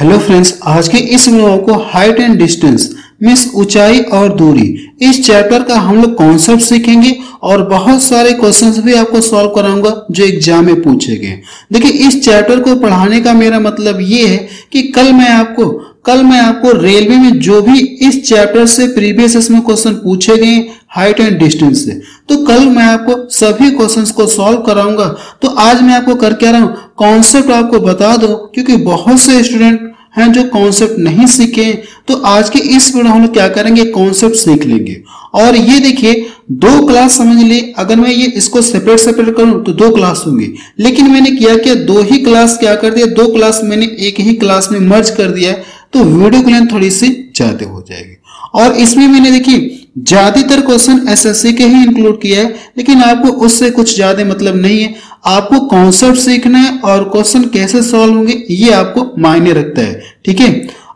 Hello friends, आज के इस वीडियो को हाइट एंड डिस्टेंस मीन्स ऊंचाई और दूरी इस चैप्टर का हम लोग कॉन्सेप्ट सीखेंगे और बहुत सारे क्वेश्चंस भी आपको सॉल्व कराऊंगा जो एग्जाम में पूछे गए। देखिए, इस चैप्टर को पढ़ाने का मेरा मतलब ये है कि कल मैं आपको रेलवे में जो भी इस चैप्टर से प्रीवियस इसमें क्वेश्चन पूछे गए हाइट एंड डिस्टेंस से, तो कल मैं आपको सभी क्वेश्चंस को सॉल्व कराऊंगा। तो आज मैं आपको कर क्या रहा हूं, कॉन्सेप्ट आपको बता दो, क्योंकि बहुत से स्टूडेंट हैं जो कॉन्सेप्ट नहीं सीखे। तो आज के इस वीडियो हम लोग क्या करेंगे, कॉन्सेप्ट सीख लेंगे। और ये देखिए, दो क्लास समझ लिए, अगर मैं ये इसको सेपरेट करूं तो दो क्लास होंगी, लेकिन मैंने किया क्या, दो ही क्लास क्या कर दिया, दो क्लास मैंने एक ही क्लास में मर्ज कर दिया है, तो वीडियो की लेंथ थोड़ी सी ज्यादा हो जाएगी। और इसमें मैंने देखिए ज्यादातर क्वेश्चन एसएससी के ही इंक्लूड किया है, लेकिन आपको उससे कुछ ज्यादा मतलब नहीं है। आपको कॉन्सेप्ट सीखना है और क्वेश्चन कैसे सॉल्व होंगे ये आपको मायने रखता है, ठीक है।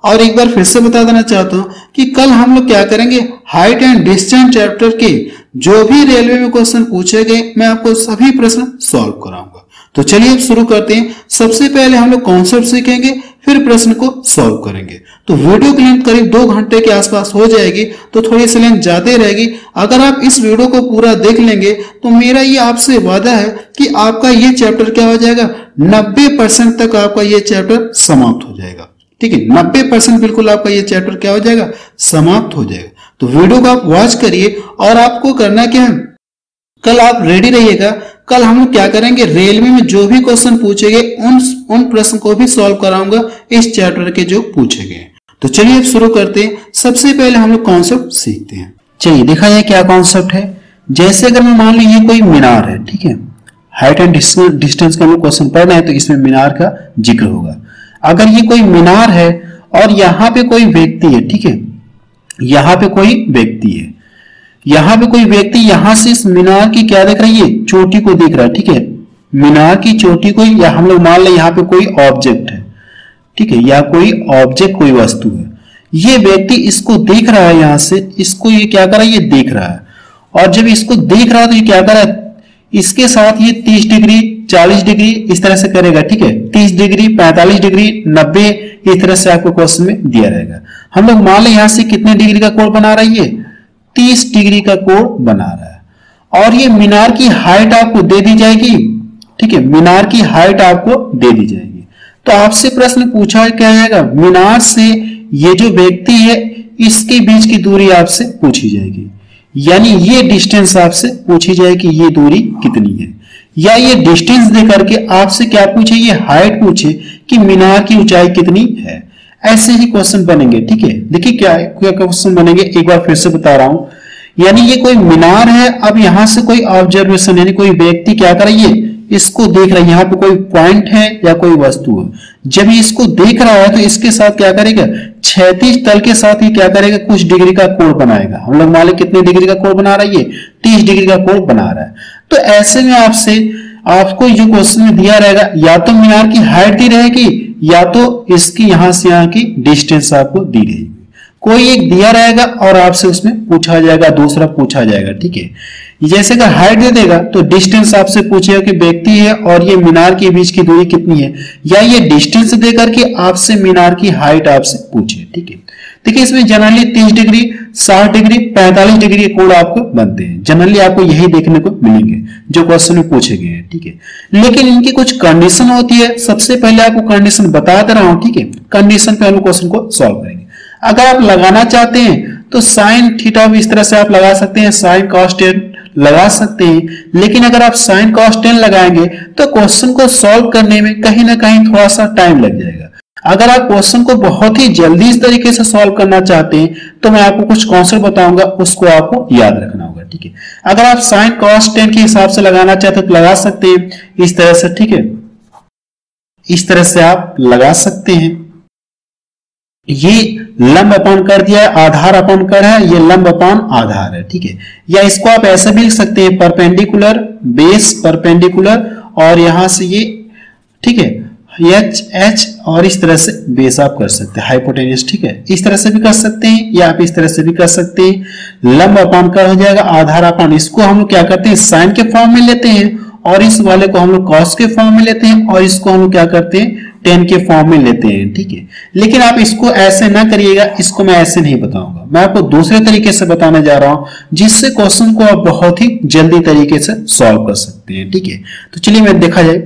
और एक बार फिर से बता देना चाहता हूं कि कल हम लोग क्या करेंगे, हाइट एंड डिस्टेंस चैप्टर के जो भी रेलवे में क्वेश्चन पूछे गए मैं आपको सभी प्रश्न सॉल्व कराऊंगा। तो चलिए अब शुरू करते हैं। सबसे पहले हम लोग कॉन्सेप्ट सीखेंगे, फिर प्रश्न को सॉल्व करेंगे। तो वीडियो की लेंथ करीब 2 घंटे के आसपास हो जाएगी, तो थोड़ी सी लेंथ ज्यादा रहेगी। अगर आप इस वीडियो को पूरा देख लेंगे तो मेरा ये आपसे वादा है कि आपका ये चैप्टर क्या हो जाएगा, 90% तक आपका ये चैप्टर समाप्त हो जाएगा, ठीक है। 90% बिल्कुल आपका ये चैप्टर क्या हो जाएगा, समाप्त हो जाएगा। तो वीडियो को आप वॉच करिए। और आपको करना क्या है, कल आप रेडी रहिएगा। कल हम लोग क्या करेंगे, रेलवे में जो भी क्वेश्चन पूछे गए उन प्रश्न को भी सॉल्व कराऊंगा इस चैप्टर के जो पूछे गए। तो चलिए अब शुरू करते हैं। सबसे पहले हम लोग कॉन्सेप्ट सीखते हैं। चलिए देखा जाए क्या कॉन्सेप्ट है। जैसे अगर मैं मान लीजिए कोई मीनार है, ठीक है, हाइट एंड डिस्टेंस का हम लोग क्वेश्चन पढ़ रहे हैं, तो इसमें मीनार का जिक्र होगा। अगर ये कोई मीनार है और यहाँ पे कोई व्यक्ति है, ठीक है, यहाँ पे कोई व्यक्ति है, यहाँ पे कोई व्यक्ति यहाँ से इस मीनार की क्या देख रहा है, ये चोटी को देख रहा है, ठीक है, मीनार की चोटी को, या हम लोग मान लें यहाँ पे कोई ऑब्जेक्ट है, ठीक है, या कोई ऑब्जेक्ट कोई वस्तु है, ये व्यक्ति इसको देख रहा है, यहाँ से इसको ये क्या कर रहा है, ये देख रहा है। और जब इसको देख रहा है तो ये क्या कर रहा है, इसके साथ ये 30 डिग्री 40 डिग्री इस तरह से करेगा, ठीक है, 30 डिग्री 45 डिग्री 90 इस तरह से आपको क्वेश्चन में दिया रहेगा। हम लोग मान लें यहाँ से कितने डिग्री का कोण बना रहा है, ये 30 डिग्री का कोण बना रहा है। और ये मीनार की हाइट आपको दे दी जाएगी, ठीक है, मीनार की हाइट आपको दे दी जाएगी। तो आपसे प्रश्न पूछा क्या जाएगा, मीनार से ये जो व्यक्ति है इसके बीच की दूरी आपसे पूछी जाएगी, यानी ये डिस्टेंस आपसे पूछी जाएगी, ये दूरी कितनी है। या ये डिस्टेंस दे करके आपसे क्या पूछे, ये हाइट पूछे कि मीनार की ऊंचाई कितनी है। ऐसे ही क्वेश्चन बनेंगे, ठीक है। देखिए क्या क्वेश्चन बनेंगे, एक बार फिर से बता रहा हूं। यानी ये कोई मीनार है, अब यहां से कोई ऑब्जर्वेशन यानी कोई व्यक्ति क्या कर रही है, इसको देख रहा है, यहाँ पे कोई पॉइंट है या कोई वस्तु है। जब ये इसको देख रहा है तो इसके साथ क्या करेगा, क्षैतिज तल के साथ ही क्या करेगा, कुछ डिग्री का कोण बनाएगा। हम लोग मान लें कितने डिग्री का कोण बना रहा है, ये 30 डिग्री का कोण बना रहा है। तो ऐसे में आपको जो क्वेश्चन में दिया रहेगा, या तो मीनार की हाइट दी रहेगी, या तो इसकी यहां से यहां की डिस्टेंस आपको दी रहेगी। कोई एक दिया रहेगा और आपसे उसमें पूछा जाएगा, दूसरा पूछा जाएगा, ठीक है। जैसे अगर हाइट दे देगा तो डिस्टेंस आपसे पूछेगा कि व्यक्ति है और ये मीनार के बीच की दूरी कितनी है, या ये डिस्टेंस दे करके आपसे मीनार की हाइट आपसे पूछे, ठीक है। देखिए इसमें जनरली 30 डिग्री 60 डिग्री 45 डिग्री के कोण आपको बनते हैं, जनरली आपको यही देखने को मिलेंगे जो क्वेश्चन में पूछे गए हैं, ठीक है। लेकिन इनकी कुछ कंडीशन होती है। सबसे पहले आपको कंडीशन बता दे रहा हूं, ठीक है। कंडीशन पे हम क्वेश्चन को सॉल्व करेंगे। अगर आप लगाना चाहते हैं तो साइन थीटा भी इस तरह से आप लगा सकते हैं, साइन कॉस टेन लगा सकते हैं। लेकिन अगर आप साइन कॉस टेन लगाएंगे तो क्वेश्चन को सॉल्व करने में कहीं ना कहीं थोड़ा सा टाइम लग जाएगा। अगर आप क्वेश्चन को बहुत ही जल्दी इस तरीके से सॉल्व करना चाहते हैं तो मैं आपको कुछ कॉन्सेप्ट बताऊंगा, उसको आपको याद रखना होगा, ठीक है। अगर आप साइन कॉस टेन के हिसाब से लगाना चाहते हैं तो लगा सकते हैं इस तरह से, ठीक है, इस तरह से आप लगा सकते हैं। ये लंब अपान कर दिया है, आधार अपान कर है, ये लंब अपान आधार है, ठीक है। या इसको आप ऐसे भी लिख सकते हैं, परपेंडिकुलर बेस परपेंडिकुलर, और यहां से ये, ठीक है, एच और इस तरह से बेस आप कर सकते हैं, हाइपोटेन्यूस, ठीक है। इस तरह से भी कर सकते हैं या आप इस तरह से भी कर सकते हैं। लंब अपान कर हो जाएगा, आधार अपान, इसको हम लोग क्या करते हैं, साइन के फॉर्म में लेते हैं, और इस वाले को हम लोग कॉस के फॉर्म में लेते हैं, और इसको हम लोग क्या करते हैं, 10 के फॉर्म में लेते हैं, ठीक है। लेकिन आप इसको ऐसे ना करिएगा, इसको मैं ऐसे नहीं बताऊंगा, मैं आपको दूसरे तरीके से बताने जा रहा हूं जिससे क्वेश्चन को आप बहुत ही जल्दी तरीके से सॉल्व कर सकते हैं, ठीक है। तो चलिए मैं देखा जाए।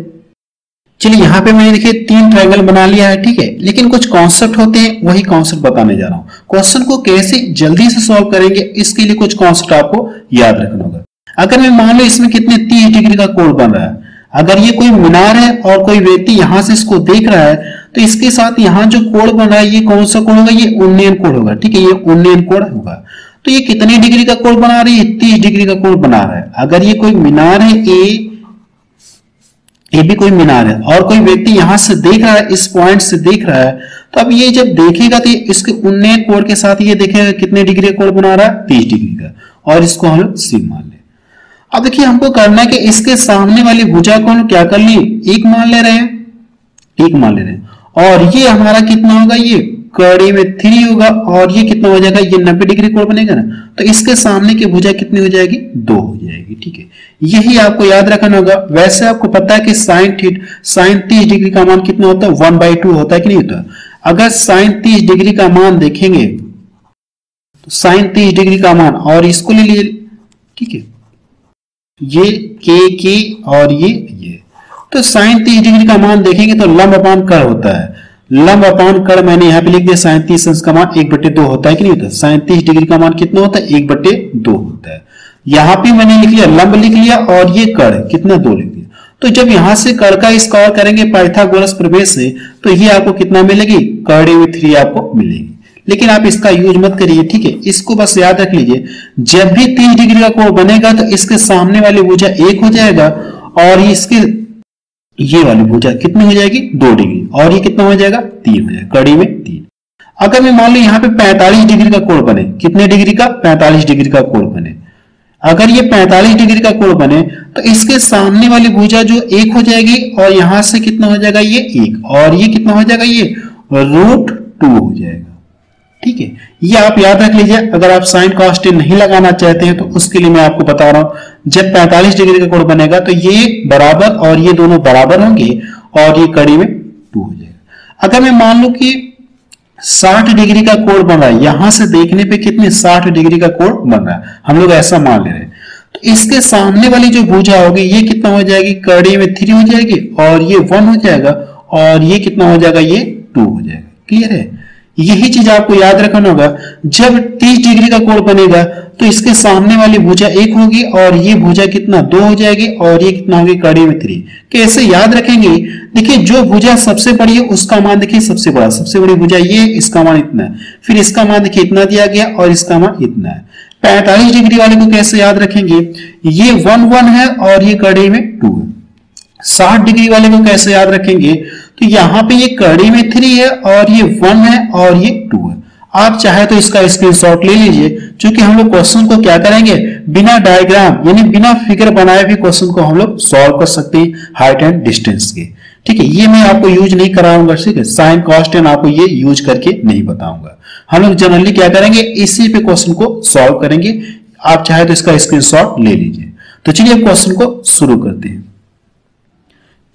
चलिए यहाँ पे मैंने देखिए 3 ट्रायंगल बना लिया है, ठीक है। लेकिन कुछ कॉन्सेप्ट होते हैं, वही कॉन्सेप्ट बताने जा रहा हूं। क्वेश्चन को कैसे जल्दी से सॉल्व करेंगे इसके लिए कुछ कॉन्सेप्ट आपको याद रखना होगा। अगर मैं मान लो इसमें कितने 30 डिग्री का कोण बन रहा है, अगर ये कोई मीनार है और कोई व्यक्ति यहां से इसको देख रहा है, तो इसके साथ यहाँ जो कोण बन रहा है ये कौन सा कोण होगा, ये उन्नयन कोण होगा, ठीक है। ये उन्नयन कोण होगा। तो ये कितने डिग्री का कोण बना रही है, 30 डिग्री का कोण बना रहा है। अगर ये कोई मीनार है, ये भी कोई मीनार है और कोई व्यक्ति यहां से देख रहा है, इस पॉइंट से देख रहा है, तो अब ये जब देखेगा तो इसके उन्नयन कोण के साथ ये देखेगा कितने डिग्री का कोण बना रहा है, 30 डिग्री का, और इसको हम लोग सी मान ले। अब देखिए हमको करना है कि इसके सामने वाली भुजा को हम क्या कर लिए, एक मान ले रहे हैं, एक मान ले रहे हैं, और ये हमारा कितना होगा, ये कड़ी में 3 होगा, और ये कितना हो जाएगा, ये 90 डिग्री कोण बनेगा ना, तो इसके सामने की भुजा कितनी हो जाएगी, 2 हो जाएगी, ठीक है। यही आपको याद रखना होगा। वैसे आपको पता है कि साइन 30 डिग्री का मान कितना होता है, 1/2 होता है कि नहीं होता। अगर साइन 30 डिग्री का मान देखेंगे तो साइन 30 डिग्री का मान, और इसको ले लीजिए, ठीक है, ये के और ये, तो साइन 30 डिग्री का मान देखेंगे तो लंब अपान कड़ होता है। लंब अपान कड़ मैंने यहां पे लिख दिया, साइन 30 का मान 1/2 होता है कि नहीं होता। साइन 30 डिग्री का मान कितना होता है, 1/2 होता है। यहां पे मैंने लिख लिया, लंब लिख लिया, और ये कड़ कितना 2 लिख दिया। तो जब यहां से कड़ का स्क्वायर करेंगे पाइथागोरस प्रमेय से, तो ये आपको कितना मिलेगी, कड़ी में 3 आपको मिलेगी। लेकिन आप इसका यूज मत करिए, ठीक है। इसको बस याद रख लीजिए, जब भी 30 डिग्री का कोण बनेगा तो इसके सामने वाली भुजा 1 हो जाएगा, और इसके ये वाली भुजा कितनी हो जाएगी, 2 डिग्री, और ये कितना हो जाएगा, 3 हो जाएगा, कड़ी में 3। अगर मैं मान लो यहाँ पे 45 डिग्री का कोण बने, कितने डिग्री का, 45 डिग्री का कोण बने, अगर ये 45 डिग्री का कोण बने तो इसके सामने वाली भुजा जो 1 हो जाएगी, और यहां से कितना हो जाएगा, ये 1, और ये कितना हो जाएगा, ये √2 हो जाएगा, ठीक है। ये आप याद रख लीजिए। अगर आप साइन cos tan नहीं लगाना चाहते हैं तो उसके लिए मैं आपको बता रहा हूं, जब 45 डिग्री का कोण बनेगा तो ये बराबर और ये दोनों बराबर होंगे, और ये कड़ी में 2 हो जाएगा। अगर मैं मान लूं कि 60 डिग्री का कोण बन रहा है, यहां से देखने पे कितने 60 डिग्री का कोण बन रहा है, हम लोग ऐसा मान ले रहे हैं, तो इसके सामने वाली जो भुजा होगी ये कितना हो जाएगी, कड़ी में 3 हो जाएगी, और ये 1 हो जाएगा, और ये कितना हो जाएगा, ये 2 हो जाएगा। क्लियर है। यही चीज आपको याद रखना होगा। जब 30 डिग्री का कोण बनेगा तो इसके सामने वाली भुजा 1 होगी, और ये भुजा कितना 2 हो जाएगी, और ये कितना होगी, कड़ी में 3। कैसे याद रखेंगे, देखिए जो भुजा सबसे बड़ी है उसका मान देखिए सबसे बड़ा, सबसे बड़ी भुजा ये, इसका मान इतना है, फिर इसका मान देखिए इतना दिया गया, और इसका मान इतना है। 45 डिग्री वाले को कैसे याद रखेंगे, ये 1 है और ये कड़ी में 2 है। 60 डिग्री वाले को कैसे याद रखेंगे, तो यहां पे ये कड़ी में 3 है, और ये 1 है, और ये 2 है। आप चाहे तो इसका स्क्रीनशॉट ले लीजिए, क्योंकि हम लोग क्वेश्चन को क्या करेंगे, बिना डायग्राम यानी बिना फिगर बनाए भी क्वेश्चन को हम लोग सॉल्व कर सकते हैं हाइट एंड डिस्टेंस के, ठीक है। ये मैं आपको यूज नहीं कराऊंगा, ठीक है। साइन cos tan आपको ये यूज करके नहीं बताऊंगा। हम लोग जनरली क्या करेंगे, इसी पे क्वेश्चन को सॉल्व करेंगे। आप चाहे तो इसका स्क्रीनशॉट ले लीजिए। तो चलिए क्वेश्चन को शुरू करते हैं।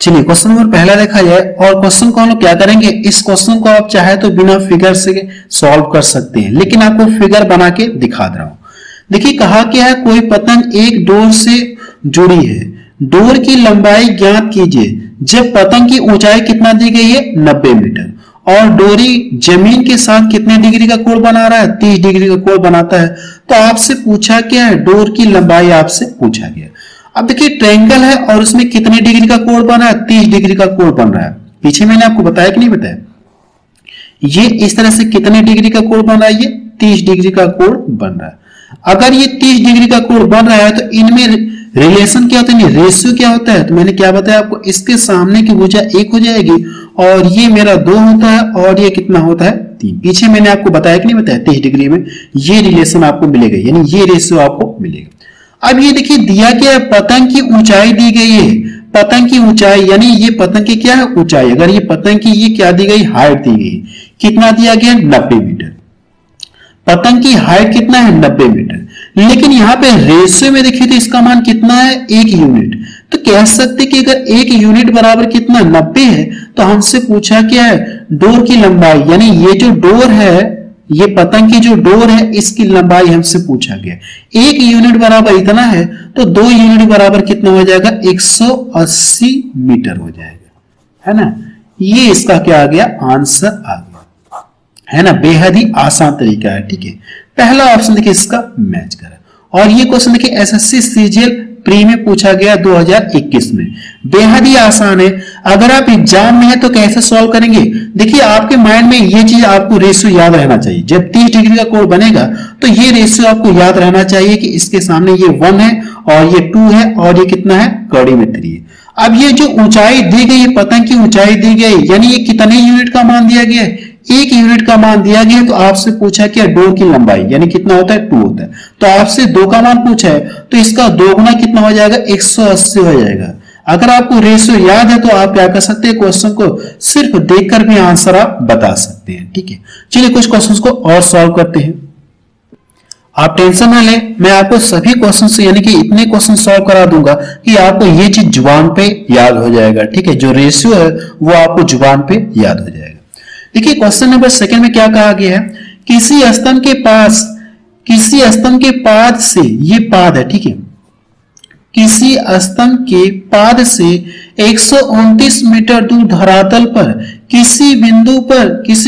चलिए क्वेश्चन नंबर पहला देखा जाए, और क्वेश्चन को हम लोग क्या करेंगे, इस क्वेश्चन को आप चाहे तो बिना फिगर से सॉल्व कर सकते हैं, लेकिन आपको फिगर बना के दिखा दे रहा हूं। देखिए कहा क्या है, कोई पतंग एक डोर से जुड़ी है, डोर की लंबाई ज्ञात कीजिए जब पतंग की ऊंचाई कितना दी गई है, 90 मीटर, और डोरी जमीन के साथ कितने डिग्री का कोण बना रहा है, 30 डिग्री का कोण बनाता है। तो आपसे पूछा क्या है, डोर की लंबाई आपसे पूछा गया। अब देखिए ट्रायंगल है और उसमें कितने डिग्री का कोण बन रहा है, 30 डिग्री का कोण बन रहा है। पीछे मैंने आपको बताया कि नहीं बताया, ये इस तरह से कितने डिग्री का कोण बन रहा है, ये 30 डिग्री का कोण बन रहा है। अगर ये 30 डिग्री का कोण बन रहा है तो इनमें रिलेशन क्या होता है, रेशियो क्या होता है, तो मैंने क्या बताया आपको, इसके सामने की भुजा 1 हो जाएगी, और ये मेरा 2 होता है, और ये कितना होता है, 3। पीछे मैंने आपको बताया कि नहीं बताया, 30 डिग्री में ये रिलेशन आपको मिलेगा, यानी ये रेशियो आपको मिलेगा। अब ये देखिए दिया क्या, पतंग की ऊंचाई दी गई है, पतंग की ऊंचाई यानी ये पतंग की क्या है, ऊंचाई। अगर ये पतंग की ये क्या दी गई, हाइट दी गई, कितना दिया गया, 90 मीटर। पतंग की हाइट कितना है, 90 मीटर। लेकिन यहाँ पे रेशियो में देखिए तो इसका मान कितना है, 1 यूनिट। तो कह सकते कि अगर 1 यूनिट बराबर कितना, 90 है, तो हमसे पूछा क्या है, डोर की लंबाई, यानी ये जो डोर है, ये पतंग की जो डोर है इसकी लंबाई हमसे पूछा गया। एक यूनिट बराबर इतना है तो 2 यूनिट बराबर कितना हो जाएगा, 180 मीटर हो जाएगा, है ना। ये इसका क्या आ गया, आंसर आ गया, है ना। बेहद ही आसान तरीका है, ठीक है। पहला ऑप्शन देखिए इसका मैच करा। और ये क्वेश्चन देखिए एसएससी सीजीएल प्री में पूछा गया 2021 में, बेहद ही आसान है। अगर आप एग्जाम में है तो कैसे सॉल्व करेंगे, देखिए आपके माइंड में ये चीज आपको रेशियो याद रहना चाहिए। जब 30 डिग्री का कोण बनेगा तो ये रेशियो आपको याद रहना चाहिए कि इसके सामने ये 1 है और ये 2 है और ये कितना है, कड़ी में 3 है। अब ये जो ऊंचाई दी गई है, पतंग की ऊंचाई दी गई, यानी ये कितने यूनिट का मान दिया गया है, 1 यूनिट का मान दिया गया। तो आपसे पूछा क्या, डोर की लंबाई, यानी कितना होता है, 2 होता है। तो आपसे 2 का मान पूछा है तो इसका 2 गुना कितना हो जाएगा, 180 हो जाएगा। अगर आपको रेशियो याद है तो आप क्या कर सकते हैं, क्वेश्चन को सिर्फ देखकर भी आंसर आप बता सकते हैं, ठीक है। चलिए कुछ क्वेश्चंस को और सॉल्व करते हैं। आप टेंशन ना लें, मैं आपको सभी क्वेश्चन यानी कि इतने क्वेश्चन सॉल्व करा दूंगा कि आपको ये चीज जुबान पे याद हो जाएगा, ठीक है। जो रेशियो है वो आपको जुबान पे याद हो जाएगा। देखिए क्वेश्चन नंबर 2 में क्या कहा गया है, किसी स्तंभ के पाद से, ये पाद है, ठीक है, किसी स्तंभ के पाद से 129 मीटर दूर धरातल पर किसी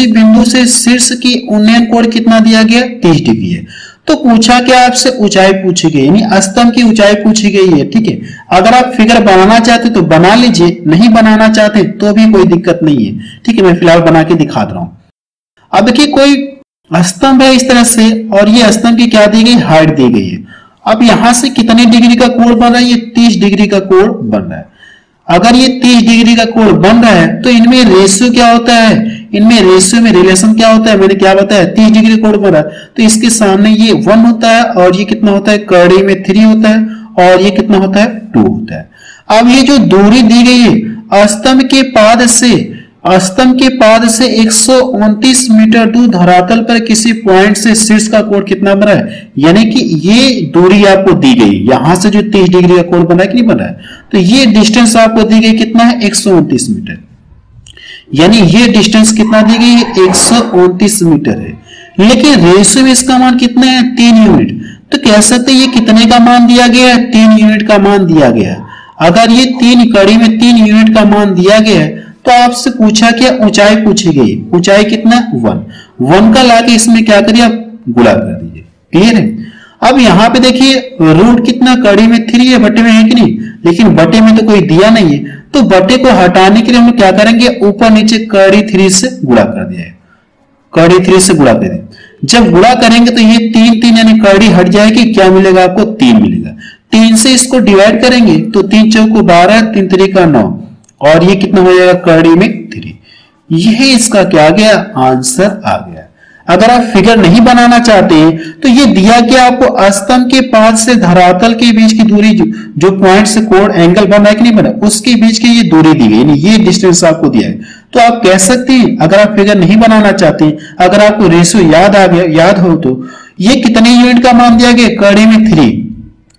बिंदु से शीर्ष की उन्नयन कोण कितना दिया गया, 30 डिग्री है। तो पूछा क्या, आपसे ऊंचाई पूछी गई, यानी स्तंभ की ऊंचाई पूछी गई है, ठीक है। अगर आप फिगर बनाना चाहते तो बना लीजिए, नहीं बनाना चाहते तो भी कोई दिक्कत नहीं है, ठीक है। मैं फिलहाल बना के दिखा रहा हूं। अब देखिए कोई स्तंभ है इस तरह से और ये स्तंभ की क्या दी गई, हाइट दी गई है। अब यहां से कितने डिग्री का कोण बन रहा है, ये 30 डिग्री का कोण बन रहा है। अगर ये 30 डिग्री का कोण बन रहा है तो इनमें रेशियो क्या होता है, इनमें रेशियो में रिलेशन क्या होता है, मैंने क्या बताया, 30 डिग्री कोण बन रहा है तो इसके सामने ये 1 होता है और ये कितना होता है, कड़ी में 3 होता है और ये कितना होता है, 2 होता है। अब ये जो दूरी दी गई है स्तंभ के पाद से 129 मीटर दूर धरातल पर किसी पॉइंट से शीर्ष का कोण कितना बना है, यानी कि ये दूरी आपको दी गई, यहां से जो 30 डिग्री का कोण बना है कि नहीं बना है, तो ये डिस्टेंस आपको दी गई कितना है, 129 मीटर। यानी ये डिस्टेंस कितना दी गई है, 129 मीटर है। लेकिन रेशियो में इसका मान कितना है, 3 यूनिट। तो कह सकते हैं ये कितने का मान दिया गया है, 3 यूनिट का मान दिया गया है। अगर ये 3 कड़ी में 3 यूनिट का मान दिया गया है तो आपसे पूछा क्या, ऊंचाई पूछी गई, ऊंचाई कितना, 1 का लाके इसमें क्या करिए, आप गुणा कर दीजिए, क्लियर है। अब यहाँ पे देखिए रूट कितना, कड़ी में 3 है, बटे में है कि नहीं, लेकिन बटे में तो कोई दिया नहीं है, तो बटे को हटाने के लिए हम क्या करेंगे, ऊपर नीचे कड़ी 3 से गुणा कर दिया है, कड़ी 3 से गुणा कर दिया। जब गुणा करेंगे तो ये 3 यानी कड़ी हट जाएगी, क्या मिलेगा आपको, 3 मिलेगा। 3 से इसको डिवाइड करेंगे तो 3 चौको 12, 3 3 9 और ये कितना हो जाएगा, कड़ी में 3। यही इसका क्या गया, आंसर आ गया। अगर आप फिगर नहीं बनाना चाहते हैं तो ये दिया कि आपको स्तंभ के पाद से धरातल के बीच की दूरी, जो पॉइंट से कोण एंगल बन रहा है कि नहीं बना, उसके बीच की ये दूरी दी गई, यानी ये डिस्टेंस आपको दिया है। तो आप कह सकते हैं, अगर आप फिगर नहीं बनाना चाहते हैं, अगर आपको रेशियो याद हो तो ये कितने यूनिट का मान दिया गया, कड़ी में 3,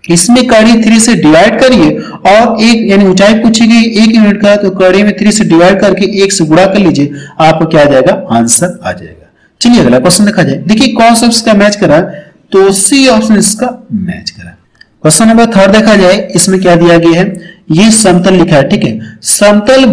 इसमें कड़ी 3 से डिवाइड करिए और एक यानी ऊंचाई पूछी गई 1 यूनिट का, तो कड़ी में 3 से डिवाइड करके 1 से गुणा कर लीजिए, आपको क्या आ जाएगा, आंसर आ जाएगा। चलिए अगला क्वेश्चन देखा जाए। देखिए कौन सा इसका मैच करा, तो सी ऑप्शन इसका मैच करा। क्वेश्चन नंबर 3 देखा जाए, इसमें क्या दिया गया है, ये समतल लिखा है, ठीक है। समतल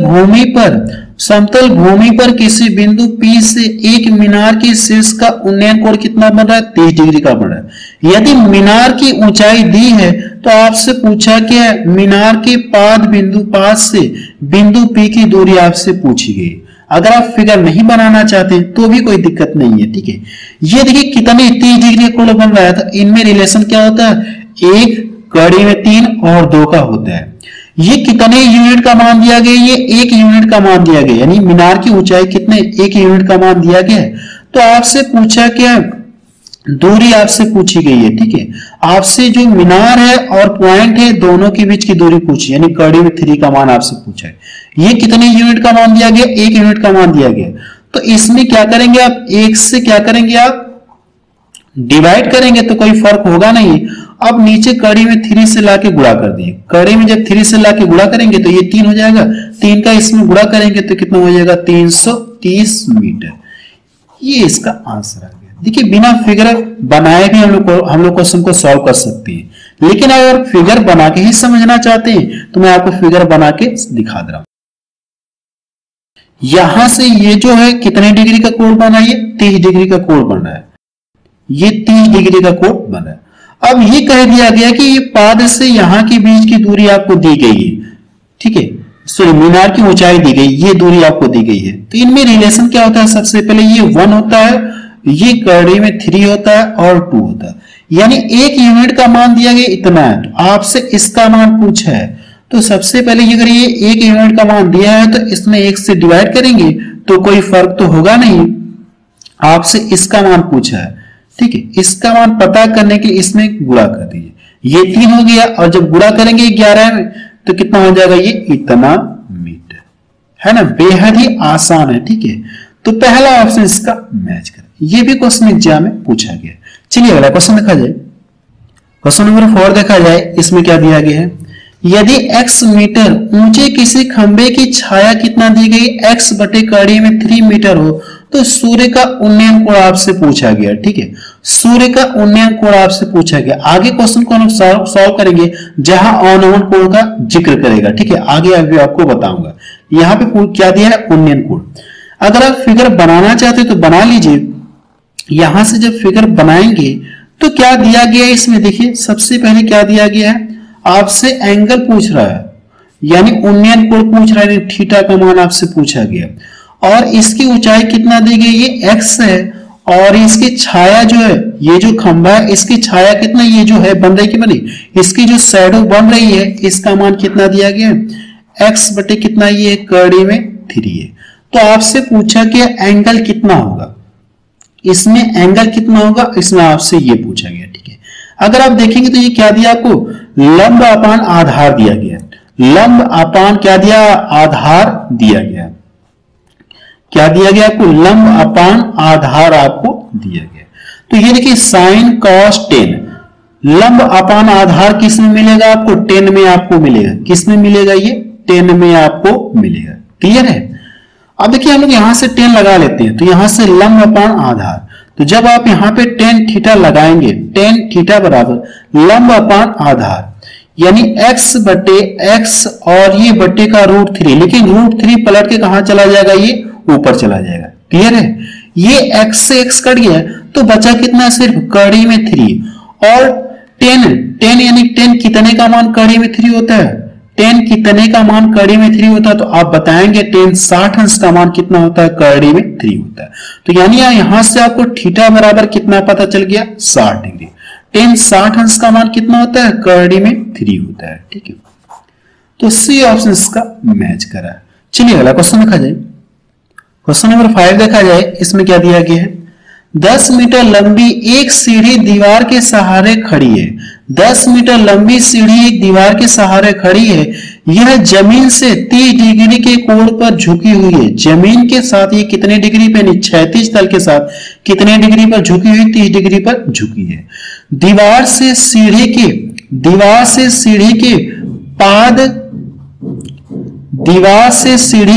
भूमि पर किसी बिंदु P से एक मीनार के शीर्ष का उन्नयन कोण कितना बन रहा है, 30 डिग्री का बन रहा है। यदि मीनार की ऊंचाई दी है तो आपसे पूछा क्या है, मीनार के पाद से बिंदु P की दूरी आपसे पूछी गई। अगर आप फिगर नहीं बनाना चाहते तो भी कोई दिक्कत नहीं है, ठीक है। ये देखिए कितने 30 डिग्री कोण बन रहा है, तो इनमें रिलेशन क्या होता है, 1 कड़ी में 3 और 2 का होता है। ये कितने यूनिट का मान दिया गया, ये 1 यूनिट का मान दिया गया, यानी मीनार की ऊंचाई कितने, 1 यूनिट का मान दिया गया है। तो आपसे पूछा क्या, दूरी आपसे पूछी गई है, ठीक है। आपसे जो मीनार है और पॉइंट है दोनों के बीच की दूरी पूछी, यानी कड़ी में 3 का मान आपसे पूछा है। ये कितने यूनिट का मान दिया गया, 1 यूनिट का मान दिया गया। तो इसमें क्या करेंगे आप, 1 से क्या करेंगे, आप डिवाइड करेंगे तो कोई फर्क होगा नहीं। अब नीचे कड़ी में 3 से लाके गुणा कर दिए, कड़ी में जब 3 से लाके गुणा करेंगे तो ये 3 हो जाएगा, 3 का इसमें गुणा करेंगे तो कितना हो जाएगा 330 मीटर। ये इसका आंसर आ गया। देखिए बिना फिगर बनाए भी हम लोग क्वेश्चन को सॉल्व कर सकते हैं, लेकिन अगर फिगर बना के ही समझना चाहते हैं तो मैं आपको फिगर बना के दिखा दे रहा हूं। यहां से ये जो है कितने डिग्री का कोण बना, ये 30 डिग्री का कोण बन रहा है, ये 30 डिग्री का कोण बन रहा है। अब ये कह दिया गया कि ये पाद से यहां के बीच की दूरी आपको दी गई है, ठीक है, सॉरी मीनार की ऊंचाई दी गई, ये दूरी आपको दी गई है। तो इनमें रिलेशन क्या होता है, सबसे पहले ये 1 होता है, ये कड़ी में 3 होता है और 2 होता है, यानी एक यूनिट का मान दिया गया इतना है, तो आपसे इसका मान पूछा है। तो सबसे पहले अगर ये एक यूनिट का मान दिया है तो इसमें 1 से डिवाइड करेंगे तो कोई फर्क तो होगा नहीं, आपसे इसका मान पूछा है, ठीक है, इसका मान पता करने के इसमें गुणा कर दीजिए, ये 3 हो गया और जब गुणा करेंगे 11 में तो कितना हो जाएगा, ये इतना मीटर, है ना, बेहद ही आसान है, ठीक है। तो पहला ऑप्शन इसका मैच कर, ये भी क्वेश्चन एग्जाम में पूछा गया। चलिए अगला क्वेश्चन देखा जाए, क्वेश्चन नंबर 4 देखा जाए, इसमें क्या दिया गया है, यदि x मीटर ऊंचे किसी खंबे की छाया कितना दी गई, x बटे कड़ी में 3 मीटर हो तो सूर्य का उन्नयन कोण आपसे पूछा गया, ठीक है, सूर्य का उन्नयन कोण आपसे पूछा गया। आगे क्वेश्चन को हम सॉल्व करेंगे जहां अवनमन कोण का जिक्र करेगा, ठीक है, आगे अभी आपको बताऊंगा। यहाँ पे क्या दिया है, उन्नयन कोण। अगर आप फिगर बनाना चाहते हो तो बना लीजिए। यहां से जब फिगर बनाएंगे तो क्या दिया गया है इसमें, देखिए सबसे पहले क्या दिया गया है, आपसे एंगल पूछ रहा है, यानी उन्नयन कोण पूछ रहा है, थीटा का मान आपसे पूछा गया, और इसकी ऊंचाई कितना दी गई, ये x है, और इसकी छाया जो है, ये जो खंभा है इसकी छाया कितना, ये जो है बन रही की बनी, इसकी जो शैडो बन रही है इसका मान कितना दिया गया है, x बटे कितना, ये कड़ी में 3 है। तो आपसे पूछा कि एंगल कितना होगा, इसमें एंगल कितना होगा, इसमें आपसे ये पूछा गया, ठीक है। अगर आप देखेंगे तो ये क्या दिया आपको, लंब अपान आधार दिया गया, लंब अपान क्या दिया, आधार दिया गया, क्या दिया गया आपको, लंब अपान आधार आपको दिया गया। तो ये देखिए साइन कॉस 10, लंब अपान आधार किस में मिलेगा आपको, 10 में आपको मिलेगा, किस में मिलेगा, ये 10 में आपको मिलेगा, क्लियर है। अब देखिए हम लोग यहां से 10 लगा लेते हैं, तो यहां से लंब अपान आधार, तो जब आप यहां पे tan थीटा लगाएंगे, tan थीटा बराबर लंब अपान आधार, यानी x बटे x और ये बटे का √3, लेकिन √3 पलट के कहां चला जाएगा, ये ऊपर चला जाएगा, क्लियर है। ये x से x कट गया तो बचा कितना, सिर्फ कड़ी में 3, और 10 यानी 10 कितने का मान कड़ी में 3 होता है, 10 कितने का मान कड़ी में 3 होता है, तो आप बताएंगे 10 60 अंश का मान कितना होता है, कड़ी में 3 होता है। तो यानी यहां से आपको थीटा बराबर कितना पता चल गया, 60 डिग्री, 10 60 अंश का मान कितना होता है, कड़ी में 3 होता है, ठीक है। तो सी ऑप्शन इसका मैच करा है। चलिए अगला क्वेश्चन देखा जाए, क्वेश्चन नंबर 5 देखा जाए, इसमें क्या दिया गया है, 10 मीटर लंबी एक सीढ़ी दीवार के सहारे खड़ी है, 10 मीटर लंबी सीढ़ी एक दीवार के सहारे खड़ी है, यह जमीन से 30 डिग्री के कोण पर झुकी हुई है, जमीन के साथ ये कितने डिग्री पे, क्षैतिज तल के साथ कितने डिग्री पर झुकी हुई, 30 डिग्री पर झुकी है। दीवार से सीढ़ी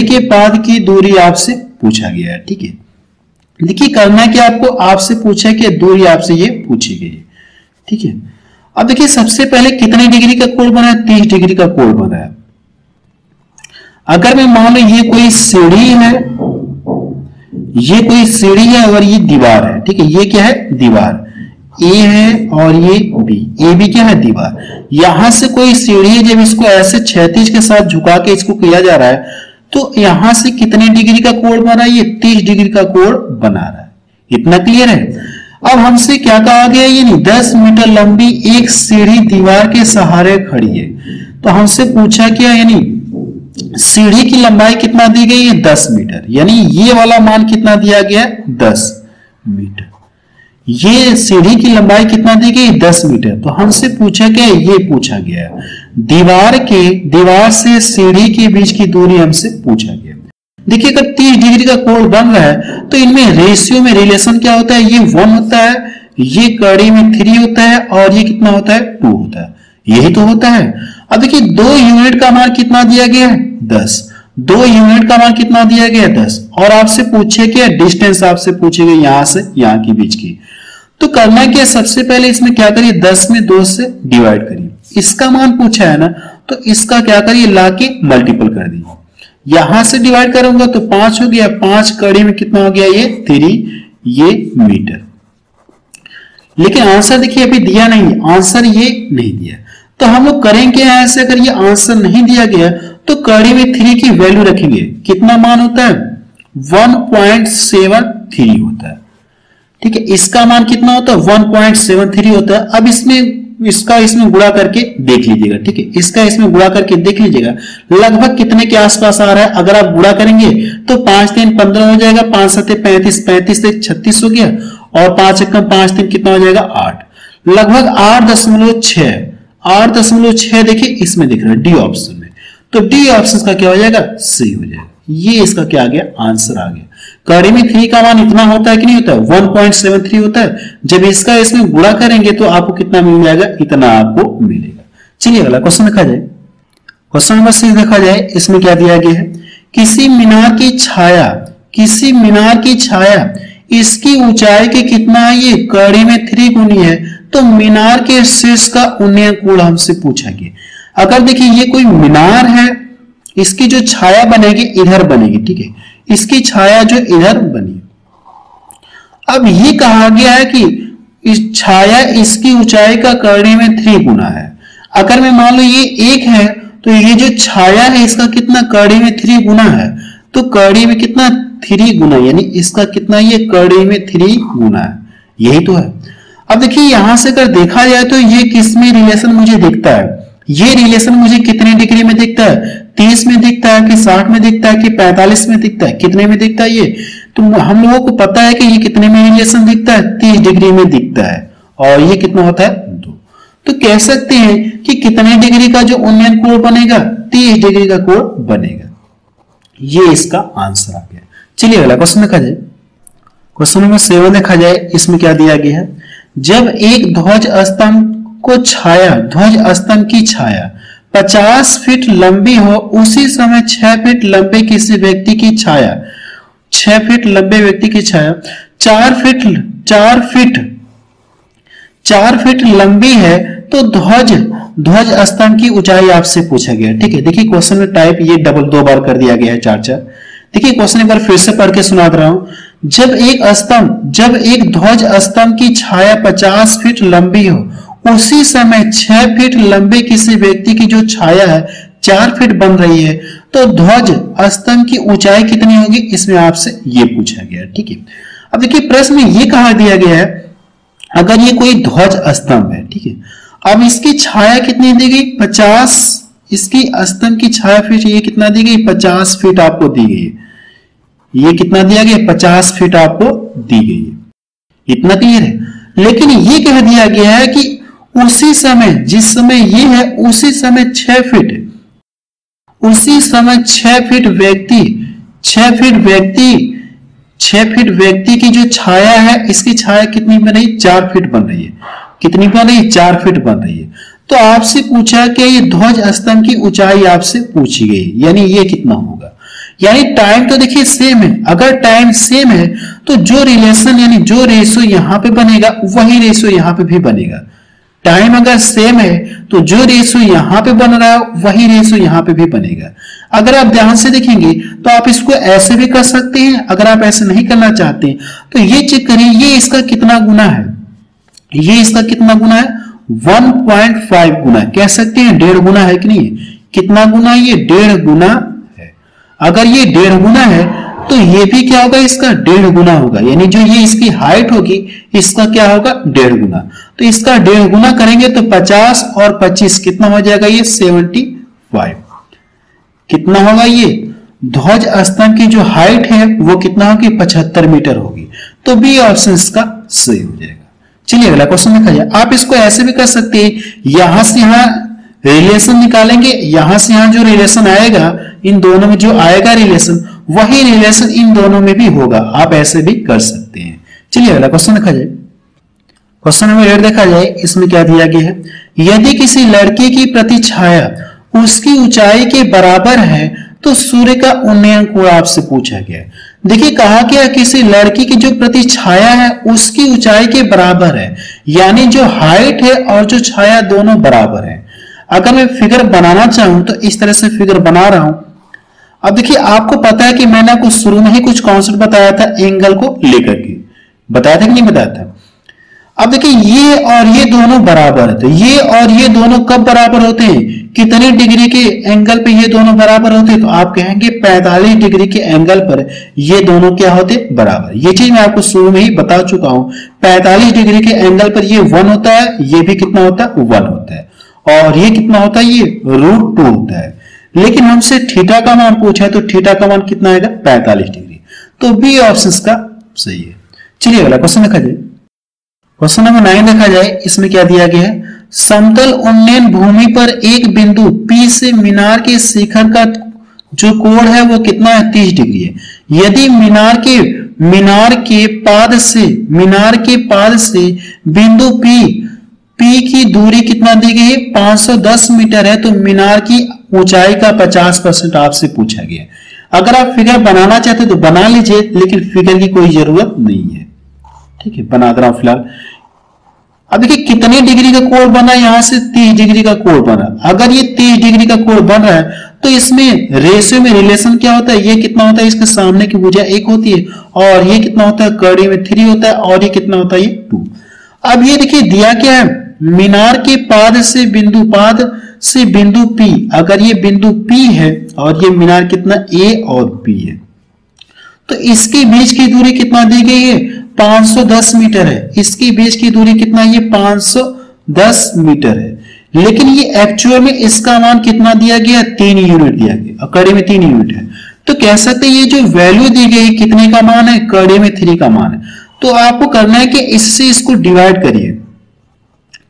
के पाद की दूरी आपसे पूछा गया है, ठीक है। देखिए करना क्या आपको, आपसे पूछा कि दूरी आपसे ये पूछी गई है, ठीक है। अब देखिए सबसे पहले कितने डिग्री का कोण बना है, 30 डिग्री का कोण बना है। अगर मैं मान लो ये कोई सीढ़ी है, ये कोई सीढ़ी है और ये दीवार है, ठीक है, ये क्या है, दीवार ए है और ये बी, ए बी क्या है, दीवार। यहां से कोई सीढ़ी है, जब इसको ऐसे क्षैतिज के साथ झुका के इसको किया जा रहा है तो यहां से कितने डिग्री का कोण बना है, ये 30 डिग्री का कोण बना रहा है, इतना क्लियर है। अब हमसे क्या कहा गया, ये नहीं 10 मीटर लंबी एक सीढ़ी दीवार के सहारे खड़ी है, तो हमसे पूछा क्या, यानी सीढ़ी की लंबाई कितना दी गई है, 10 मीटर, यानी ये वाला मान कितना दिया गया है, 10 मीटर। ये सीढ़ी की लंबाई कितना दी गई, 10 मीटर। तो हमसे पूछा क्या, ये पूछा गया है दीवार से सीढ़ी के बीच की दूरी हमसे पूछा गया। देखिए अगर 30 डिग्री का कोण बन रहा है तो इनमें रेशियो में रिलेशन क्या होता है, ये 1 होता है, ये कड़ी में 3 होता है और ये कितना होता है 2 होता है, यही तो होता है। अब देखिए 2 यूनिट का मान कितना दिया गया है 10, 2 यूनिट का मान कितना दिया गया है 10, और आपसे पूछे क्या डिस्टेंस, आपसे पूछेगा यहां से यहां के बीच की। तो करना क्या, सबसे पहले इसमें क्या करिए 10 में 2 से डिवाइड करिए, इसका मान पूछा है ना तो इसका क्या करिए लाके मल्टीपल कर दीजिए, यहां से डिवाइड करूंगा तो 5 हो गया, 5 कड़ी में कितना हो गया ये 3 ये मीटर। लेकिन आंसर देखिए अभी दिया नहीं, आंसर ये नहीं दिया, तो हम लोग करेंगे ऐसे, अगर ये आंसर नहीं दिया गया तो कड़ी में 3 की वैल्यू रखेंगे, कितना मान होता है 1.73 होता है, ठीक है। इसका मान कितना होता है 1.73 होता है। अब इसमें गुणा करके देख लीजिएगा, ठीक है, इसका इसमें गुणा करके देख लीजिएगा लगभग कितने के आसपास आ रहा है। अगर आप गुणा करेंगे तो 5 3 15 हो जाएगा, 5 7 35, 35 से 36 हो गया, और 5 1 5 3 कितना हो जाएगा 8, लगभग 8.6, 8.6 देखिए इसमें दिख रहा है डी ऑप्शन में, तो डी ऑप्शन का क्या हो जाएगा सही हो जाएगा। ये इसका क्या आ गया आंसर आ गया। कड़ी में 3 का मान इतना होता है कि नहीं होता है 1.73 होता है, जब इसका इसमें गुणा करेंगे तो आपको कितना मिल जाएगा, इतना आपको मिलेगा। चलिए अगला क्वेश्चन देखा जाए। क्वेश्चन नंबर 6 देखा जाए, इसमें क्या दिया गया है, किसी मीनार की छाया, किसी मीनार की छाया इसकी ऊंचाई के कितना है, ये कड़ी में 3 गुनी है, तो मीनार के शीर्ष का उन्नयन कोण हमसे पूछा गया। अगर देखिए ये कोई मीनार है, इसकी जो छाया बनेगी इधर बनेगी, ठीक है, इसकी छाया जो इधर बनी, अब ये कहा गया है कि इस छाया इसकी ऊंचाई का कड़ी में 3 गुना है। अगर मैं मान लो ये 1 है तो ये जो छाया है इसका कितना कड़ी में 3 गुना है, तो कड़ी में कितना 3 गुना, यानी इसका कितना ये कड़ी में 3 गुना है, यही तो है। अब देखिए यहां से अगर देखा जाए तो ये किस में रिलेशन मुझे दिखता है, ये रिलेशन मुझे कितने डिग्री में दिखता है, 30 में दिखता है कि 60 में दिखता है कि 45 में दिखता है, कितने में दिखता है ये, तो हम लोगों को पता है कि ये कितने में रिलेशन दिखता है 30 डिग्री में दिखता है, और ये कितना होता है 2। तो कह सकते हैं कि कितने डिग्री का जो उन्नयन कोण बनेगा 30 डिग्री का कोण बनेगा, ये इसका आंसर आ गया। चलिए अगला क्वेश्चन देखा जाए। क्वेश्चन नंबर 7 देखा जाए, इसमें क्या दिया गया है, जब एक ध्वज स्तंभ को छाया, ध्वज स्तंभ की छाया 50 फीट लंबी हो, उसी समय 6 फीट लंबे किसी व्यक्ति की छाया, 6 फीट लंबे व्यक्ति की छाया 4 फीट लंबी है, तो ध्वज स्तंभ की ऊंचाई आपसे पूछा गया। ठीक है, देखिए क्वेश्चन में टाइप ये डबल 2 बार कर दिया गया है, 4-4। देखिए क्वेश्चन एक बार फिर से पढ़ के सुना रहा हूं। जब एक ध्वज स्तंभ की छाया 50 फीट लंबी हो, उसी समय 6 फीट लंबे किसी व्यक्ति की जो छाया है 4 फीट बन रही है, तो ध्वज स्तंभ की ऊंचाई कितनी होगी, इसमें आपसे ये पूछा गया। ठीक है, अब देखिए प्रश्न में ये कहा दिया गया है, अगर ये कोई ध्वज स्तंभ है, ठीक है, अब इसकी छाया कितनी दी गई 50, इसकी स्तंभ की छाया फीट ये कितना दी गई 50 फीट आपको दी गई है, ये कितना दिया गया 50 फीट आपको दी गई है, इतना क्लियर है। लेकिन ये कह दिया गया है कि उसी समय, जिस समय ये है उसी समय 6 फीट, उसी समय 6 फीट व्यक्ति की जो छाया है, इसकी छाया कितनी बन रही 4 फीट बन रही है, कितनी बन रही 4 फीट बन रही है। तो आपसे पूछा कि ये ध्वज स्तंभ की ऊंचाई आपसे पूछी गई, यानी ये कितना होगा, यानी टाइम तो देखिए सेम है। अगर टाइम सेम है तो जो रिलेशन यानी जो रेशो यहां पे बनेगा वही रेशो यहां पे भी बनेगा। टाइम अगर सेम है तो जो रेशो यहां पे बन रहा है वही रेशो यहां पे भी बनेगा। अगर आप ध्यान से देखेंगे तो आप इसको ऐसे भी कर सकते हैं, अगर आप ऐसे नहीं करना चाहते तो ये चेक करिए, ये इसका कितना गुना है, ये इसका कितना गुना है 1.5 गुना, कह सकते हैं 1.5 गुना है कि नहीं, कितना गुना है ये 1.5 गुना है। अगर ये 1.5 गुना है तो ये भी क्या होगा, इसका 1.5 गुना होगा, यानी जो ये इसकी हाइट होगी इसका क्या होगा 1.5 गुना। तो इसका 1.5 गुना करेंगे तो 50 और 25 कितना हो जाएगा, ये 75। कितना होगा, ये ध्वज स्तंभ की जो हाइट है वो कितना होगी 75 मीटर होगी। तो बी ऑप्शन इसका सही हो जाएगा। चलिए अगला क्वेश्चन देखा जाए। आप इसको ऐसे भी कर सकते हैं, यहां से यहां रिलेशन निकालेंगे, यहां से यहां जो रिलेशन आएगा, इन दोनों में जो आएगा रिलेशन वही रिलेशन इन दोनों में भी होगा, आप ऐसे भी कर सकते हैं। चलिए अगला क्वेश्चन देखा जाए। क्वेश्चन नंबर 8 देखा जाए, इसमें क्या दिया गया है, यदि किसी लड़के की प्रतिछाया उसकी ऊंचाई के बराबर है तो सूर्य का उन्नयन कोण आपसे पूछा गया है। देखिए कहा गया किसी लड़की की जो प्रतिछाया है उसकी ऊंचाई के बराबर है, यानी जो हाइट है और जो छाया दोनों बराबर है। अगर मैं फिगर बनाना चाहूं तो इस तरह से फिगर बना रहा हूं। अब देखिए आपको पता है कि मैंने आपको शुरू में ही कुछ कॉन्सेप्ट बताया था एंगल को लेकर के, बताया था कि नहीं बताया था। अब देखिए ये और ये दोनों बराबर है, तो ये और ये दोनों कब बराबर होते हैं, कितने डिग्री के एंगल पे ये दोनों बराबर होते हैं, तो आप कहेंगे 45 डिग्री के एंगल पर ये दोनों क्या होते बराबर। ये चीज मैं आपको शुरू में ही बता चुका हूं, 45 डिग्री के एंगल पर ये 1 होता है, ये भी कितना होता है 1 होता है, और ये कितना होता है ये √2 होता है। लेकिन हमसे थीटा का मान पूछा है, तो थीटा का मान कितना आएगा 45 डिग्री, तो बी ऑप्शन का सही है। चलिए अगला क्वेश्चन देखा जाए, क्वेश्चन नंबर 9 देखा जाए, इसमें क्या दिया गया है, समतल उन्नयन भूमि पर एक बिंदु P से मीनार के शिखर का जो कोण है वो कितना है 30 डिग्री है। यदि मीनार के पाद से बिंदु P की दूरी कितना दी गई है 510 मीटर है, तो मीनार की ऊंचाई का 50% आपसे पूछा गया है। अगर आप फिगर बनाना चाहते तो बना लीजिए, लेकिन फिगर की कोई जरूरत नहीं है, ठीक है, बना दे रहा हूं फिलहाल। अब देखिए कितने डिग्री का कोण बना, यहां से 30 डिग्री का कोण बना। अगर ये 30 डिग्री का कोण बन रहा है तो इसमें रेशियो में रिलेशन क्या होता है, ये कितना होता है, इसके सामने की भुजा 1 होती है, और ये कितना होता है कड़ी में 3 होता है, और ये कितना होता है ये 2। अब ये देखिए दिया क्या है, मीनार के पाद से बिंदु P, अगर ये बिंदु P है और ये मीनार कितना A और B है, तो इसके बीच की दूरी कितना दी गई है 510 मीटर है। इसके बीच की दूरी कितना है, ये 510 मीटर है, लेकिन ये एक्चुअल में इसका मान कितना दिया गया 3 यूनिट दिया गया, और कड़ी में 3 यूनिट है, तो कह सकते हैं ये जो वैल्यू दी गई कितने का मान है, कड़ी में 3 का मान है। तो आपको करना है कि इससे इसको डिवाइड करिए,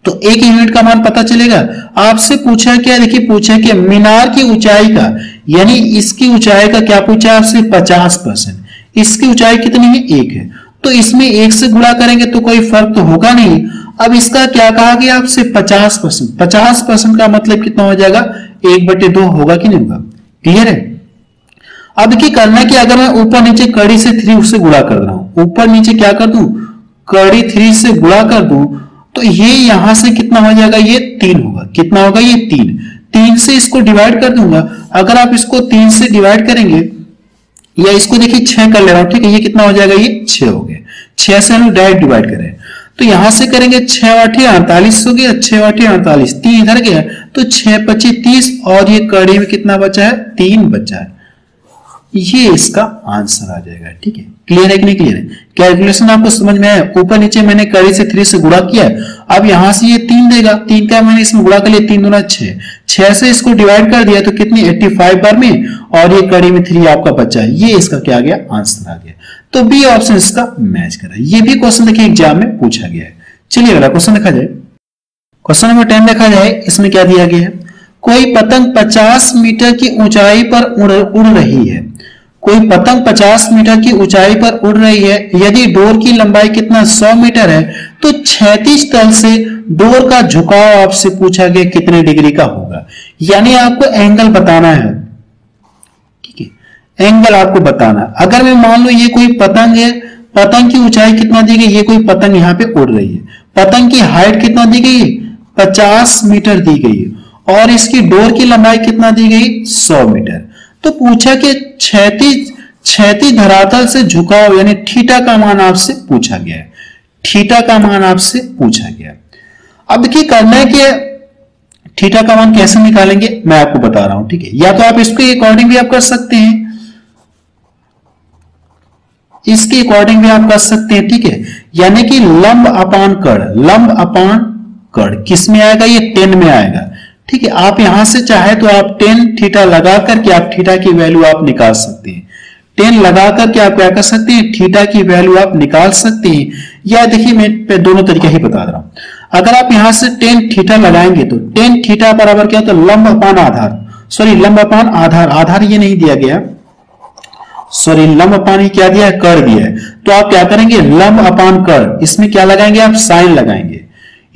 तो 1 यूनिट का मान पता चलेगा। आपसे पूछा क्या, देखिए पूछा कि मीनार की ऊंचाई का, यानी इसकी ऊंचाई का क्या पूछा आपसे 50%, इसकी ऊंचाई कितनी है 1 है, तो इसमें 1 से गुणा करेंगे तो कोई फर्क तो होगा नहीं। अब इसका क्या कहा गया आपसे 50%, 50% का मतलब कितना हो जाएगा 1/2 होगा कि नहीं होगा, क्लियर है। अब देखिए करना कि अगर मैं ऊपर नीचे कड़ी से 3 से गुणा कर रहा हूं, ऊपर नीचे क्या कर दूं कड़ी 3 से गुणा कर दूं, तो ये यहां से कितना हो जाएगा, ये 3 होगा, कितना होगा ये 3 से इसको डिवाइड कर दूंगा। अगर आप इसको 3 से डिवाइड करेंगे, या इसको देखिए 6 कर ले रहा हूं, ठीक है, ये कितना हो जाएगा ये 6 हो गया, 6 से हम डायरेक्ट डिवाइड करें तो यहां से करेंगे 6 8 48 हो गया, 6 8 48, 3 इधर गया तो 6 25 30, और ये कड़ी में कितना बचा है 3 बचा है, ये इसका आंसर आ जाएगा। ठीक है, क्लियर है कि नहीं क्लियर है, कैलकुलेशन आपको समझ में आया। ऊपर नीचे मैंने कड़ी से 3 से गुणा किया, अब यहां से ये 3 देगा, 3 का मैंने इसमें गुणा कर लिया, 3 दूना 6, 6 से इसको डिवाइड कर दिया तो कितनी 85 बार में, और ये कड़ी में 3 आपका बचा है, ये इसका क्या आ गया आंसर आ गया। तो बी ऑप्शन इसका मैच कर रहा है। ये भी क्वेश्चन देखिए एग्जाम में पूछा गया है। चलिए अगला क्वेश्चन देखा जाए, क्वेश्चन नंबर 10 देखा जाए, इसमें क्या दिया गया है, कोई पतंग 50 मीटर की ऊंचाई पर उड़ रही है, कोई पतंग 50 मीटर की ऊंचाई पर उड़ रही है, यदि डोर की लंबाई कितना 100 मीटर है तो क्षैतिज तल से डोर का झुकाव आपसे पूछा गया कितने डिग्री का होगा, यानी आपको एंगल बताना है। ठीक है, एंगल आपको बताना है। अगर मैं मान लो ये कोई पतंग है, पतंग की ऊंचाई कितना दी गई, ये कोई पतंग यहाँ पे उड़ रही है, पतंग की हाइट कितना दी गई 50 मीटर दी गई है, और इसकी डोर की लंबाई कितना दी गई 100 मीटर। तो पूछा कि क्षैतिज धरातल से झुकाव यानी थीटा का मान आपसे पूछा गया है, थीटा का मान आपसे पूछा गया। अब देखिए करना है कि थीटा का मान कैसे निकालेंगे मैं आपको बता रहा हूं। ठीक है, या तो आप इसके अकॉर्डिंग भी आप कर सकते हैं, इसके अकॉर्डिंग भी आप कर सकते हैं। ठीक है, यानी कि लंब अपान कड़, लंब अपान कड़ किस में आएगा, ये 10 में आएगा। ठीक है, आप यहां से चाहे तो आप 10 थीटा लगा करके आप थीटा की वैल्यू आप निकाल सकते हैं, 10 लगा करके आप क्या कर सकते हैं थीटा की वैल्यू आप निकाल सकते हैं। या देखिए मैं दोनों तरीके ही बता रहा हूं। अगर आप यहां से 10 थीटा लगाएंगे तो 10 थीटा बराबर क्या होता है लंब अपान आधार, सॉरी लंब अपान आधार, आधार ये नहीं दिया गया, सॉरी लंब अपान ही क्या दिया है, कर दिया है। तो आप क्या करेंगे, लंब अपान कर, इसमें क्या लगाएंगे आप, साइन लगाएंगे।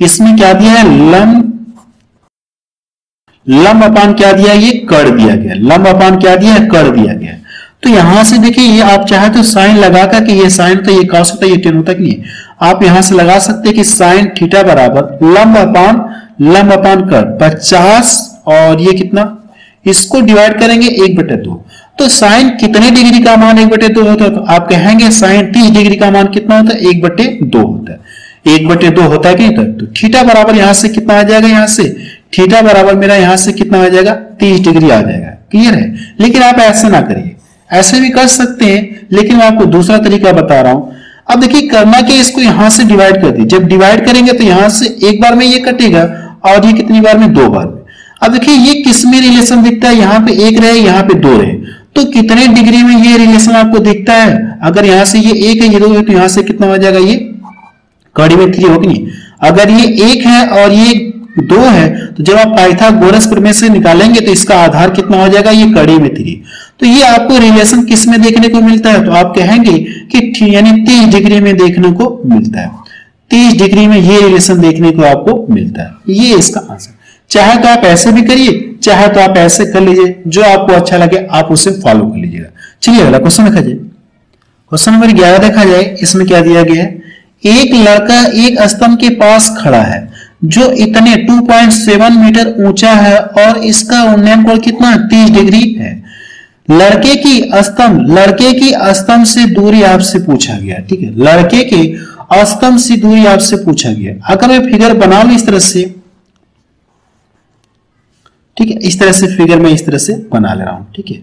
इसमें क्या दिया है, लंब अपान क्या दिया, ये कर दिया गया, लंब अपान क्या दिया है, कर दिया गया। तो यहां से देखिए ये आप चाहे तो साइन लगाकर कि ये साइन होता है, ये कॉस होता है, ये टेन होता है कि नहीं, आप यहां से लगा सकते हैं कि साइन थीटा बराबर लंब अपान कर 50 और ये कितना, इसको डिवाइड करेंगे 1/2। तो साइन कितने डिग्री का मान 1/2 होता है, तो आप कहेंगे साइन 30 डिग्री का मान कितना होता है, 1/2 होता है। 1/2 होता है कि नहीं, तो थीटा बराबर यहां से कितना आ जाएगा, यहां से थीटा बराबर मेरा यहां से कितना आ जाएगा, 30 डिग्री आ जाएगा। क्लियर है। लेकिन आप ऐसे ना करिए, ऐसे भी कर सकते हैं, लेकिन मैं आपको दूसरा तरीका बता रहा हूं। अब देखिए करना क्या, इसको यहां से डिवाइड कर दी, जब डिवाइड करेंगे तो यहां से एक बार में ये कटेगा और ये कितनी बार में, 2 बार में। अब देखिए ये किस में रिलेशन दिखता है, यहां पे 1 रहे, यहां पे 2 रहे, तो कितने डिग्री में ये रिलेशन आपको दिखता है। अगर यहां से ये 1 है, ये 2 है, तो यहां से कितना हो जाएगा, ये कड़ी में 3 होगी नहीं। अगर ये 1 है और ये 2 है, तो जब आप पाइथागोरस प्रमेय से निकालेंगे तो इसका आधार कितना हो जाएगा, ये कड़ी में 3। तो ये आपको रिलेशन किस में देखने को मिलता है, तो आप कहेंगे कि यानी 30 डिग्री में देखने को मिलता है। 30 डिग्री में ये रिलेशन देखने को आपको मिलता है। ये इसका आंसर। चाहे तो आप ऐसे भी करिए, चाहे तो आप ऐसे कर लीजिए, जो आपको अच्छा लगे आप उसे फॉलो कर लीजिएगा। चलिए अगला क्वेश्चन देखा जाए। क्वेश्चन नंबर 11 देखा जाए। इसमें क्या दिया गया है, एक लड़का एक स्तंभ के पास खड़ा है जो इतने 2.7 मीटर ऊंचा है और इसका उन्नयन कोण कितना, 30 डिग्री है। लड़के की स्तंभ से दूरी आपसे पूछा गया। ठीक है, लड़के के स्तंभ से दूरी आपसे पूछा गया। अगर मैं फिगर बना लूं इस तरह से, ठीक है, इस तरह से फिगर में इस तरह से बना ले रहा हूं। ठीक है,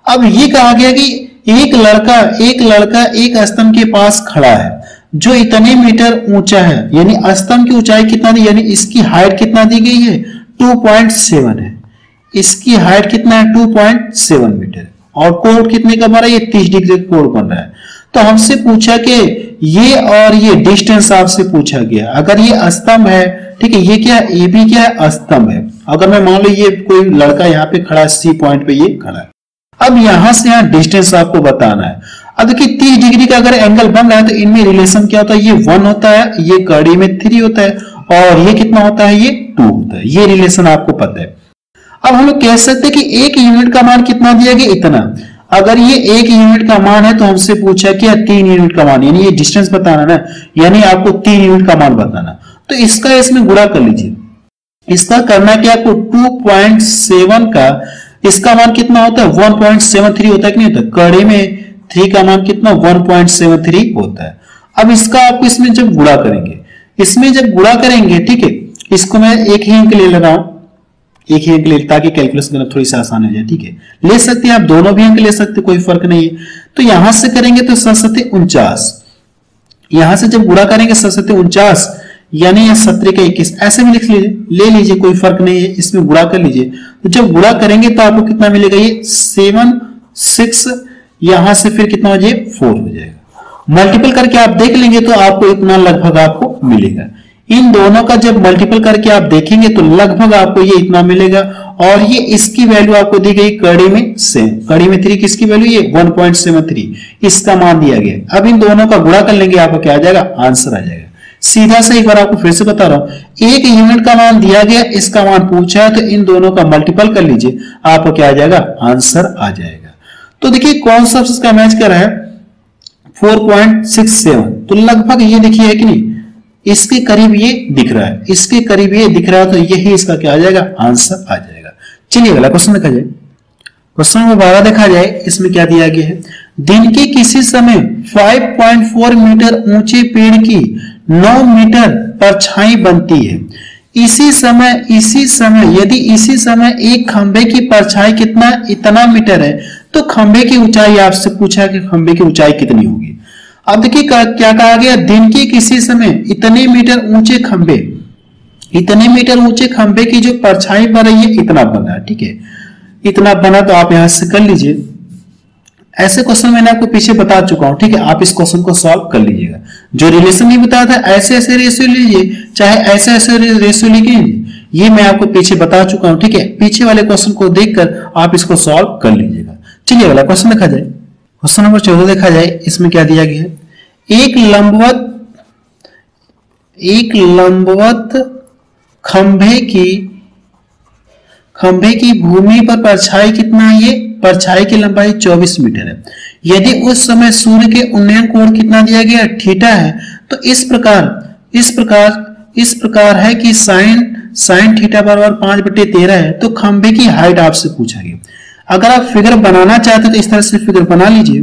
अब ये कहा गया कि एक लड़का एक स्तंभ के पास खड़ा है जो इतने मीटर ऊंचा है, यानी स्तंभ की ऊंचाई कितना दी, यानी इसकी हाइट कितना दी गई है, 2.7 है। इसकी हाइट कितना है, 2.7 मीटर, और कोण कितने का बन रहा है, ये 30 डिग्री का कोण बन रहा है। तो हमसे पूछा कि ये और ये डिस्टेंस आपसे पूछा गया। अगर ये स्तंभ है, ठीक है, ये क्या है, ये भी क्या है, स्तंभ है। अगर मैं मान लो ये कोई लड़का यहाँ पे खड़ा है, सी पॉइंट पे ये खड़ा है, अब यहां से यहां डिस्टेंस आपको बताना है। अब देखिए 30 डिग्री का अगर एंगल बन रहा है तो इनमें रिलेशन क्या होता है, ये 1 होता है, ये कड़ी में 3 होता है, और ये कितना होता है, ये 2 होता है। ये रिलेशन आपको पता है। अब हम लोग कह सकते हैं कि 1 यूनिट का मान कितना दिया गया, इतना। अगर ये 1 यूनिट का मान है तो हमसे पूछा कि 3 यूनिट का मान, यानी ये डिस्टेंस बताना ना, यानी आपको 3 यूनिट का मान बताना। तो इसका इसमें गुणा कर लीजिए। इसका करना क्या, आपको 2.7 का इसका मान कितना होता है, 1.73 होता है कि नहीं होता। कड़े में 3 का मान कितना, 1.73 होता है। अब इसका आपको इसमें जब गुणा करेंगे, इसमें जब गुणा करेंगे, ठीक है, इसको मैं एक ही अंक ले ले रहा हूं, एक ही अंक ले, ताकि कैलकुलेशन करना थोड़ी सी आसान हो जाए। ठीक है, ले सकते हैं आप, दोनों भी अंक ले सकते हैं, कोई फर्क नहीं है। तो यहां से करेंगे तो 7×7 यहां से जब गुणा करेंगे 7×7 यानी 17×21 ऐसे भी लिख लीजिए, ले लीजिए, कोई फर्क नहीं है, इसमें गुणा कर लीजिए। तो जब गुणा करेंगे तो आपको कितना मिलेगा, ये 7 6, यहां से फिर कितना हो जाएगा, 4 हो जाएगा। मल्टीपल करके आप देख लेंगे तो आपको इतना लगभग आपको मिलेगा। इन दोनों का जब मल्टीपल करके आप देखेंगे तो लगभग आपको ये इतना मिलेगा, और ये इसकी वैल्यू आपको दी गई कड़ी में से, कड़ी में 3 किसकी वैल्यू, ये 1.73 इसका मान दिया गया। अब इन दोनों का गुणा कर लेंगे, आपको क्या आ जाएगा, आंसर आ जाएगा। सीधा से एक बार आपको फिर से बता रहा हूं, 1 यूनिट का मान दिया गया, इसका मान पूछा है, तो इन दोनों का मल्टीपल कर लीजिए, आपको क्या आ जाएगा, आंसर आ जाएगा। तो देखिए कौन सा इसका मैच कर रहा है, 4.67, तो लगभग ये देखिए है कि नहीं, इसके करीब ये दिख रहा है, इसके करीब ये दिख रहा है, तो यही इसका क्या आ जाएगा, आंसर आ जाएगा। चलिए अगला क्वेश्चन देखा जाए। क्वेश्चन नंबर 12 देखा जाए। इसमें क्या दिया गया है, दिन के किसी समय 5.4 मीटर ऊंचे पेड़ की 9 मीटर परछाई बनती है। इसी समय यदि इसी समय एक खंबे की परछाई कितना, इतना मीटर है, तो खंबे की ऊंचाई आपसे पूछा कि खंबे की ऊंचाई कितनी होगी। अब देखिए क्या कहा गया, दिन के किसी समय इतने मीटर ऊंचे खंबे, इतने मीटर ऊंचे खंबे की जो परछाई बन रही है, इतना बना। ठीक है, इतना बना, तो आप यहां से कर लीजिए। ऐसे क्वेश्चन मैंने आपको पीछे बता चुका हूं, ठीक है, आप इस क्वेश्चन को सॉल्व कर लीजिएगा। जो रिलेशन नहीं बताया था, ऐसे ऐसे रेशियो लीजिए, चाहे ऐसे ऐसे रेशियो लिखिए, ये मैं आपको पीछे बता चुका हूं। ठीक है, पीछे वाले क्वेश्चन को देखकर आप इसको सॉल्व कर लीजिएगा। चलिए अगला क्वेश्चन देखा जाए। क्वेश्चन नंबर 14 देखा जाए, इसमें क्या दिया गया है, एक लंबवत खंभे की भूमि पर परछाई कितना है, ये परछाई की लंबाई 24 मीटर है। यदि उस समय सूर्य के उन्नयन कोण कितना दिया गया, थीटा है, तो इस प्रकार है कि साइन थीटा बराबर 5/13 है। तो खंभे की हाइट आपसे पूछा गया। अगर आप फिगर बनाना चाहते तो इस तरह से फिगर बना लीजिए।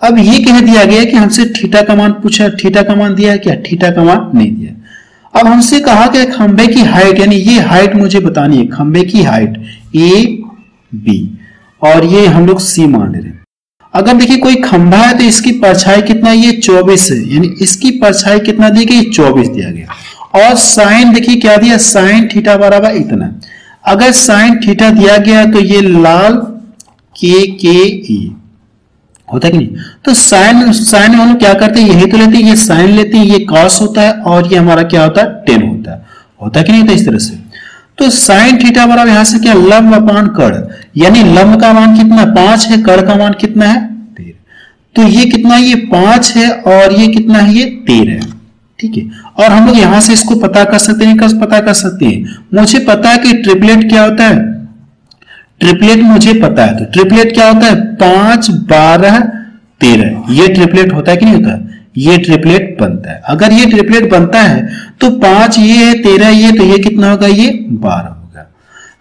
अब ये कह दिया गया कि हमसे थीटा का मान पूछा, थीटा का मान दिया है क्या, थीटा का मान नहीं दिया। अब हमसे कहा कि खंभे की हाइट, यानी ये हाइट मुझे बतानी है, खंभे की हाइट ए बी, और ये हम लोग सी मान ले रहे हैं। अगर देखिए कोई खंभा है तो इसकी परछाई कितना, ये 24 है, यानी इसकी परछाई कितना दी गई, 24 दिया गया। और साइन देखिए क्या दिया, साइन थीटा बराबर इतना। अगर साइन थीटा दिया गया तो ये लाल के ई होता है कि नहीं। तो साइन हम लोग क्या करते हैं, यही तो लेते हैं, ये साइन लेते हैं, ये कॉस होता है, और ये हमारा क्या होता है, टेन होता है कि नहीं होता, इस तरह से। तो साइन थीटा बराबर यहां से क्या, लंब अपान कड़, यानी लंब का मान कितना 5 है, कड़ का मान कितना है 13। तो ये कितना, ये 5 है, और ये कितना है, ये 13 है, ठीक है। और हम लोग यहां से इसको पता कर सकते हैं, पता कर सकते हैं। मुझे पता है कि ट्रिपलेट क्या होता है, ट्रिपलेट मुझे पता है। तो ट्रिपलेट क्या होता है, 5 12 13, ये ट्रिपलेट होता है कि नहीं होता, ये ट्रिपलेट बनता है। अगर ये ट्रिपलेट बनता है तो 5 ये है, 13 ये, तो ये कितना होगा, ये 12 होगा।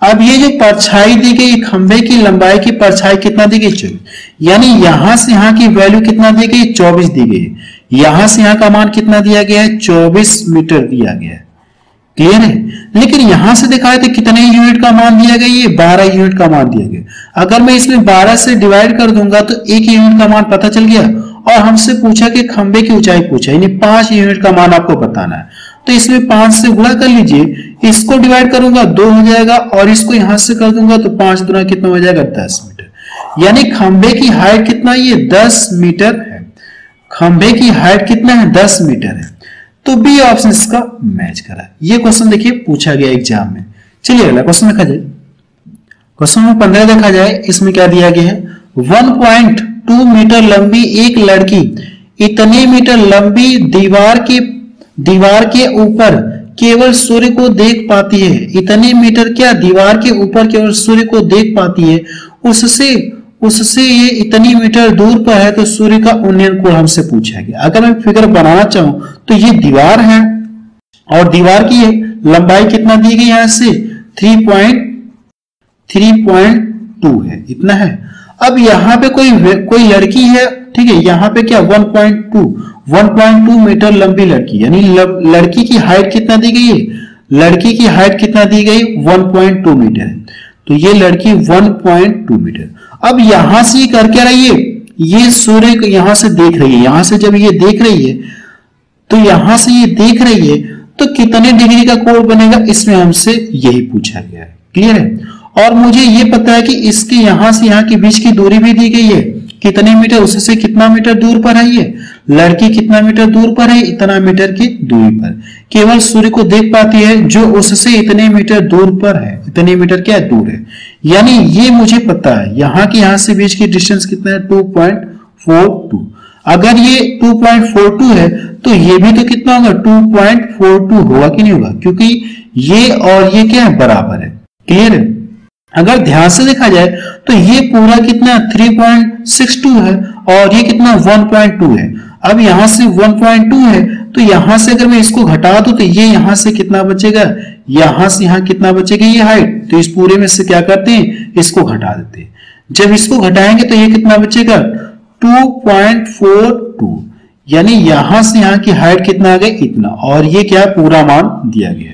अब ये जो परछाई दी गई, खंभे की लंबाई की परछाई कितना दी गई, 24, यानी यहां से यहां की वैल्यू कितना दी गई, 24 दी गई। यहां से यहां का मान कितना दिया गया है, 24 मीटर दिया गया है, क्लियर है। लेकिन यहां से दिखाए थे कितने यूनिट का मान दिया गया, ये 12 यूनिट का मान दिया गया। अगर मैं इसमें 12 से डिवाइड कर दूंगा तो 1 यूनिट का मान पता चल गया। और हमसे पूछा कि खंभे की ऊंचाई पूछा, यानी 5 यूनिट का मान आपको बताना है। तो इसमें 5 से गुणा कर लीजिए, इसको डिवाइड करूंगा 2 हो जाएगा, और इसको यहां से कर दूंगा तो 5 दूना कितना हो जाएगा, 10 मीटर। यानी खंभे की हाइट कितना, ये 10 मीटर है। खंभे की हाइट कितना है, 10 मीटर है। तो बी ऑप्शन इसका मैच करा। ये क्वेश्चन देखिए पूछा गया एग्जाम में। चलिए अगला क्वेश्चन देखा जाए। क्वेश्चन नंबर 15 देखा जाए, इसमें क्या दिया गया है, 1.2 मीटर लंबी एक लड़की इतने मीटर लंबी दीवार के ऊपर केवल सूर्य को देख पाती है। इतने मीटर क्या, दीवार के ऊपर केवल सूर्य को देख पाती है। उससे ये इतनी मीटर दूर पर है, तो सूर्य का उन्नयन कोण हमसे पूछा गया। अगर मैं फिगर बनाना चाहूं तो ये दीवार है, और दीवार की लंबाई कितना दी गई, यहां से 3.2 है, इतना है। अब यहाँ पे कोई लड़की है, ठीक है, यहाँ पे क्या 1.2 मीटर लंबी लड़की, यानी लड़की की हाइट कितना दी गई है, लड़की की हाइट कितना दी गई, 1.2 मीटर है। तो ये लड़की 1.2 मीटर। अब यहां से ये कर क्या रही है, ये सूर्य को यहां से देख रही है। यहां से जब ये देख रही है, तो यहां से ये देख रही है, तो कितने डिग्री का कोण बनेगा, इसमें हमसे यही पूछा गया है, क्लियर है। और मुझे ये पता है कि इसके यहां से यहां के बीच की दूरी भी दी गई है, कितने मीटर, उससे कितना मीटर दूर पर है, ये लड़की कितना मीटर दूर पर है, इतना मीटर की दूरी पर केवल सूर्य को देख पाती है, जो उससे इतने मीटर दूर पर है। इतने मीटर क्या दूर है, यानी ये मुझे पता है। यहां की यहां से बीच की डिस्टेंस कितना है, 2.42। अगर ये 2.42 है तो ये भी तो कितना होगा, 2.42 होगा कि नहीं होगा, क्योंकि ये और ये क्या है, बराबर है, क्लियर है। अगर ध्यान से देखा जाए तो ये पूरा कितना 3.62 है, और ये कितना 1.2 है। अब यहां से 1.2 है, तो यहां से अगर मैं इसको घटा दूं तो ये यहां से कितना बचेगा, यहां से यहां कितना बचेगा, ये हाइट। तो इस पूरे में से क्या करते हैं, इसको घटा देते हैं। जब इसको घटाएंगे तो ये कितना बचेगा, 2.42, यानी यहां से यहां की हाइट कितना आ गया, इतना। और ये क्या पूरा मान दिया गया,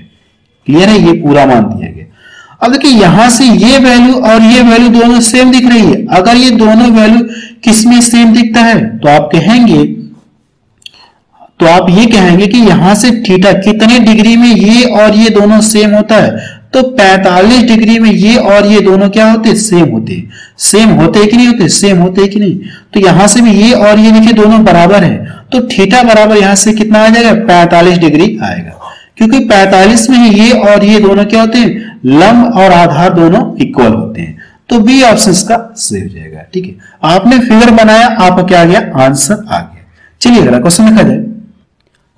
क्लियर है, ये पूरा मान दिया गया। अब देखिए यहां से ये वैल्यू और ये वैल्यू दोनों सेम दिख रही है। अगर ये दोनों वैल्यू किसमें सेम दिखता है, तो आप ये कहेंगे कि यहां से थीटा कितने डिग्री में ये और ये दोनों सेम होता है, तो 45 डिग्री में ये और ये दोनों क्या होते हैं, सेम होते हैं। सेम होते हैं कि नहीं होते, सेम होते हैं कि नहीं। तो यहां से भी ये और ये देखिए दोनों बराबर है, तो थीटा बराबर यहां से कितना आ जाएगा, 45 डिग्री आएगा। क्योंकि 45 में ये और ये दोनों क्या होते हैं, लंब और आधार दोनों इक्वल होते हैं। तो बी ऑप्शन इसका सही हो जाएगा। ठीक है, आपने फिगर बनाया, आपका क्या आ गया, आंसर आ गया। चलिए अगला क्वेश्चन देखा जाए।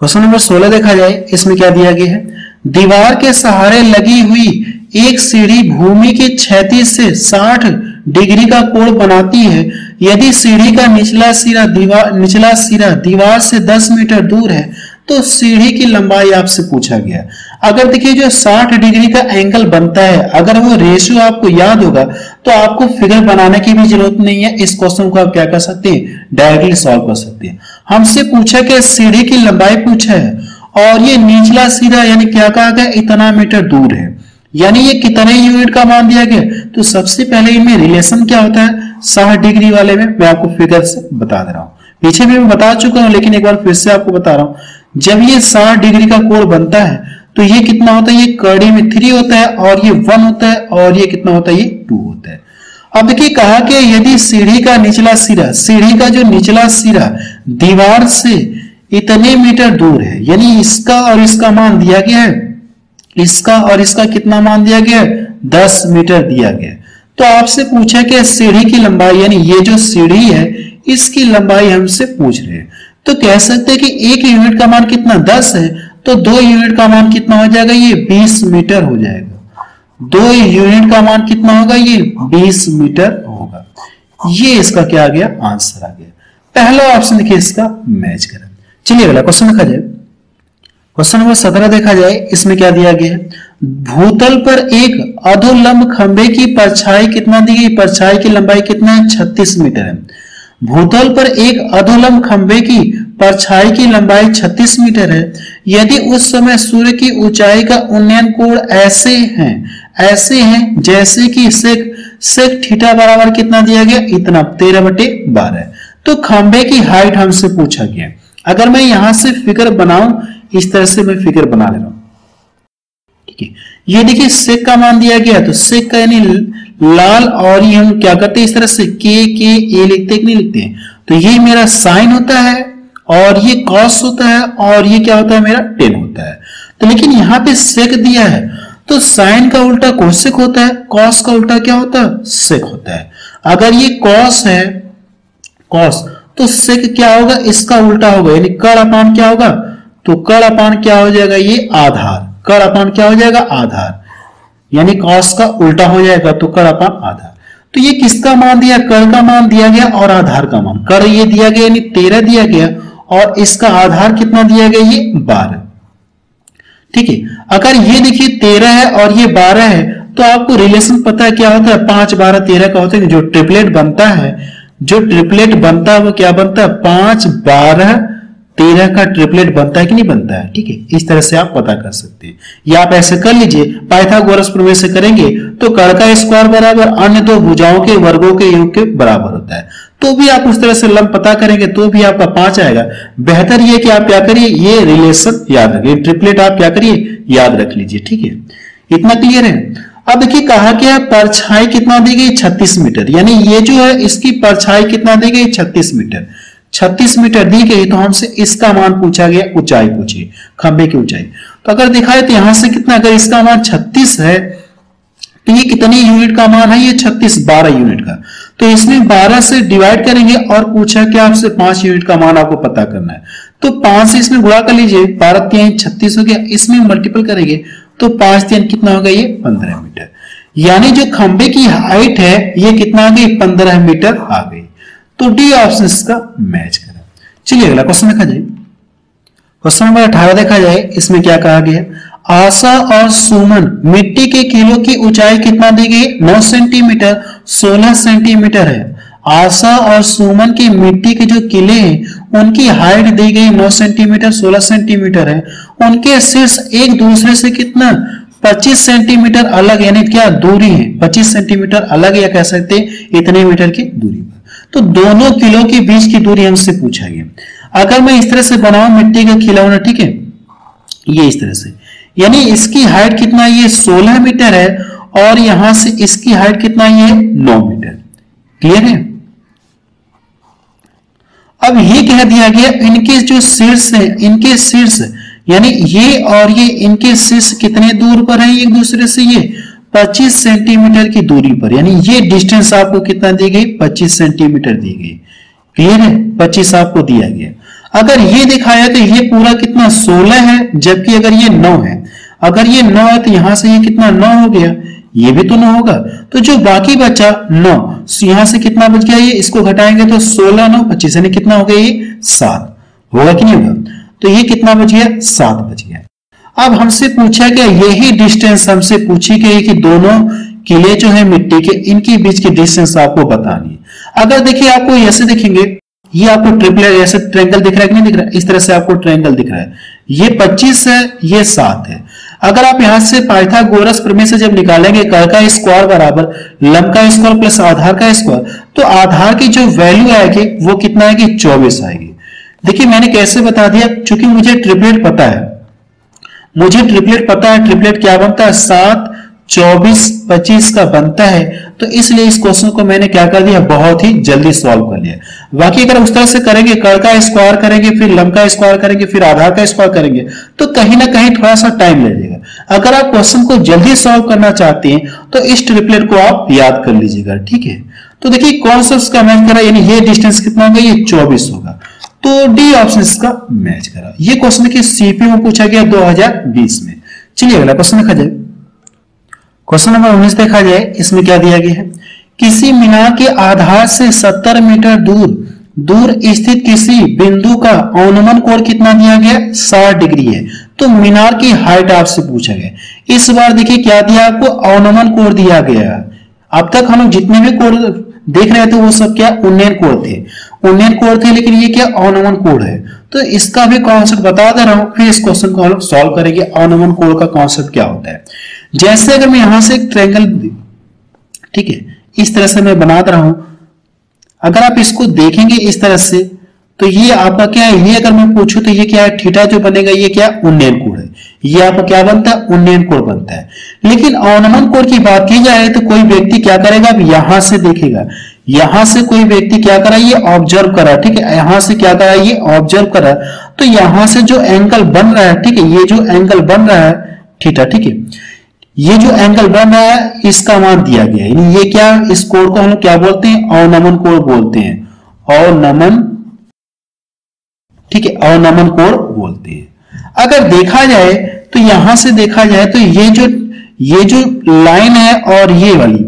क्वेश्चन नंबर 16 देखा जाए। इसमें क्या दिया गया है, दीवार के सहारे लगी हुई एक सीढ़ी भूमि के क्षैतिज से 60 डिग्री का कोण बनाती है। यदि सीढ़ी का निचला सिरा दीवार से 10 मीटर दूर है तो सीढ़ी की लंबाई आपसे पूछा गया। अगर देखिए जो 60 डिग्री का एंगल बनता है, अगर वो रेशियो आपको याद होगा तो आपको फिगर बनाने की भी जरूरत नहीं है। इस क्वेश्चन को आप क्या कर सकते हैं, डायरेक्टली सॉल्व कर सकते हैं। हमसे पूछा कि सीढ़ी की लंबाई पूछा है और ये निचला सिरा यानी क्या कहा गया, इतना मीटर दूर है, यानी ये कितने यूनिट का मान दिया गया। तो सबसे पहले इनमें रिलेशन क्या होता है, 60 डिग्री वाले में मैं आपको फिगर से बता दे रहा हूं, पीछे भी मैं बता चुका हूं लेकिन एक बार फिर से आपको बता रहा हूं। जब ये 60 डिग्री का कोण बनता है तो ये कितना होता है, ये कड़ी में 3 होता है और ये 1 होता है और ये कितना होता है, ये 2 होता है। अब देखिए कहा कि यदि सीढ़ी का निचला सिरा, सीढ़ी का जो निचला सिरा दीवार से इतने मीटर दूर है, यानी इसका और इसका मान दिया गया है, इसका और इसका कितना मान दिया गया है, 10 मीटर दिया गया। तो आपसे पूछा कि सीढ़ी की लंबाई, यानी ये जो सीढ़ी है इसकी लंबाई हमसे पूछ रहे हैं। तो कह सकते हैं कि एक यूनिट का मान कितना, 10 है, तो 2 यूनिट का मान कितना हो जाएगा, ये 20 मीटर हो जाएगा। 2 यूनिट का मान कितना होगा, ये 20 मीटर होगा। ये इसका क्या आ गया, आंसर आ गया। पहला ऑप्शन देखिए इसका मैच करें। चलिए अगला क्वेश्चन देखा जाए। क्वेश्चन नंबर 17 देखा जाए। इसमें क्या दिया गया है, भूतल पर एक अधोलंब खंभे की परछाई कितना दी गई, परछाई की लंबाई कितना है, 36 मीटर है। भूतल पर एक अधोलंब खंभे की परछाई की लंबाई 36 मीटर है। यदि उस समय सूर्य की ऊंचाई का उन्नयन कोण ऐसे हैं जैसे कि सेक थीटा बराबर कितना दिया गया, इतना 13/12। तो खंभे की हाइट हमसे पूछा गया। अगर मैं यहां से फिगर बनाऊं, इस तरह से मैं फिगर बना ले रहा हूं, ठीक है। ये देखिए सेक का मान दिया गया, तो सेक का यानी लाल, और ये हम क्या करते हैं, इस तरह से के ए लिखते कि नहीं लिखते हैं। तो ये मेरा साइन होता है और ये कॉस होता है और ये क्या होता है, मेरा टेन होता है। तो लेकिन यहाँ पे सेक दिया है तो साइन का उल्टा कोसेक होता है, कॉस का उल्टा क्या होता है, सेक होता है। अगर ये कॉस है, कॉस, तो सेक क्या होगा, इसका उल्टा होगा, यानी कड़ अपान क्या होगा, तो कड़ अपान क्या हो जाएगा, ये आधार, कड़ अपान क्या हो जाएगा, आधार, यानी कॉस का उल्टा हो जाएगा तो कड़ अपान आधार। तो ये किसका मान दिया, कड़ का मान दिया गया और आधार का मान, कड़ ये दिया गया यानी 13 दिया गया और इसका आधार कितना दिया गया, ये 12। ठीक है, अगर ये देखिए 13 है और ये 12 है तो आपको रिलेशन पता है क्या होता है, 5 12 13 का होता है। जो ट्रिपलेट बनता है, जो ट्रिपलेट बनता है वो क्या बनता है, 5 12 13 का ट्रिपलेट बनता है कि नहीं बनता है। ठीक है, इस तरह से आप पता कर सकते हैं, या आप ऐसे कर लीजिए, पाइथागोरस प्रमेय से करेंगे तो कड़ का स्क्वायर बराबर अन्य दो भुजाओं के वर्गों के योग के बराबर होता है। तो भी आप उस तरह से लंब पता करेंगे तो भी आपका 5 आएगा। बेहतर ये कि आप क्या करिए, ये रिलेशन याद रखिए, ट्रिपलेट आप क्या करिए, याद रख लीजिए। ठीक है, इतना क्लियर है। अब देखिए कहा क्या, परछाई कितना दी गई, 36 मीटर, यानी ये जो है इसकी परछाई कितना दी गई, 36 मीटर। 36 मीटर दी गई तो हमसे इसका मान पूछा गया, ऊंचाई पूछी, खंबे की ऊंचाई। तो अगर दिखाए तो यहां से कितना, अगर इसका मान 36 है तो ये कितनी यूनिट का मान है, ये 36 12 यूनिट का। तो इसमें 12 से डिवाइड करेंगे और पूछा कि आपसे 5 यूनिट का मान आपको पता करना है। तो 5 से इसमें गुणा कर लीजिए, 12 3 36 हो गया, इसमें मल्टीपल करेंगे तो 5 3 कितना होगा, ये 15 मीटर। यानी जो खंबे की हाइट है ये कितना आ गई, 15 मीटर आ गई। तो डी ऑप्शन इसका मैच करें। चलिए अगला क्वेश्चन देखा जाए। क्वेश्चन नंबर 18 देखा जाए। इसमें क्या कहा गया, आशा और सुमन मिट्टी के किलो की ऊंचाई कितना दी गई, 9 सेंटीमीटर 16 सेंटीमीटर है। आशा और सुमन की मिट्टी के जो किले हैं उनकी हाइट दी गई 9 सेंटीमीटर 16 सेंटीमीटर है। उनके शीर्ष एक दूसरे से कितना, 25 सेंटीमीटर अलग, यानी क्या दूरी है, 25 सेंटीमीटर अलग, या कह सकते हैं इतने मीटर की दूरी पर। तो दोनों किलो के बीच की दूरी हमसे पूछा गया। अगर मैं इस तरह से बनाऊं मिट्टी का खिलौना, ठीक है, ये इस तरह से, यानी इसकी हाइट कितना, ये 16 मीटर है और यहां से इसकी हाइट कितना, ये 9 मीटर। क्लियर है। अब ये कह दिया गया इनके जो शीर्ष है, इनके शीर्ष यानी ये और ये, इनके शीर्ष कितने दूर पर है एक दूसरे से, ये 25 सेंटीमीटर की दूरी पर, यानी ये डिस्टेंस आपको कितना दी गई, 25 सेंटीमीटर दी गई। क्लियर है, 25 आपको दिया गया। अगर ये दिखाया तो ये पूरा कितना 16 है, जबकि अगर ये 9 है, अगर ये 9 है तो यहां से ये कितना 9 हो गया, ये भी तो 9 होगा। तो जो बाकी बचा 9, यहां से कितना बच गया, ये इसको घटाएंगे तो 16 9 25, यानी कितना हो गया, ये 7 होगा कि नहीं होगा। तो ये कितना बच गया, 7 बच गया। अब हमसे पूछा गया, यही डिस्टेंस हमसे पूछी गई कि दोनों किले जो है मिट्टी के, इनके बीच की डिस्टेंस आपको बतानी है। अगर देखिए आपको ऐसे दिखेंगे, ये आपको ट्रिपलेट ऐसे ट्रायंगल दिख रहा है कि नहीं दिख रहा है, इस तरह से आपको ट्रायंगल दिख रहा है। ये 25 है, ये 7 है। अगर आप यहां से पाइथागोरस प्रमेय से जब निकालेंगे कर का स्क्वायर बराबर लंब का स्क्वायर प्लस आधार का स्क्वायर, तो आधार की जो वैल्यू आएगी वो कितना आएगी, 24 आएगी। देखिए मैंने कैसे बता दिया, चूंकि मुझे ट्रिपलेट पता है, ट्रिपलेट क्या बनता है, 7 24 25 का बनता है। तो इसलिए इस क्वेश्चन को मैंने क्या कर दिया, बहुत ही जल्दी सॉल्व कर लिया। बाकी अगर उस तरह से करेंगे, कर का स्क्वायर करेंगे, फिर लंब का स्क्वायर करेंगे, फिर आधार का स्क्वायर करेंगे, तो कहीं ना कहीं थोड़ा सा टाइम लगेगा। अगर आप क्वेश्चन को जल्दी सॉल्व करना चाहते हैं तो इस ट्रिपलेट को आप याद कर लीजिएगा, ठीक है। तो देखिए कौन सा उसका मैच करा, यानी ये डिस्टेंस कितना होगा, ये 24 होगा। तो डी ऑप्शन इसका मैच करा। ये क्वेश्चन देखिए सीपी में पूछा गया 2020 में। चलिए अगला क्वेश्चन देखा जाए। क्वेश्चन नंबर 19 देखा जाए, इसमें क्या दिया गया है, किसी मीनार के आधार से 70 मीटर दूर स्थित किसी बिंदु का अवनमन कोण कितना दिया गया, 60 डिग्री है। तो मीनार की हाइट आपसे पूछा गया। इस बार देखिए क्या दिया आपको, अवनमन कोण दिया गया। अब तक हम लोग जितने भी कोण देख रहे थे वो सब क्या, उन्नयन कोण थे, लेकिन ये क्या, अवनमन कोण है। तो इसका भी कॉन्सेप्ट बता दे रहा हूं, फिर इस क्वेश्चन को हम लोग सॉल्व करेंगे। अवनमन कोण का कॉन्सेप्ट क्या होता है। जैसे अगर मैं यहां से एक ट्रायंगल, ठीक है, इस तरह से मैं बना रहा हूं, अगर आप इसको देखेंगे इस तरह से, तो ये आपका क्या है, ये अगर मैं पूछूं तो ये क्या है, थीटा जो बनेगा ये क्या, उन्नयन कोण है। ये आपका क्या बनता है, उन्नयन कोण बनता है। लेकिन अवनमन कोण की बात की जाए तो कोई व्यक्ति क्या करेगा, अब यहां से देखेगा, यहां से कोई व्यक्ति क्या करा, ये ऑब्जर्व करा, ठीक है, यहां से क्या करा, ये ऑब्जर्व करा। तो यहां से जो एंगल बन रहा है, ठीक है, ये जो एंगल बन रहा है थीटा, ठीक है, ये जो एंगल बन रहा है इसका मान दिया गया है। ये क्या, इस कोण को हम लोग क्या बोलते हैं, अवनमन कोण बोलते हैं, अवनमन, ठीक है, अवनमन कोण बोलते हैं। अगर देखा जाए तो यहां से देखा जाए तो ये जो लाइन है और ये वाली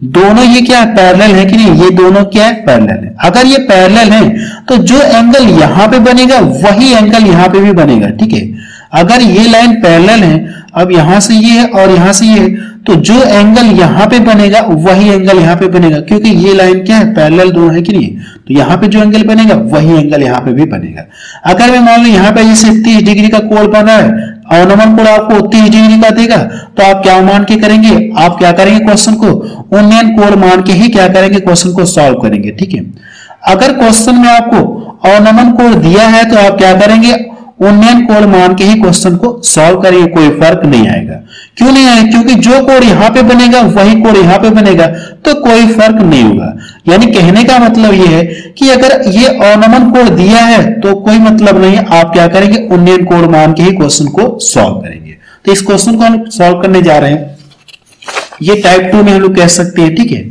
दोनों ये क्या पैरेलल है कि नहीं, ये दोनों क्या है, पैरेलल है। अगर ये पैरेलल है तो जो एंगल यहां पे बनेगा वही एंगल यहां पे भी बनेगा, ठीक है। अगर ये लाइन पैरेलल है, अब यहां से ये है और यहां से ये है, तो जो एंगल यहां पे बनेगा वही एंगल यहां पे बनेगा, क्योंकि ये लाइन क्या है, पैरेलल दोनों है कि नहीं। तो यहां पे जो एंगल बनेगा वही एंगल यहां पे भी बनेगा। अगर मैं मान लो यहां पे जैसे 30 डिग्री का कोण बना है, अवनमन कोण आपको 30 डिग्री का देगा, तो आप क्या मान के करेंगे, आप क्या करेंगे, क्वेश्चन को उन्नयन कोण मान के ही क्या करेंगे, क्वेश्चन को सॉल्व करेंगे, ठीक है। अगर क्वेश्चन में आपको अवनमन कोण दिया है तो आप क्या करेंगे, उन्नयन कोण मान के ही क्वेश्चन को सॉल्व करेंगे, कोई फर्क नहीं आएगा। क्यों नहीं आएगा, क्योंकि जो कोण यहां पे बनेगा वही कोण यहां पे बनेगा, तो कोई फर्क नहीं होगा। यानी कहने का मतलब ये है कि अगर ये अवनमन कोण दिया है तो कोई मतलब नहीं है, आप क्या करेंगे, उन्नयन कोण मान के ही क्वेश्चन को सॉल्व करेंगे। तो इस क्वेश्चन को हम सॉल्व करने जा रहे हैं, ये टाइप 2 में हम लोग कह सकते हैं, ठीक है।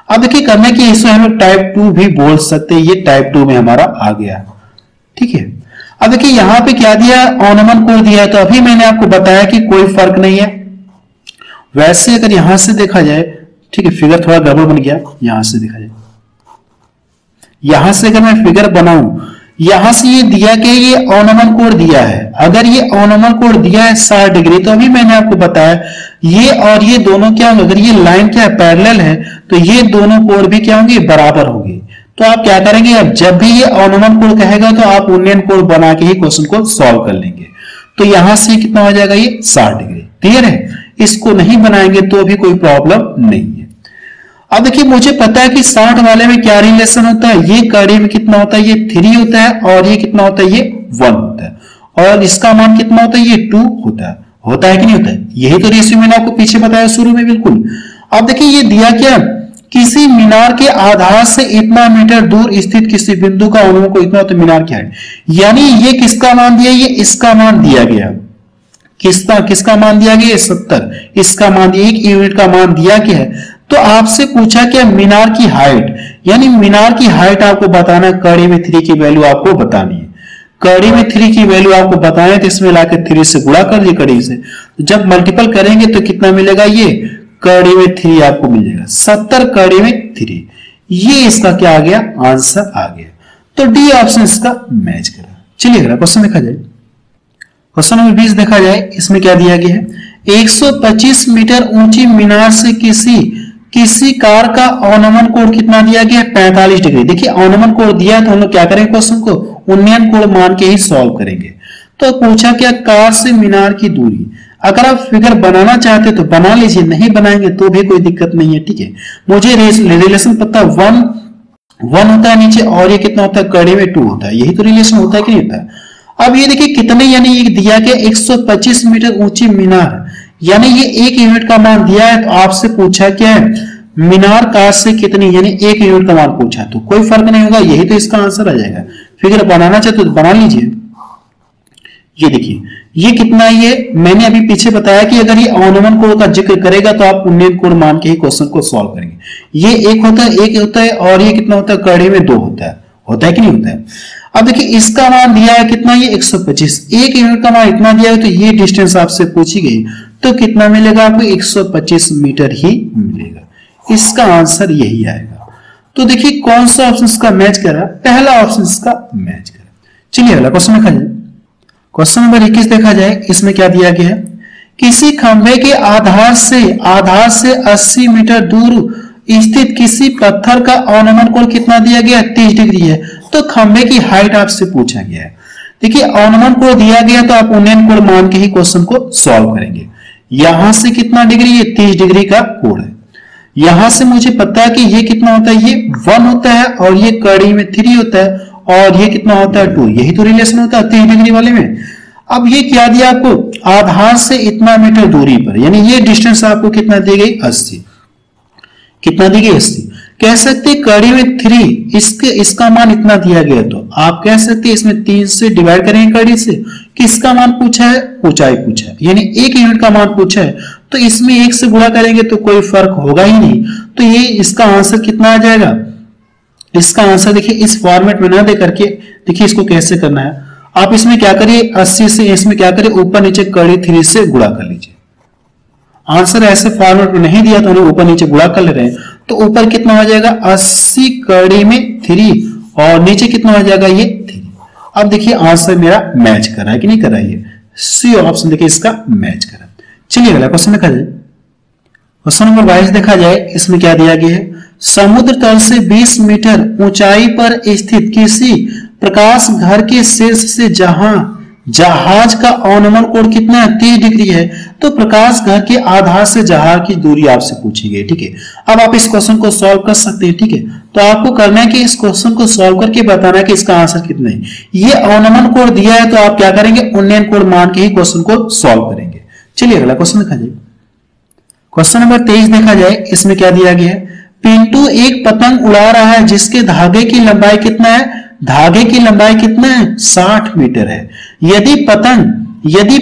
अब देखिए करने की इसमें हम लोग टाइप 2 भी बोल सकते हैं, ये टाइप 2 में हमारा आ गया, ठीक है। अब देखिए यहां पे क्या दिया, अवनमन कोण दिया है, तो अभी मैंने आपको बताया कि कोई फर्क नहीं है। वैसे अगर यहां से देखा जाए, ठीक है, फिगर थोड़ा गड़बड़ बन गया, यहां से देखा जाए, यहां से अगर मैं फिगर बनाऊं, यहां से ये दिया कि ये अवनमन कोण दिया है। अगर ये अवनमन कोण दिया है 60 डिग्री, तो अभी मैंने आपको बताया ये और ये दोनों क्या होंगे, अगर ये लाइन क्या पैरेलल है तो ये दोनों कोण भी क्या होंगे, बराबर होंगे। तो आप क्या करेंगे, अब जब भी ये अवनमन कोण कहेगा तो आप उन्नयन कोण बना के ही क्वेश्चन को सॉल्व कर लेंगे। तो यहां से कितना हो जाएगा, ये 60 डिग्री। क्लियर है, इसको नहीं बनाएंगे तो भी कोई प्रॉब्लम नहीं है। अब देखिए मुझे पता है कि 60 वाले में क्या रिलेशन होता है, ये कड़ी में कितना होता है, ये 3 होता है, और ये कितना होता है, ये 1 होता है, और इसका मान कितना होता है, ये 2 होता है कि नहीं होता है। यही तो रेशियो मैंने आपको पीछे बताया शुरू में, बिल्कुल। अब देखिए ये दिया क्या, किसी मीनार के आधार से इतना मीटर दूर स्थित किसी बिंदु का अवनमन कोण इतना होता है मीनार की हाइट। यानी ये किसका मान दिया, ये इसका मान दिया गया, किसका मान दिया गया 70, इसका मान 1 यूनिट का मान दिया गया है। तो आपसे पूछा क्या मीनार की हाइट, यानी मीनार की हाइट आपको बताना है, कड़ी में 3 की वैल्यू आपको बतानी है। कड़ी में 3 की वैल्यू आपको बताना है तो इसमें लाकर 3 से गुणा कर दिए कड़ी से, जब मल्टीपल करेंगे तो कितना मिलेगा, ये कड़ी में 3 आपको मिल जाएगा, 70 कड़ी में 3। ये इसका क्या आ गया, आंसर आ गया। तो डी ऑप्शन इसका मैच करा। चलिए अगला क्वेश्चन देखा जाए। क्वेश्चन नंबर 20 देखा जाए, इसमें क्या दिया गया है, 125 मीटर ऊंची मीनार से किसी कार का अवनमन कोण कितना दिया गया है, 45 डिग्री। देखिए अवनमन कोण दिया है तो हम लोग क्या करेंगे, क्वेश्चन को उन्नयन कोण मान के ही सॉल्व करेंगे। तो पूछा क्या, कार से मीनार की दूरी, अगर आप फिगर बनाना चाहते तो बना लीजिए, नहीं बनाएंगे तो भी कोई दिक्कत नहीं है, ठीक है। मुझे रिलेशन पता 1 होता है नीचे, और ये कितना होता है, कड़ी में 2 होता है, यही तो रिलेशन होता है कि नहीं होता है। अब ये देखिए कितने, यानी ये दिया गया 125 मीटर ऊंची मीनार, यानी ये 1 यूनिट का मान दिया है। तो आपसे पूछा क्या है, मीनार कार से कितनी, यानी 1 यूनिट का मान पूछा, तो कोई फर्क नहीं होगा, यही तो इसका आंसर आ जाएगा। फिगर बनाना चाहते तो बना लीजिए। ये देखिए ये कितना, ये मैंने अभी पीछे बताया कि अगर ये अवनमन कोण का जिक्र करेगा तो आप उन्नयन कोण मान के ही क्वेश्चन को सॉल्व करेंगे। ये 1 होता है और ये कितना होता है, कड़ी में 2 होता है कि नहीं होता है। अब देखिए इसका मान दिया है कितना, ये 125, 1 यूनिट का मान इतना दिया है, तो ये डिस्टेंस आपसे पूछी गई तो कितना मिलेगा आपको, 125 मीटर ही मिलेगा। इसका आंसर यही आएगा। तो देखिए कौन सा ऑप्शन इसका मैच करा, पहला ऑप्शन इसका मैच करा। चलिए अगला क्वेश्चन देखा जाए। क्वेश्चन नंबर 21 देखा जाए, इसमें क्या दिया गया है, किसी खंभे के आधार से 80 मीटर दूर स्थित किसी पत्थर का अवनमन कोण कितना दिया गया, 30 डिग्री है। तो खंभे की हाइट आपसे पूछा गया है। देखिए अवनमन कोण दिया गया तो आप उन्नयन कोण मान के ही क्वेश्चन को सॉल्व करेंगे। यहां से कितना डिग्री, ये 30 डिग्री का कोण है। यहां से मुझे पता है कि ये कितना होता है, ये 1 होता है, और ये कड़ी में 3 होता है, और ये कितना होता है 2, यही तो रिलेशन होता है 30 डिग्री वाले में। अब ये क्या दिया आपको, आधार से इतना मीटर दूरी पर, यानी ये डिस्टेंस आपको कितना दी गई, 80। कितना दी गई, 80। कह सकते कड़ी में 3, इसका मान इतना दिया गया, तो आप कह सकते इसमें 3 से डिवाइड करेंगे कड़ी से। किसका मान पूछा है, ऊंचाई पूछा है, यानी 1 यूनिट का मान पूछा है, तो इसमें 1 से गुणा करेंगे तो कोई फर्क होगा ही नहीं। तो ये इसका आंसर कितना आ जाएगा, इसका आंसर देखिए इस फॉर्मेट में ना दे करके, देखिए इसको कैसे करना है, आप इसमें क्या करिए, 80 से इसमें क्या करिए, ऊपर नीचे कड़ी 3 से गुणा कर लीजिए। आंसर ऐसे फॉर्मेट में नहीं दिया तो हम ऊपर नीचे गुणा कर ले रहे हैं, तो ऊपर कितना हो जाएगा, 80 कड़ी में 3, और नीचे कितना हो जाएगा, ये 3। अब देखिए आंसर मेरा मैच कर रहा है कि नहीं कर रहा है, सी ऑप्शन देखिए इसका मैच कर रहा है। चलिए अगला क्वेश्चन देखा जाए। क्वेश्चन नंबर 22 देखा जाए, इसमें क्या दिया गया है, समुद्र तल से 20 मीटर ऊंचाई पर स्थित किसी प्रकाश घर के शीर्ष से जहाज का अवनमन कोण कितना है, 30 डिग्री है। तो प्रकाश घर के आधार से जहाज की दूरी आपसे पूछी गई, ठीक है। अब आप इस क्वेश्चन को सॉल्व कर सकते हैं, ठीक है। तो आपको करना है कि इस क्वेश्चन को सॉल्व करके बताना है कि इसका आंसर कितना है। ये अवनमन कोण दिया है तो आप क्या करेंगे, उन्नयन कोण मान के ही क्वेश्चन को सॉल्व करेंगे। चलिए अगला क्वेश्चन देखा जाए। क्वेश्चन नंबर 23 देखा जाए, इसमें क्या दिया गया है, पिंटू एक पतंग उड़ा रहा है जिसके धागे की लंबाई कितना है, धागे की लंबाई कितना है, 60 मीटर है। यदि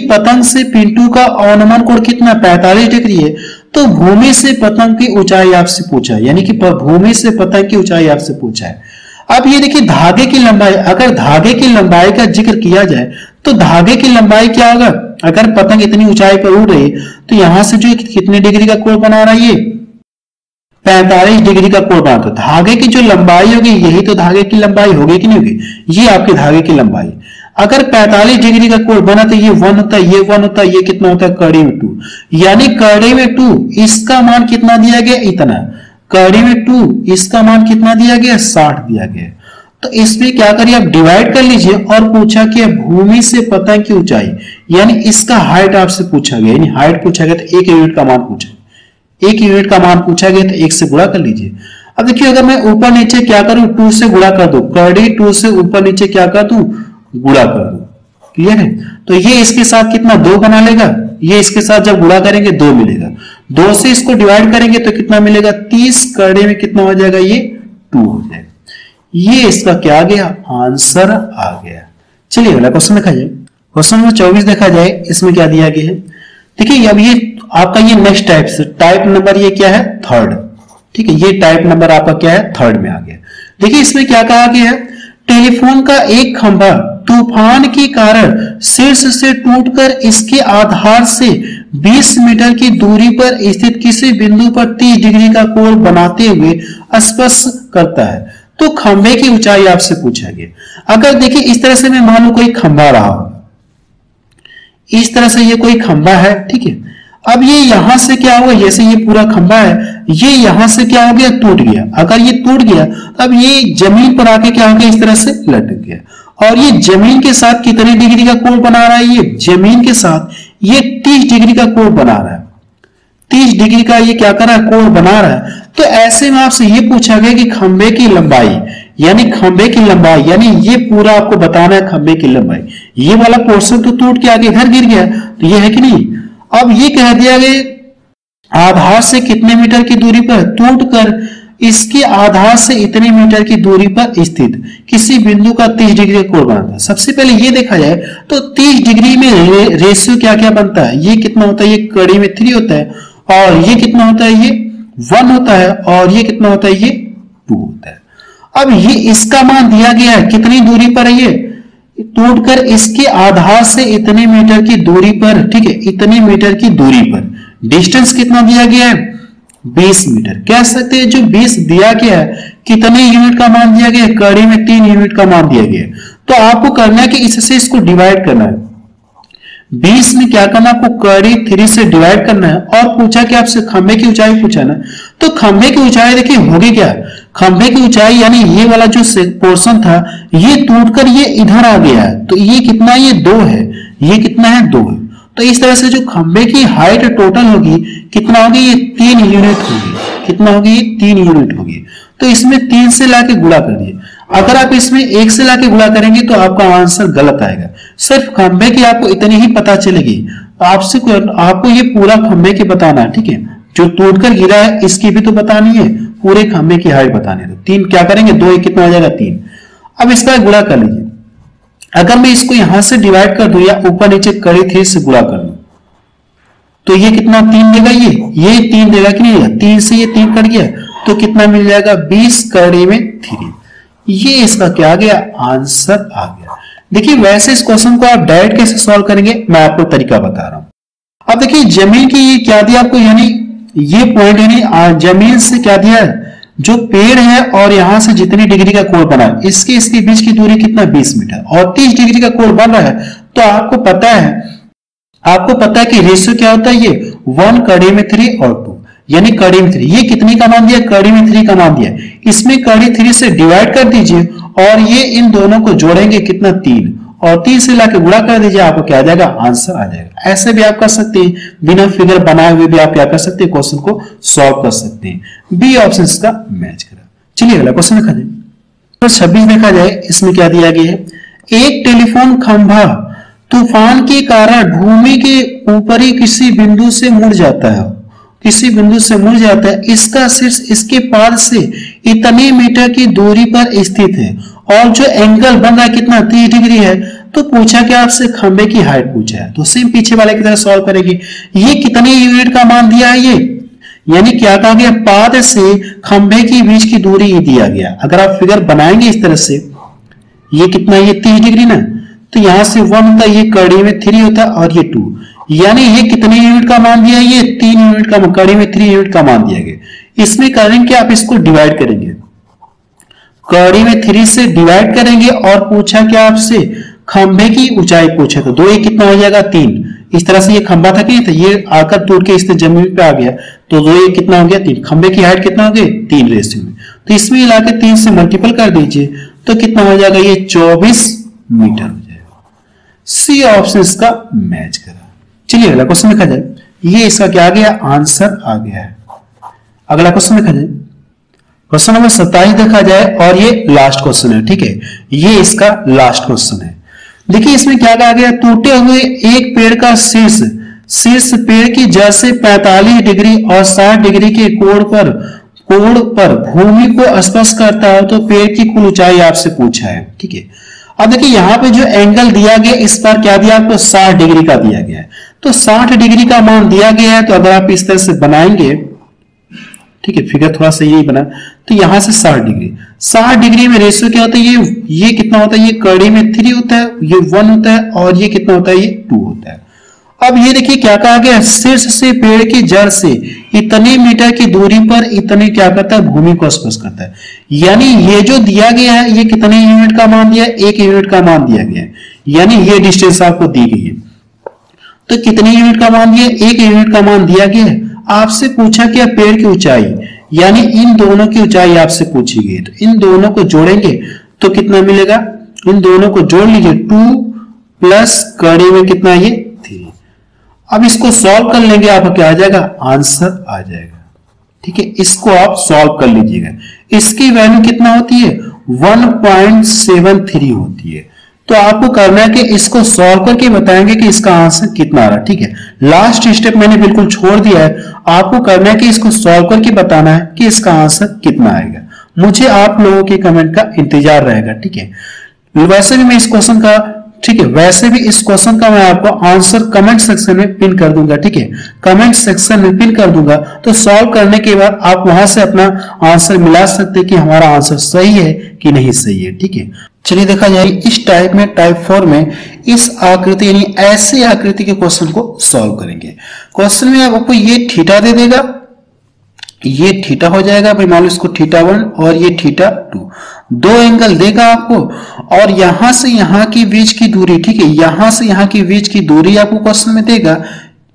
पतंग से पिंटू का अवनमन कोण कितना, 45 डिग्री है, तो भूमि से पतंग की ऊंचाई आपसे पूछा है, यानी कि भूमि से पतंग की ऊंचाई आपसे पूछा है। अब ये देखिए धागे की लंबाई, अगर धागे की लंबाई का जिक्र किया जाए तो धागे की लंबाई क्या होगा, अगर पतंग इतनी ऊंचाई पर उड़ रही है तो यहां से जो कितने डिग्री का कोण बना रहा है, ये 45 डिग्री का कोण बना। तो धागे की जो लंबाई होगी यही तो धागे की लंबाई होगी कि नहीं होगी, ये आपके धागे की लंबाई। अगर 45 डिग्री का कोण बना तो ये 1 होता है, ये 1 होता है, ये कितना होता है, कड़ी में 2, यानी कड़ी में 2, इसका मान कितना दिया गया, इतना। कड़ी में 2, इसका मान कितना दिया गया, 60 दिया गया। तो इसमें क्या करिए, आप डिवाइड कर लीजिए, और पूछा कि भूमि से पतंग की ऊंचाई, यानी इसका हाइट आपसे पूछा गया, यानी हाइट पूछा गया तो 1 यूनिट का मान पूछा, 1 यूनिट का मान पूछा गया तो 1 से गुणा कर लीजिए। अब देखिए अगर मैं ऊपर नीचे क्या करूं, 2 से गुणा कर दो, कड़ी 2 से ऊपर नीचे क्या कर दूं, गुणा कर दो, क्लियर है। तो ये इसके साथ कितना, 2 बना लेगा, ये इसके साथ जब गुणा करेंगे 2 मिलेगा, 2 से इसको डिवाइड करेंगे तो कितना मिलेगा, 30 कड़ी में कितना हो जाएगा, ये 2 हो जाएगा। ये इसका क्या आ गया, आंसर आ गया। चलिए अगला क्वेश्चन देखा जाए। क्वेश्चन नंबर 24 देखा जाए, इसमें क्या दिया गया है। देखिए अब ये आपका ये नेक्स्ट टाइप नंबर ये क्या है, थर्ड। ठीक है, ये टाइप नंबर आपका क्या है, थर्ड में आ गया। देखिए इसमें क्या कहा गया है, टेलीफोन का एक खंभा तूफान के कारण शीर्ष से टूटकर इसके आधार से 20 मीटर की दूरी पर स्थित किसी बिंदु पर 30 डिग्री का कोण बनाते हुए स्पर्श करता है, तो खंभे की ऊंचाई आपसे पूछा गया। अगर देखिए इस तरह से मैं मान लू कोई खंभा रहा होगा, इस तरह से ये कोई खंभा है, ठीक है। अब ये यहां से क्या हुआ, जैसे ये पूरा खंभा है, ये यहां से क्या हो गया, टूट गया। अगर ये टूट गया अब ये जमीन पर आके क्या हो गया, इस तरह से लटक गया। और ये जमीन के साथ कितने डिग्री का कोण बना रहा है, ये जमीन के साथ ये 30 डिग्री का कोण बना रहा है। 30 डिग्री का ये क्या कर रहा है, कोण बना रहा है। तो ऐसे में आपसे ये पूछा गया कि खंभे की लंबाई, यानी खंभे की लंबाई, यानी ये पूरा आपको बताना है खंभे की लंबाई। ये वाला पोर्शन तो टूट के आगे इधर गिर गया, तो ये है कि नहीं। अब ये कह दिया गया आधार से कितने मीटर की दूरी पर टूटकर इसके आधार से इतने मीटर की दूरी पर स्थित किसी बिंदु का 30 डिग्री कोण बनता है। सबसे पहले ये देखा जाए तो 30 डिग्री में रेशियो क्या क्या बनता है, ये कितना होता है, ये कड़ी में 3 होता है, और ये कितना होता है, ये 1 होता है, और ये कितना होता है, ये 2 होता है। अब ये इसका मान दिया गया है, कितनी दूरी पर है, ये टूटकर इसके आधार से इतने मीटर की दूरी पर, ठीक है, इतने मीटर की दूरी पर डिस्टेंस कितना दिया गया है, 20 मीटर। कह सकते हैं जो 20 दिया गया है, कितने यूनिट का मान दिया गया है, कड़ी में 3 यूनिट का मान दिया गया है। तो आपको करना है कि इससे इसको डिवाइड करना है। 20 में क्या करना, आपको कड़ी 3 से डिवाइड करना है। और पूछा कि आपसे खंभे की ऊंचाई पूछा ना, तो खंभे की ऊंचाई देखिए होगी क्या, खंभे की ऊंचाई यानी ये वाला जो पोर्शन था ये टूटकर ये इधर आ गया है, तो ये कितना, ये 2 है, ये कितना है, 2 है। तो इस तरह से जो खंभे की हाइट टोटल होगी कितना होगी, ये 3 यूनिट होगी। कितना होगी, ये 3 यूनिट होगी। तो इसमें 3 से लाके गुणा कर दिए। अगर आप इसमें 1 से लाके गुणा करेंगे तो आपका आंसर गलत आएगा। सिर्फ खंभे की आपको इतनी ही पता चलेगी, आपसे आपको ये पूरा खंभे की बताना है, ठीक है। जो टूटकर गिरा है इसकी भी तो बतानी है, पूरे खंभे की हाइट बतानी है। तो 3 क्या करेंगे, 2 कितना हो जाएगा, 3। अब इसका गुणा कर लीजिए। अगर मैं इसको यहां से डिवाइड कर दूं या ऊपर नीचे कड़ी 3 से गुणा कर लूं तो ये कितना 3 देगा, ये 3 देगा कि नहीं, 3 से ये 3 कट गया तो कितना मिल जाएगा, 20 कड़ी में 3। ये इसका क्या आ गया, आंसर आ गया। देखिए वैसे इस क्वेश्चन को आप डायरेक्ट कैसे सॉल्व करेंगे, मैं आपको तरीका बता रहा हूं। अब देखिए जमीन की ये क्या दिया आपको, यानी ये पॉइंट यानी जमीन से क्या दिया है, जो पेड़ है और यहां से जितनी डिग्री का कोण बना है इसके बीच की दूरी कितना, 20 मीटर, और 30 डिग्री का कोण बन रहा है। तो आपको पता है कि रेशियो क्या होता है, ये 1 कड़ी में 3 और 2, यानी कड़ी में 3। ये कितनी का मान दिया, कड़ी में 3 का मान दिया। इसमें कड़ी 3 से डिवाइड कर दीजिए और ये इन दोनों को जोड़ेंगे कितना, 3, और 3 से लाके गुणा कर दीजिए, आपको क्या आ जाएगा, आंसर आ जाएगा। ऐसे भी आप कर सकते हैं, बिना फिगर बनाए हुए भी आप क्या कर सकते हैं, क्वेश्चन को सॉल्व कर सकते हैं। बी ऑप्शन इसका मैच करा। चलिए अगला क्वेश्चन देखा जाए। तो 26 देखा जाए, इसमें क्या दिया गया है, एक टेलीफोन खंभा तूफान के कारण भूमि के ऊपरी किसी बिंदु से मुड़ जाता है, इसका शीर्ष इसके पार से इतने मीटर की दूरी पर स्थित है और जो एंगल बन रहा है कितना, 30 डिग्री है। तो पूछा कि आपसे खंभे की हाइट पूछा है, तो सेम पीछे वाले की तरह सॉल्व करेंगे। ये कितने यूनिट का मान दिया है, ये यानी क्या कहा गया, पाद से खंभे के बीच की दूरी ये दिया गया। अगर आप फिगर बनाएंगे इस तरह से, ये कितना, ये 30 डिग्री ना, तो यहां से 1 होता है, ये कड़ी में 3 होता है, और ये 2, यानी ये कितने यूनिट का मान दिया, ये 3 यूनिट का, कड़ी में 3 यूनिट का मान दिया गया। इसमें करेंगे आप इसको डिवाइड करेंगे, कड़ी में 3 से डिवाइड करेंगे, और पूछा क्या आपसे खंभे की ऊंचाई पूछा, तो 2 कितना हो जाएगा, 3। इस तरह से ये खंभा था कि ये आकर टूट के इस जमीन पे आ गया, तो 2 कितना हो गया, 3। खंभे की हाइट कितना हो गया, 3 रेशियो में। तो इसमें लाके 3 से मल्टीपल कर दीजिए, तो कितना हो जाएगा, ये 24 मीटर हो जाएगा। सी ऑप्शन इसका मैच करा। चलिए अगला क्वेश्चन देखा जाए। ये इसका क्या आ गया, आंसर आ गया है। अगला क्वेश्चन देखा जाए, क्वेश्चन नंबर 27 देखा जाए, और ये लास्ट क्वेश्चन है, ठीक है, ये इसका लास्ट क्वेश्चन है। देखिए इसमें क्या कहा गया, टूटे हुए एक पेड़ का शीर्ष पेड़ की जड़ से 45 डिग्री और 60 डिग्री के कोण पर भूमि को स्पर्श करता है, तो पेड़ की कुल ऊंचाई आपसे पूछा है, ठीक है। अब देखिए यहाँ पे जो एंगल दिया गया इस बार क्या दिया आपको 60 डिग्री का दिया गया है। तो 60 डिग्री का मान दिया गया है, तो अगर आप इस तरह से बनाएंगे, ठीक है, फिगर थोड़ा सा यही बना, तो यहां से 60 डिग्री में रेशियो क्या होता है, ये कितना होता है, ये कड़ी में 3 होता है, ये 1 होता है, और ये कितना होता है, ये 2 होता है। अब ये देखिए क्या कहा गया, शीर्ष से पेड़ की जड़ से इतने मीटर की दूरी पर इतने क्या करता है, भूमि को स्पर्श करता है। यानी ये जो दिया गया है ये कितने यूनिट का मान दिया है, 1 यूनिट का मान दिया गया है, यानी ये डिस्टेंस आपको दी गई है। तो कितने यूनिट का मान दिया, 1 यूनिट का मान दिया गया है। आपसे पूछा क्या, पेड़ की ऊंचाई, यानी इन दोनों की ऊंचाई आपसे पूछी गई, तो इन दोनों को जोड़ेंगे तो कितना मिलेगा, इन दोनों को जोड़ लीजिए, 2 प्लस कड़ी में कितना, ये 3। अब इसको सॉल्व कर लेंगे, आपको क्या आ जाएगा, आंसर आ जाएगा। ठीक है, इसको आप सॉल्व कर लीजिएगा। इसकी वैल्यू कितना होती है, 1.73 होती है। तो आपको करना है कि इसको सॉल्व करके बताएंगे कि इसका आंसर कितना आ रहा है। ठीक है, लास्ट स्टेप मैंने बिल्कुल छोड़ दिया है, आपको करना है कि इसको सॉल्व करके बताना है कि इसका आंसर कितना आएगा। मुझे आप लोगों के कमेंट का इंतजार रहेगा। ठीक है, वैसे भी मैं इस क्वेश्चन का, ठीक है, वैसे भी इस क्वेश्चन का मैं आपको आंसर कमेंट सेक्शन में पिन कर दूंगा। ठीक है, कमेंट सेक्शन में पिन कर दूंगा, तो सॉल्व करने के बाद आप वहां से अपना आंसर मिला सकते हैं कि हमारा आंसर सही है कि नहीं सही है। ठीक है, चलिए देखा जाए इस टाइप में, टाइप 4 में इस आकृति यानी ऐसे आकृति के क्वेश्चन को सॉल्व करेंगे। क्वेश्चन में आपको ये थीटा दे देगा, ये थीटा हो जाएगा, मान लो इसको θ1 और ये θ2, 2 एंगल देगा आपको, और यहां से यहां की बीच की दूरी, ठीक है, यहां से यहां की बीच की दूरी आपको क्वेश्चन में देगा।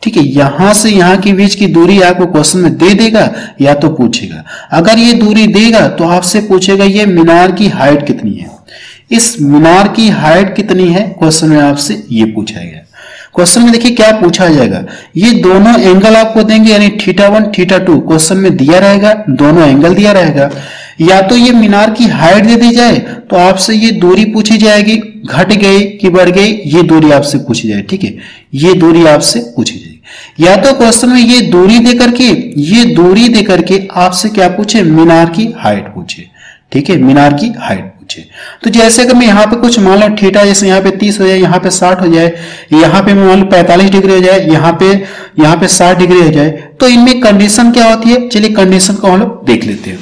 ठीक है, यहां से यहां की बीच की दूरी आपको क्वेश्चन में दे देगा या तो पूछेगा। अगर ये दूरी देगा तो आपसे पूछेगा ये मीनार की हाइट कितनी है, इस मीनार की हाइट कितनी है, क्वेश्चन में आपसे ये पूछा गया। क्वेश्चन में देखिए क्या पूछा जाएगा, ये दोनों एंगल आपको देंगे, यानी θ1 θ2 क्वेश्चन में दिया रहेगा, दोनों एंगल दिया रहेगा। या तो ये मीनार की हाइट दे दी जाए तो आपसे ये दूरी पूछी जाएगी, घट गई कि बढ़ गई, ये दूरी आपसे पूछी जाए। ठीक है, ये दूरी आपसे पूछी जाएगी। या तो क्वेश्चन में ये दूरी देकर के, ये दूरी देकर के आपसे क्या पूछे, मीनार की हाइट पूछे। ठीक है, मीनार की हाइट पूछे। तो जैसे अगर मैं यहाँ पे कुछ मान लो थीटा, जैसे यहाँ पे 30 हो जाए, यहाँ पे 60 हो जाए, यहाँ पे मान लो 45 डिग्री हो जाए, यहाँ पे 60 डिग्री हो जाए, तो इनमें कंडीशन क्या होती है, चलिए कंडीशन को हम लोग देख लेते हैं।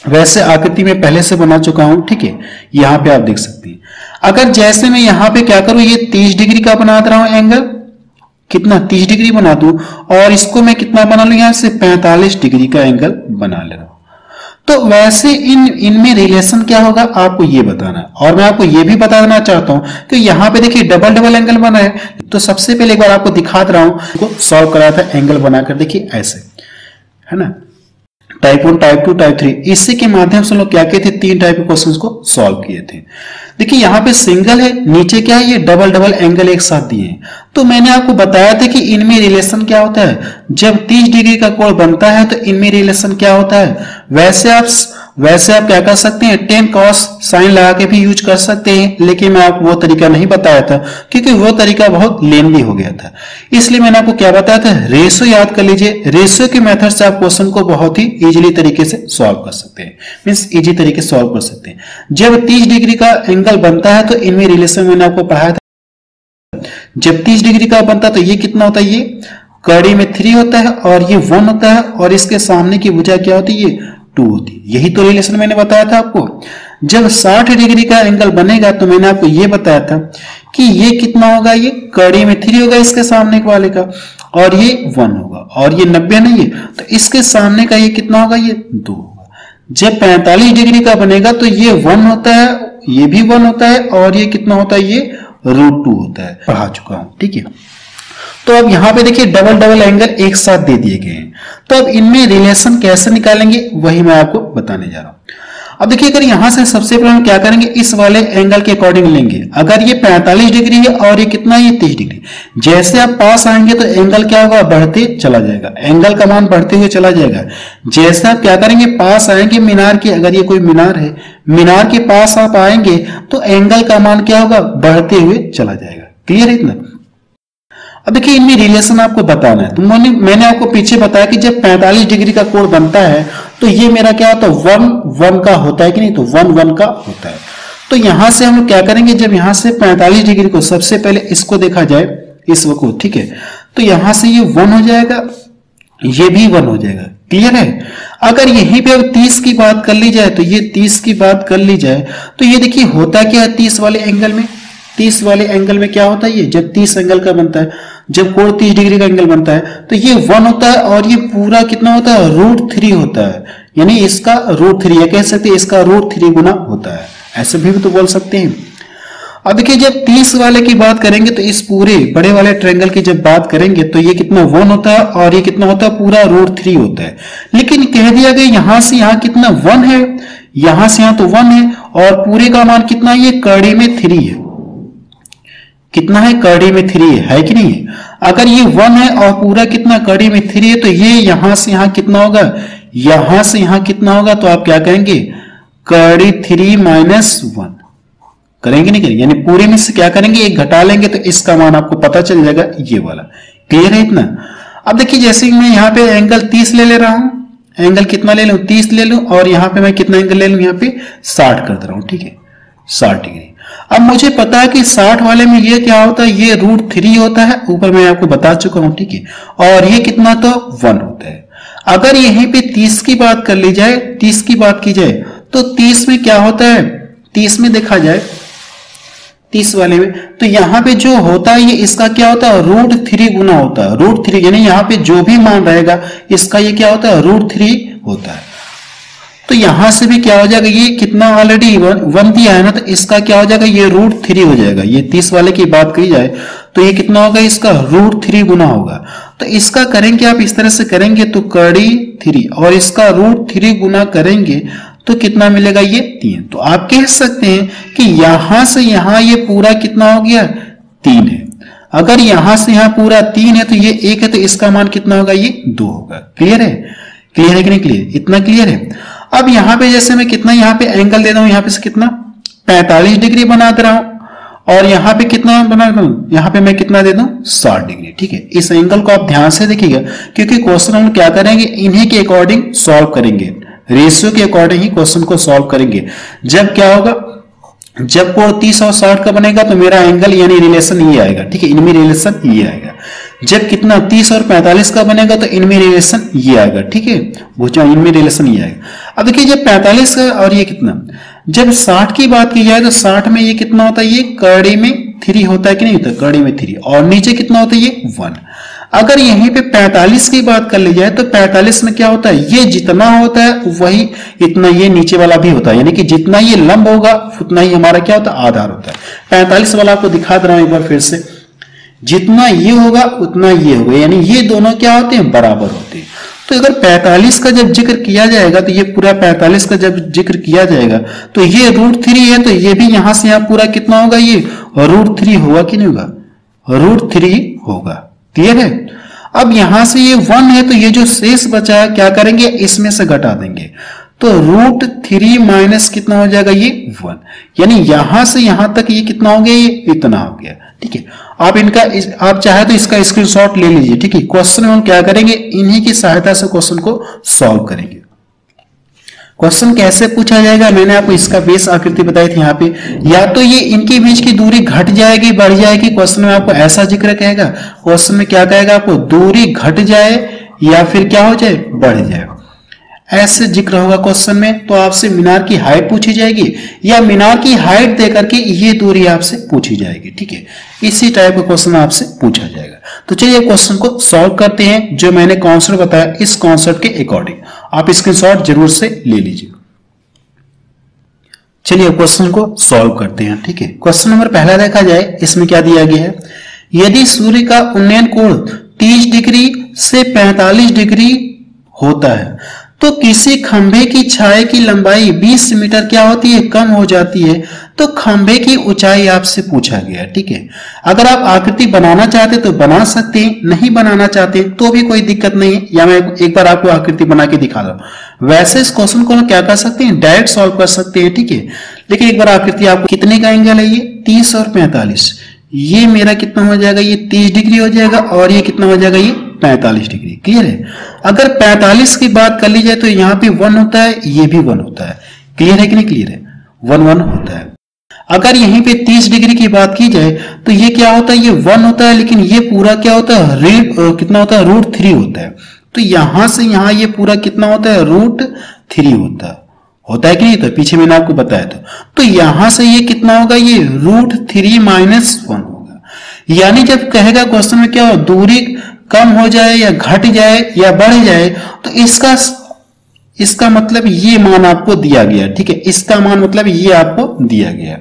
वैसे आकृति में पहले से बना चुका हूं। ठीक है, यहाँ पे आप देख सकते हैं। अगर जैसे मैं यहाँ पे क्या करूं, ये 30 डिग्री का बना रहा हूं एंगल, कितना 30 डिग्री बना दूं, और इसको मैं कितना बना लूं, यहां से 45 डिग्री का एंगल बना ले रहा हूं। तो वैसे इनमें रिलेशन क्या होगा आपको ये बताना है। और मैं आपको ये भी बता देना चाहता हूं कि यहाँ पे देखिए डबल एंगल बना है। तो सबसे पहले एक बार आपको दिखा दे रहा हूं, सॉल्व करा था एंगल बनाकर, देखिए ऐसे, है ना, टाइप 1, टाइप 2, टाइप 3, इसी के माध्यम से लोग क्या किए थे, 3 टाइप के क्वेश्चंस को सॉल्व किए थे। देखिए यहाँ पे सिंगल है, नीचे क्या है, ये डबल एंगल एक साथ दिए हैं। तो मैंने आपको बताया था कि इनमें रिलेशन क्या होता है, जब 30 डिग्री का कोण बनता है तो इनमें रिलेशन क्या होता है। वैसे आप क्या कर सकते हैं, टेन कॉस साइन लगा के भी यूज कर सकते हैं, लेकिन मैं आपको वो तरीका नहीं बताया था क्योंकि वो तरीका बहुत लेंदी हो गया था। इसलिए मैंने आपको क्या बताया था, रेशियो याद कर लीजिए। रेशियो के मेथड से आप क्वेश्चन को बहुत ही इजीली तरीके से सॉल्व कर सकते हैं, मींस इजी तरीके से सॉल्व कर सकते हैं। जब 30 डिग्री का एंगल बनता है तो इनमें रिलेशन मैंने आपको पढ़ाया था। जब 30 डिग्री का बनता है तो ये कितना होता है, ये कड़ी में 3 होता है और ये 1 होता है, और इसके सामने की भुजा क्या होती है, ये 2 होती है। यही तो रिलेशन मैंने बताया था आपको। जब 60 डिग्री का एंगल बनेगा तो मैंने आपको ये बताया था कि ये कितना होगा, ये कड़ी में 3 होगा इसके सामने वाले का, और ये 1 होगा, और ये 90 नहीं है तो इसके सामने का ये कितना होगा, ये 2 होगा। जब 45 डिग्री का बनेगा तो ये 1 होता है, ये भी 1 होता है, और ये कितना होता है, ये √2 होता है। पढ़ा चुका हूं। ठीक है, तो अब यहां पे देखिए डबल एंगल एक साथ दे दिए गए हैं। तो अब इनमें रिलेशन कैसे निकालेंगे वही मैं आपको बताने जा रहा हूं। अब देखिए, अगर यहां से सबसे पहले हम क्या करेंगे, इस वाले एंगल के अकॉर्डिंग लेंगे। अगर ये 45 डिग्री है और ये कितना है, ये 30 डिग्री, जैसे आप पास आएंगे तो एंगल क्या होगा, बढ़ते चला जाएगा, एंगल का मान बढ़ते हुए चला जाएगा। जैसे आप क्या करेंगे, पास आएंगे मीनार के, अगर ये कोई मीनार है, मीनार के पास आप आएंगे तो एंगल का मान क्या होगा, बढ़ते हुए चला जाएगा। क्लियर है इतना। अब देखिए इनमें रिलेशन आपको बताना है। तो मैंने आपको पीछे बताया कि जब 45 डिग्री का कोण बनता है तो ये मेरा क्या होता है, 1 1 का होता है कि नहीं, तो 1 1 का होता है। तो यहां से हम लोग क्या करेंगे, जब यहां से 45 डिग्री को सबसे पहले इसको देखा जाए, इस वक्त को, ठीक है, तो यहां से ये 1 हो जाएगा, ये भी 1 हो जाएगा। क्लियर है। अगर यहीं पे अब 30 की बात कर ली जाए, तो ये 30 की बात कर ली जाए तो ये देखिए होता क्या है 30 वाले एंगल में, 30 वाले एंगल में क्या होता है, ये जब 30 एंगल का बनता है, जब कोण 30 डिग्री का एंगल बनता है तो ये 1 होता है और ये पूरा कितना होता है, √3 होता है, यानी इसका √3 कह सकते हैं, इसका √3 गुना होता है, ऐसे भी तो बोल सकते हैं। अब देखिए जब 30 वाले की बात करेंगे तो इस पूरे बड़े वाले ट्रायंगल की जब बात करेंगे तो ये कितना 1 होता है और ये कितना होता है, पूरा √3 होता है। लेकिन कह दिया गया यहां से यहां कितना 1 है, यहां से यहां तो 1 है और पूरे का मान कितना है, ये कड़ी में 3 है। कितना है, कड़ी में 3 है कि नहीं है। अगर ये 1 है और पूरा कितना कड़ी में 3 है तो ये यहां से यहां कितना होगा, यहां से यहां कितना होगा, तो आप क्या कहेंगे, कड़ी 3 माइनस 1 करेंगे, नहीं करेंगे, यानी पूरे में से क्या करेंगे, एक घटा लेंगे तो इसका मान आपको पता चल जाएगा, ये वाला। क्लियर है इतना। अब देखिए जैसे मैं यहाँ पे एंगल 30 ले रहा हूं, एंगल कितना ले लूं, 30 ले लूं और यहाँ पे मैं कितना एंगल ले लूं, यहाँ पे 60 कर दे रहा हूं, ठीक है, 60 डिग्री। अब मुझे पता है कि 60 वाले में ये क्या होता है, ये √3 होता है, ऊपर मैं आपको बता चुका हूं, ठीक है, और ये कितना तो 1 होता है। अगर यहीं पे 30 की बात कर ली जाए, 30 की बात की जाए तो 30 में क्या होता है, 30 में देखा जाए 30 वाले में तो यहां पे जो होता है ये इसका क्या होता है, √3 गुना होता है, √3 यानी यहां पे जो भी मान रहेगा इसका ये क्या होता है, √3 होता है। तो यहां से भी क्या हो जाएगा, ये कितना ऑलरेडी 1 दिया है ना, तो इसका क्या हो जाएगा, ये √3 हो जाएगा। ये 30 वाले की बात की जाए तो ये कितना होगा, इसका √3 गुना होगा। तो इसका करेंगे आप इस तरह से करेंगे तो कड़ी 3 और इसका √3 गुना करेंगे तो कितना मिलेगा, ये 3। तो आप कह सकते हैं कि यहां से यहां ये पूरा कितना हो गया, 3 है। अगर यहां से यहां पूरा 3 है तो ये 1 है, तो इसका मान कितना होगा, ये 2 होगा। क्लियर है, क्लियर है कि नहीं क्लियर, इतना क्लियर है। अब यहां पे जैसे मैं कितना यहाँ पे एंगल दे रहा हूं, यहां पे से कितना 45 डिग्री बना दे रहा हूं और यहां पे कितना बना दूं, यहां पे मैं कितना दे दूं 60 डिग्री, ठीक है। इस एंगल को आप ध्यान से देखिएगा क्योंकि क्वेश्चन हम क्या करेंगे, इन्हीं के अकॉर्डिंग सॉल्व करेंगे, रेशियो के अकॉर्डिंग ही क्वेश्चन को सॉल्व करेंगे। जब क्या होगा, जब कोण 30 और 60 का बनेगा तो मेरा एंगल यानी रिलेशन ये आएगा, ठीक है, इनमें रिलेशन ये आएगा। जब कितना 30 और 45 का बनेगा तो इनमें रिलेशन ये आएगा, ठीक है, इनमें रिलेशन ये आएगा। अब देखिए जब 45 का और ये कितना, जब 60 की बात की जाए तो 60 में ये कितना होता है, ये कड़ी में 3 होता है कि नहीं होता, कड़ी में 3 और नीचे कितना होता है, ये 1। अगर यहीं पे 45 की बात कर ली जाए तो 45 में क्या होता है, ये जितना होता है वही इतना ये नीचे वाला भी होता है, यानी कि जितना ये लंब होगा उतना ही हमारा क्या होता है, आधार होता है। 45 वाला आपको दिखा दे रहा हूं एक बार फिर से, जितना ये होगा उतना ये होगा, यानी ये दोनों क्या होते हैं, बराबर होते हैं। तो अगर 45 का जब जिक्र किया जाएगा तो ये पूरा 45 का जब जिक्र किया जाएगा तो ये √3 है, तो ये भी यहां से यहां पूरा कितना होगा, ये √3 होगा कि नहीं होगा, √3 होगा। क्लियर है। अब यहां से ये 1 है तो ये जो शेष बचा है क्या करेंगे, इसमें से घटा देंगे तो √3 माइनस कितना हो जाएगा, ये 1, यानी यहां से यहां तक ये कितना हो गया, ये इतना हो गया, ठीक है। आप चाहे तो इसका स्क्रीनशॉट ले लीजिए, ठीक है। क्वेश्चन में हम क्या करेंगे, इन्हीं की सहायता से क्वेश्चन को सॉल्व करेंगे। क्वेश्चन कैसे पूछा जाएगा, मैंने आपको इसका बेस आकृति बताई थी यहाँ पे, या तो ये इनके बीच की दूरी घट जाएगी बढ़ जाएगी, क्वेश्चन में आपको ऐसा जिक्र कहेगा, क्वेश्चन में क्या कहेगा आपको, दूरी घट जाए या फिर क्या हो जाए, बढ़ जाए, ऐसे जिक्र होगा क्वेश्चन में। तो आपसे मीनार की हाइट पूछी जाएगी या मीनार की हाइट देकर के ये दूरी आपसे पूछी जाएगी, ठीक है। इसी टाइप का क्वेश्चन आपसे पूछा जाएगा। तो चलिए क्वेश्चन को सॉल्व करते हैं, जो मैंने कॉन्सेप्ट बताया इस कॉन्सेप्ट के अकॉर्डिंग आप स्क्रीनशॉट जरूर से ले लीजिए। चलिए क्वेश्चन को सॉल्व करते हैं, ठीक है। क्वेश्चन नंबर पहला देखा जाए, इसमें क्या दिया गया है, यदि सूर्य का उन्नयन कोण 30 डिग्री से 45 डिग्री होता है तो किसी खंभे की छाया की लंबाई 20 मीटर क्या होती है, कम हो जाती है, तो खंभे की ऊंचाई आपसे पूछा गया, ठीक है। अगर आप आकृति बनाना चाहते तो बना सकते हैं, नहीं बनाना चाहते तो भी कोई दिक्कत नहीं है, या मैं एक बार आपको आकृति बना के दिखा रहा हूं। वैसे इस क्वेश्चन को क्या कर सकते हैं, डायरेक्ट सॉल्व कर सकते हैं, ठीक है। लेकिन एक बार आकृति आपको कितने का एंगल है, ये 30 और 45, ये मेरा कितना हो जाएगा, ये 30 डिग्री हो जाएगा और ये कितना हो जाएगा, ये 45 डिग्री। क्लियर है। अगर 45 की बात कर ली जाए तो यहाँ पे 1 होता है, ये भी 1 होता है। क्लियर है कि नहीं क्लियर है, 1 1 होता है। अगर यहीं पे 30 डिग्री की बात की जाए तो ये क्या होता है, ये 1 होता है, लेकिन ये पूरा क्या होता है, कितना होता है, √3 होता है। तो यहां से यहां ये पूरा कितना होता है, √3 होता है कि नहीं, तो पीछे मैंने आपको बताया था। तो यहां से ये कितना होगा, ये √3 - 1 होगा। यानी जब कहेगा क्वेश्चन में क्या हो, दूरी कम हो जाए या घट जाए या बढ़ जाए, तो इसका मतलब ये मान आपको दिया गया, ठीक है, इसका मान मतलब ये आपको दिया गया।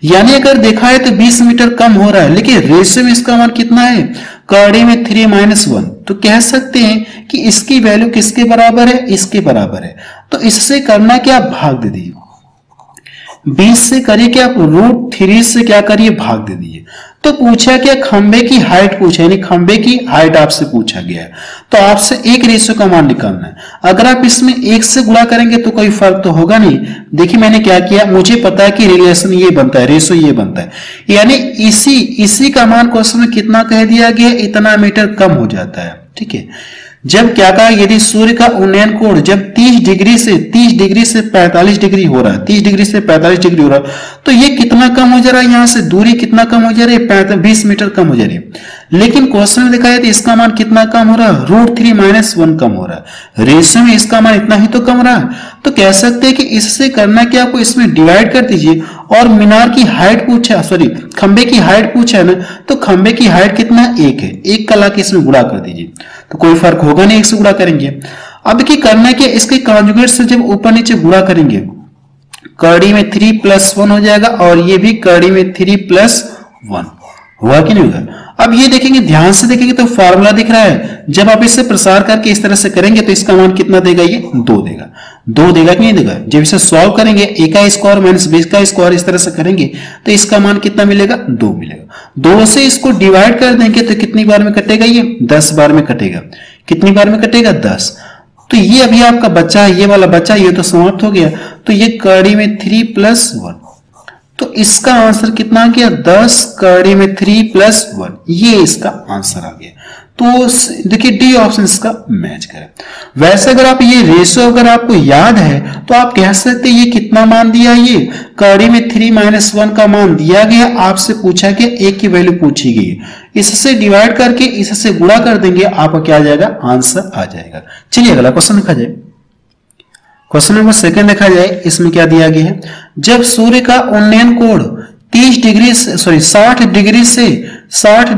यानी अगर देखा है तो 20 मीटर कम हो रहा है, लेकिन रेशियो में इसका मान कितना है, कड़ी में 3 - 1, तो कह सकते हैं कि इसकी वैल्यू किसके बराबर है, इसके बराबर है। तो इससे करना क्या, भाग दे दीजिए, 20 से करिए क्या, √3 से क्या करिए, भाग दे दीजिए। तो पूछा क्या, खंबे की हाइट पूछा, यानी खंबे की हाइट आपसे पूछा गया है, तो आपसे एक रेशियो का मान निकालना है। अगर आप इसमें 1 से गुणा करेंगे तो कोई फर्क तो होगा नहीं। देखिए मैंने क्या किया, मुझे पता है कि रिलेशन ये बनता है, रेशियो ये बनता है, यानी इसी का मान क्वेश्चन में कितना कह दिया गया, इतना मीटर कम हो जाता है, ठीक है। जब क्या कहा, यदि सूर्य का उन्नयन कोण जब 30 डिग्री से 45 डिग्री हो रहा है, 30 डिग्री से 45 डिग्री हो रहा है, तो ये कितना कम हो जा रहा है, यहां से दूरी कितना कम हो जा रही है, 20 मीटर कम हो जा रही है। लेकिन क्वेश्चन में दिखाया तो इसका मान कितना कम हो रहा है, √3 - 1 कम हो रहा है। रेशियो में इसका मान इतना ही तो कम रहा है। तो कह सकते हैं कि इससे करना क्या, आपको इसमें डिवाइड कर दीजिए, और मीनार की हाइट पूछा, सॉरी खंबे की हाइट पूछा है ना, तो खंबे की हाइट कितना, 1 है, 1 का लाके इसमें गुणा कर दीजिए, तो कोई फर्क होगा नहीं, 1 से गुणा करेंगे। अब की करना क्या, इसके कॉन्जुगेट से जब ऊपर नीचे गुणा करेंगे, कड़ी में 3 + 1 हो जाएगा, और ये भी कड़ी में 3 + 1 हुआ कि नहीं होगा। अब ये देखेंगे, ध्यान से देखेंगे तो फॉर्मूला दिख रहा है, जब आप इसे प्रसार करके इस तरह से करेंगे तो इसका मान कितना देगा, ये 2 देगा, 2 देगा कि नहीं देगा। जब इसे सॉल्व करेंगे, a का स्क्वायर - b का स्क्वायर इस तरह से करेंगे तो इसका मान कितना मिलेगा, 2 मिलेगा। 2 से इसको डिवाइड कर देंगे तो कितनी बार में कटेगा, ये 10 बार में कटेगा। कितनी बार में कटेगा, 10। तो ये अभी आपका बच्चा है, ये वाला बच्चा, ये तो समाप्त हो गया। तो ये कड़ी में 3 + 1, तो इसका आंसर कितना आ गया, 10 कड़ी में 3 + 1, ये इसका आंसर आ गया। तो देखिए डी ऑप्शन इसका मैच करें। वैसे अगर आप ये रेशियो अगर आपको याद है तो आप कह सकते हैं ये कितना मान दिया, ये कड़ी में 3 - 1 का मान दिया गया, आपसे पूछा गया, एक की वैल्यू पूछी गई, इससे डिवाइड करके इससे गुणा कर देंगे, आपका क्या आ जाएगा, आंसर आ जाएगा। चलिए अगला क्वेश्चन लिखा जाए। क्वेश्चन नंबर 2 देखा जाए, इसमें क्या दिया गया है, जब सूर्य का उन्नयन कोण 60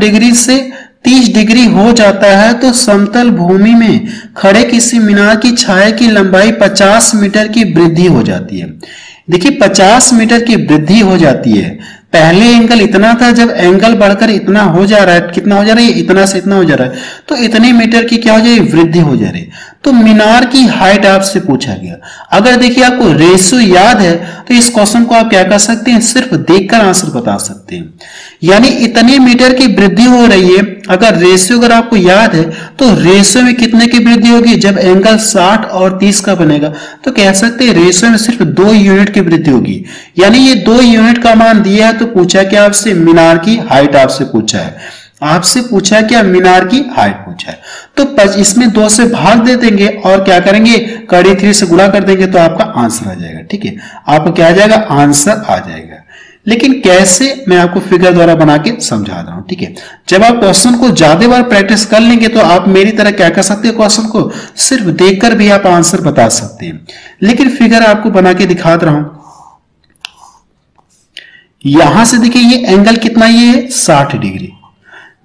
डिग्री से 30 डिग्री हो जाता है तो समतल भूमि में खड़े किसी मीनार की छाया की लंबाई 50 मीटर की वृद्धि हो जाती है। देखिए 50 मीटर की वृद्धि हो जाती है। पहले एंगल इतना था, जब एंगल बढ़कर इतना हो जा रहा है, कितना हो जा रहा है, इतना से इतना हो जा रहा है, तो इतने मीटर की क्या हो जाएगी, वृद्धि हो जा रही है। तो मीनार की हाइट आपसे पूछा गया। अगर देखिए आपको रेशियो याद है तो इस क्वेश्चन को आप क्या कर सकते हैं, सिर्फ देखकर आंसर बता सकते हैं। यानी इतने मीटर की वृद्धि हो रही है, अगर रेशियो अगर आपको याद है तो रेशियो में कितने की वृद्धि होगी, जब एंगल 60 और 30 का बनेगा तो कह सकते हैं रेशियो में सिर्फ 2 यूनिट की वृद्धि होगी। यानी ये 2 यूनिट का मान दिया है, तो पूछा क्या आपसे, मीनार की हाइट आपसे पूछा है। आपसे पूछा क्या, मीनार की हाइट पूछा है। तो इसमें 2 से भाग दे देंगे और क्या करेंगे, कड़ी 3 से गुणा कर देंगे तो आपका आंसर आ जाएगा। ठीक है, आपका क्या आ जाएगा, आंसर आ जाएगा। लेकिन कैसे, मैं आपको फिगर द्वारा बना के समझा रहा हूं। ठीक है, जब आप क्वेश्चन को ज्यादा बार प्रैक्टिस कर लेंगे तो आप मेरी तरह क्या कर सकते हो, क्वेश्चन को सिर्फ देखकर भी आप आंसर बता सकते हैं। लेकिन फिगर आपको बना के दिखा रहा हूं। यहां से देखिए ये एंगल कितना, ये है 60 डिग्री।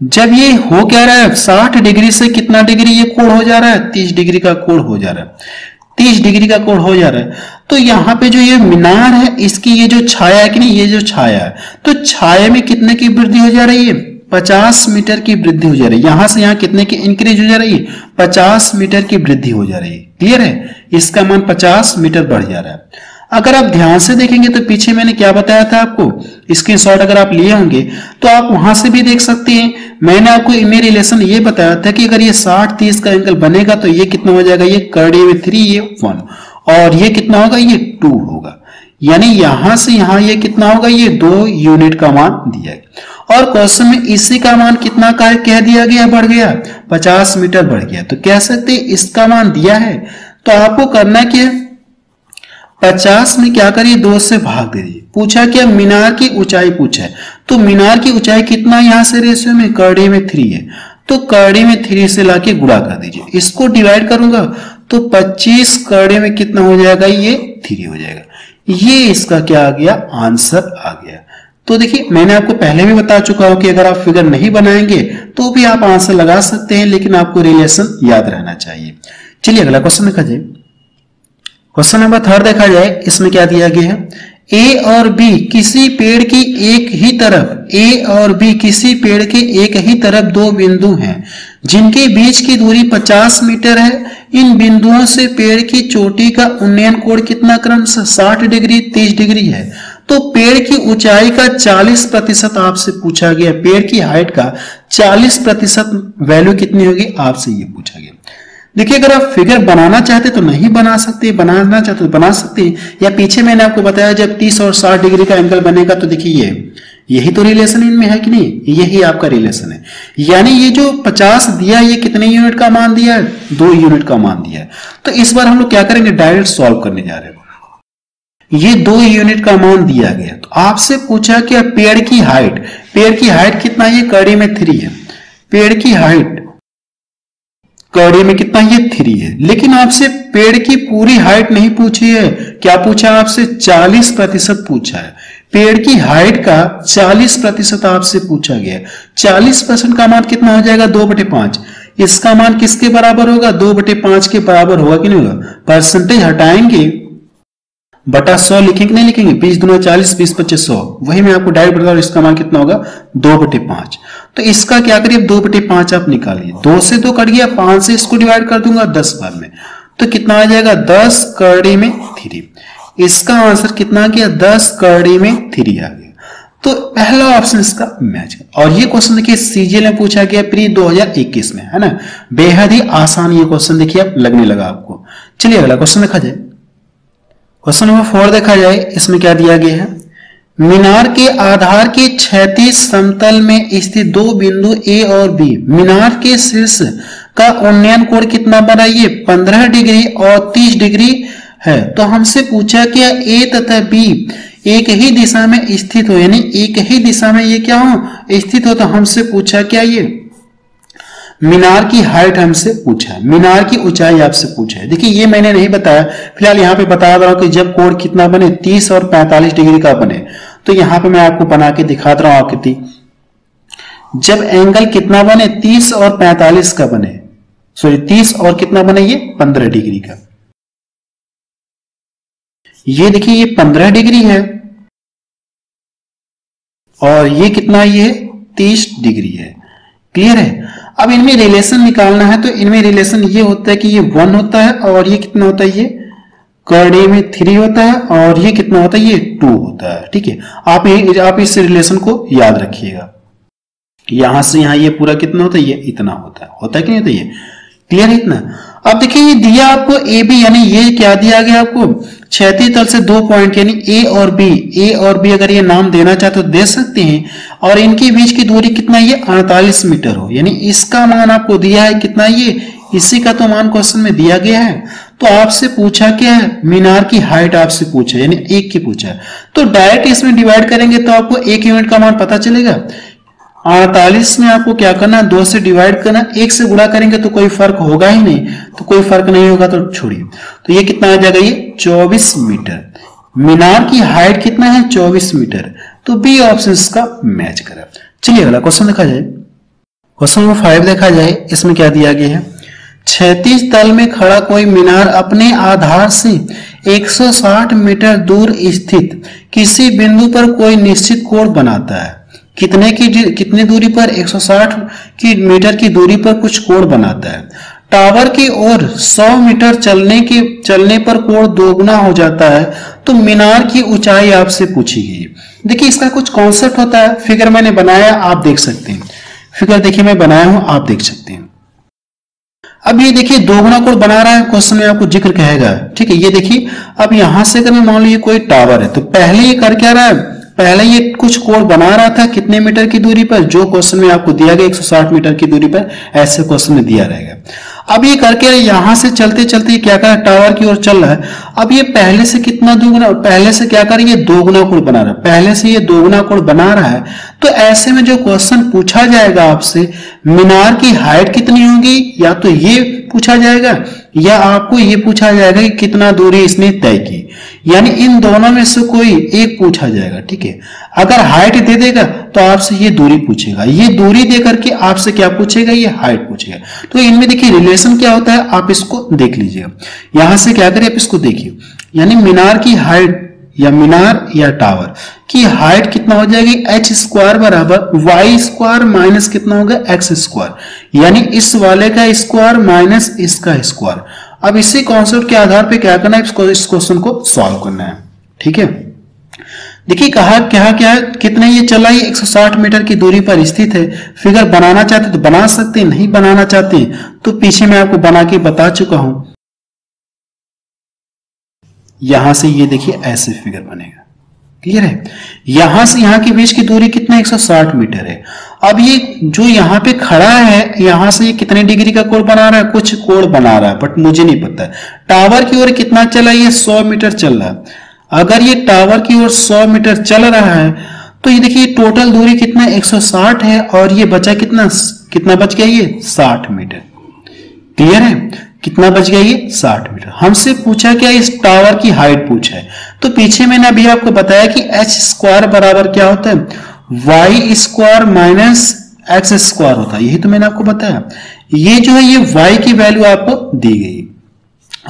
जब ये हो क्या रहा है, 60 डिग्री से कितना डिग्री ये कोण हो जा रहा है, 30 डिग्री का कोण हो जा रहा है, 30 डिग्री का कोण हो जा रहा है। तो यहाँ पे जो ये मीनार है, इसकी ये जो छाया है कि नहीं, ये जो छाया है, तो छाया में कितने की वृद्धि हो जा रही है, 50 मीटर की वृद्धि हो जा रही है। यहां से यहां कितने की इंक्रीज हो जा रही है, 50 मीटर की वृद्धि हो जा रही है। क्लियर है, इसका मान 50 मीटर बढ़ जा रहा है। अगर आप ध्यान से देखेंगे तो पीछे मैंने क्या बताया था आपको, स्क्रीनशॉट अगर आप लिए होंगे तो आप वहां से भी देख सकते हैं। मैंने आपको इमेज रिलेशन ये बताया था कि अगर ये 60-30 का एंगल बनेगा तो ये कितना हो जाएगा, ये करड़ी में 3, ये 1, और ये कितना होगा, ये 2 होगा। यानी यहां से यहां ये कितना होगा, ये 2 यूनिट का मान दिया गया। और क्वेश्चन में इसी का मान कितना का कह दिया गया, बढ़ गया, 50 मीटर बढ़ गया। तो कह सकते इसका मान दिया है। तो आपको करना क्या, 50 में क्या करिए 2 से भाग दे दीजिए। पूछा क्या मीनार की ऊंचाई पूछा है, तो मीनार की ऊंचाई कितना यहां से रेशियो में करड़ी में 3 है, तो करड़ी में 3 से लाके गुणा कर दीजिए। इसको डिवाइड करूंगा तो 25 करड़ी में कितना हो जाएगा, ये 3 हो जाएगा। ये इसका क्या आ गया, आंसर आ गया। तो देखिए मैंने आपको पहले भी बता चुका हूं कि अगर आप फिगर नहीं बनाएंगे तो भी आप आंसर लगा सकते हैं, लेकिन आपको रिलेशन याद रहना चाहिए। चलिए अगला क्वेश्चन देखा जाए। क्वेश्चन नंबर 3 देखा जाए, इसमें क्या दिया गया है, ए और बी किसी पेड़ की एक ही तरफ, ए और बी किसी पेड़ के एक ही तरफ दो बिंदु हैं जिनके बीच की दूरी 50 मीटर है। इन बिंदुओं से पेड़ की चोटी का उन्नयन कोण कितना क्रमशः 60 डिग्री 30 डिग्री है। तो पेड़ की ऊंचाई का 40% आपसे पूछा गया, पेड़ की हाइट का 40% वैल्यू कितनी होगी आपसे ये पूछा गया। देखिए अगर आप फिगर बनाना चाहते तो नहीं बना सकते, बनाना चाहते तो बना सकते हैं, या पीछे मैंने आपको बताया जब 30 और 60 डिग्री का एंगल बनेगा तो देखिए यही तो रिलेशन इनमें है कि नहीं, यही आपका रिलेशन है। यानी ये जो 50 दिया ये कितने यूनिट का मान दिया है, 2 यूनिट का मान दिया है। तो इस बार हम लोग क्या करेंगे, डायरेक्ट सॉल्व करने जा रहे हैं। ये 2 यूनिट का मान दिया गया, तो आपसे पूछा कि पेड़ की हाइट कितना, ये कड़ी में 3 है, पेड़ की हाइट कड़ी में कितना, ये 3 है। लेकिन आपसे पेड़ की पूरी हाइट नहीं पूछी है, क्या पूछा आपसे 40% पूछा है। पेड़ की हाइट का 40% आपसे पूछा गया। 40% का मान कितना हो जाएगा, 2/5। इसका मान किसके बराबर होगा, 2/5 के बराबर होगा कि नहीं होगा। परसेंटेज हटाएंगे बटा 100 लिखेंगे नहीं लिखेंगे, 20 दूना 40 20 25 100, वही मैं आपको डायरेक्ट बता रहा हूं। इसका मान कितना होगा 2/5। तो इसका क्या करिए 2/5 आप निकालिए, 2 से 2 कट गया, 5 से इसको डिवाइड कर दूंगा 10 बार में, तो कितना आ जाएगा 10 करड़ी में 3। इसका आंसर कितना आ गया, 10 करड़ी में 3 आ गया। तो पहला ऑप्शन इसका मैच है। और ये क्वेश्चन देखिए सीजीएल में पूछा गया प्री 2021 में, है ना, बेहद ही आसान ये क्वेश्चन देखिए अब लगने लगा आपको। चलिए अगला क्वेश्चन देखा जाए। क्वेश्चन नंबर 4 देखा जाए, इसमें क्या दिया गया है, मीनार के आधार के क्षैतिज समतल में स्थित 2 बिंदु ए और बी, मीनार के शीर्ष का उन्नयन कोण कितना बनाइए, 15 डिग्री और 30 डिग्री है। तो हमसे पूछा कि ए तथा बी एक ही दिशा में स्थित हो, यानी एक ही दिशा में ये क्या हो स्थित हो। तो हमसे पूछा क्या, ये मीनार की हाइट हमसे पूछा है, मीनार की ऊंचाई आपसे पूछा है। देखिए ये मैंने नहीं बताया, फिलहाल यहाँ पे बता रहा हूं कि जब कोण कितना बने 30 और 45 डिग्री का बने, तो यहाँ पे मैं आपको बना के दिखा रहा हूं आकृति। जब एंगल कितना बने 30 और 45 का बने, सॉरी 30 और कितना बने, ये 15 डिग्री का। ये देखिए ये 15 डिग्री है और ये कितना, ये 30 डिग्री है। क्लियर है। अब इनमें रिलेशन निकालना है, तो इनमें रिलेशन ये होता है कि ये 1 होता है और ये कितना होता है, ये करड़ी में 3 होता है और ये कितना होता है, ये 2 होता है। ठीक है, आप इस रिलेशन को याद रखिएगा। यहां से यहां ये पूरा कितना होता है, ये इतना होता है कि नहीं होता, ये क्लियर है इतना। अब देखिए ये दिया आपको ए बी, यानी ये क्या दिया गया आपको, क्षैतिज तल से 2 पॉइंट यानी ए और बी अगर ये नाम देना चाहते तो दे सकते हैं। और इनके बीच की दूरी कितना, ये 48 मीटर हो, यानी इसका मान आपको दिया है कितना, ये इसी का तो मान क्वेश्चन में दिया गया है। तो आपसे पूछा क्या है, मीनार की हाइट आपसे पूछा यानी 1 की पूछा है। तो डायरेक्ट इसमें डिवाइड करेंगे तो आपको 1 यूनिट का मान पता चलेगा। 48 में आपको क्या करना, 2 से डिवाइड करना, 1 से गुणा करेंगे तो कोई फर्क होगा ही नहीं, तो कोई फर्क नहीं होगा तो छोड़िए। तो ये कितना आ जाएगा, ये 24 मीटर। मीनार की हाइट कितना है, 24 मीटर। तो बी ऑप्शन इसका मैच करा। चलिए अगला क्वेश्चन देखा जाए। क्वेश्चन नंबर 5 देखा जाए, इसमें क्या दिया गया है, क्षैतिज तल में खड़ा कोई मीनार अपने आधार से 160 मीटर दूर स्थित किसी बिंदु पर कोई निश्चित कोण बनाता है। कितने दूरी पर, 160 मीटर की दूरी पर कुछ कोण बनाता है। टावर की ओर 100 मीटर चलने पर कोण दोगुना हो जाता है। तो मीनार की ऊंचाई आपसे पूछी गई। देखिए इसका कुछ कॉन्सेप्ट होता है, फिगर मैंने बनाया आप देख सकते हैं, फिगर देखिए मैं बनाया हूं आप देख सकते हैं। अब ये देखिए दोगुना कोण बना रहा है, क्वेश्चन में आपको जिक्र कहेगा। ठीक है, ये देखिए अब यहां से अगर मैं मान लीजिए कोई टावर है, तो पहले ये कर क्या रहा है, पहले ये कुछ कोण बना रहा था कितने मीटर की दूरी पर, जो क्वेश्चन में आपको दिया गया 160 मीटर की दूरी पर, ऐसे क्वेश्चन में दिया रहेगा। अब ये करके यहां से चलते चलते क्या कर रहा है, टावर की ओर चल रहा है। अब ये पहले से कितना दोगुना, पहले से क्या कर रही है, दोगुना कोण बना रहा है, पहले से ये दोगुना कोण बना रहा है। तो ऐसे में जो क्वेश्चन पूछा जाएगा आपसे, मीनार की हाइट कितनी होगी, या तो ये पूछा जाएगा या आपको ये पूछा जाएगा कि कितना दूरी इसने तय की, यानी इन दोनों में से कोई एक पूछा जाएगा। ठीक है, अगर हाइट दे देगा तो आपसे ये दूरी पूछेगा, ये दूरी दे करके आपसे क्या पूछेगा, ये हाइट पूछेगा। तो इनमें देखिए रिलेशन क्या होता है, आप इसको देख लीजिएगा। यहां से क्या करें, आप इसको देखिए, यानी मीनार की हाइट या मीनार या टावर की हाइट कितना हो जाएगी, एच स्क्वायर बराबर वाई स्क्वायर माइनस कितना होगा, एक्स स्क्वायर, यानी इस वाले का स्क्वायर माइनस इसका स्क्वायर। अब इसी कॉन्सेप्ट के आधार पे क्या करना है, इस क्वेश्चन को सॉल्व करना है। ठीक है, देखिए कहा क्या है, कितने ये चला, ये 160 मीटर की दूरी पर स्थित है। फिगर बनाना चाहते तो बना सकते हैं, नहीं बनाना चाहते तो पीछे मैं आपको बना के बता चुका हूं। यहां से ये देखिए ऐसे फिगर बनेगा, क्लियर है। यहां से यहां के बीच की दूरी कितना, 160 मीटर है। अब ये जो यहां पे खड़ा है, यहां से ये कितने डिग्री का कोण बना रहा है, कुछ कोण बना रहा है, बट मुझे नहीं पता। टावर की ओर कितना चला, ये 100 मीटर चल रहा है। अगर ये टावर की ओर 100 मीटर चल रहा है तो ये देखिए टोटल दूरी कितना, 160 है, और ये बचा कितना बच गया, ये 60 मीटर। क्लियर है, कितना बच गया, ये 60 मीटर। हमसे पूछा क्या, इस टावर की हाइट पूछा है। तो पीछे मैंने अभी आपको बताया कि एच स्क्वायर बराबर क्या होता है, Y square minus X square होता है, यही तो मैंने आपको बताया। ये जो है, ये वाई की वैल्यू आपको दी गई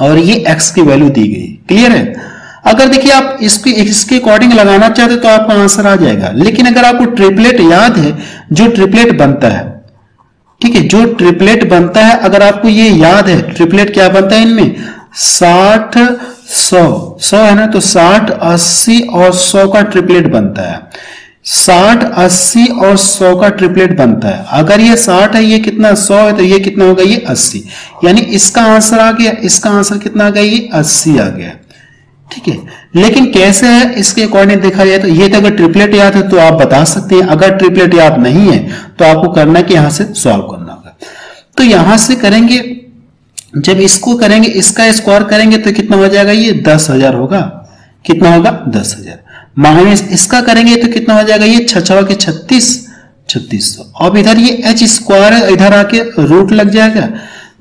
और ये एक्स की वैल्यू दी गई। क्लियर है, अगर देखिए आप इसके अकॉर्डिंग लगाना चाहते तो आपका आंसर आ जाएगा। लेकिन अगर आपको ट्रिपलेट याद है, जो ट्रिपलेट बनता है, ठीक है, जो ट्रिपलेट बनता है, अगर आपको ये याद है ट्रिपलेट क्या बनता है, इनमें 60 100 है ना, तो 60 80 और 100 का ट्रिपलेट बनता है। 60 80 और 100 का ट्रिपलेट बनता है। अगर ये 60 है, ये कितना 100 है, तो ये कितना होगा, ये 80, यानी इसका आंसर आ गया। इसका आंसर कितना आ गया, ये 80 आ गया। ठीक है, लेकिन कैसे है इसके अकॉर्डिंग देखा जाए तो ये तो अगर ट्रिपलेट याद है तो आप बता सकते हैं, अगर ट्रिपलेट याद नहीं है तो आपको करना है कि यहां से सॉल्व करना होगा। तो यहां से करेंगे, जब इसको करेंगे, इसका स्क्वायर करेंगे तो कितना हो जाएगा, ये 10,000 होगा। कितना होगा, 10,000 माइनस इसका करेंगे तो कितना हो जाएगा, ये 6 के 3600। अब इधर ये एच स्क्वायर है, इधर आके रूट लग जाएगा।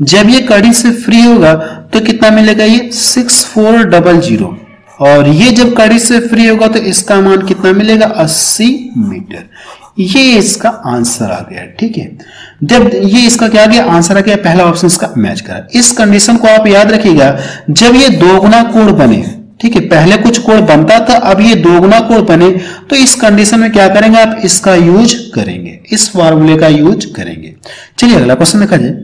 जब ये कड़ी से फ्री होगा तो कितना मिलेगा, ये 6400, और ये जब कड़ी से फ्री होगा तो इसका मान कितना मिलेगा, 80 मीटर। ये इसका आंसर आ गया। ठीक है, जब ये इसका क्या आ गया, आंसर आ गया, पहला ऑप्शन इसका मैच करा। इस कंडीशन को आप याद रखिएगा, जब ये दोगुना कोण बने, ठीक है, पहले कुछ कोण बनता था, अब ये दोगुना कोण बने, तो इस कंडीशन में क्या करेंगे, आप इसका यूज करेंगे, इस फॉर्मूले का यूज करेंगे। चलिए अगला क्वेश्चन देखा जाए।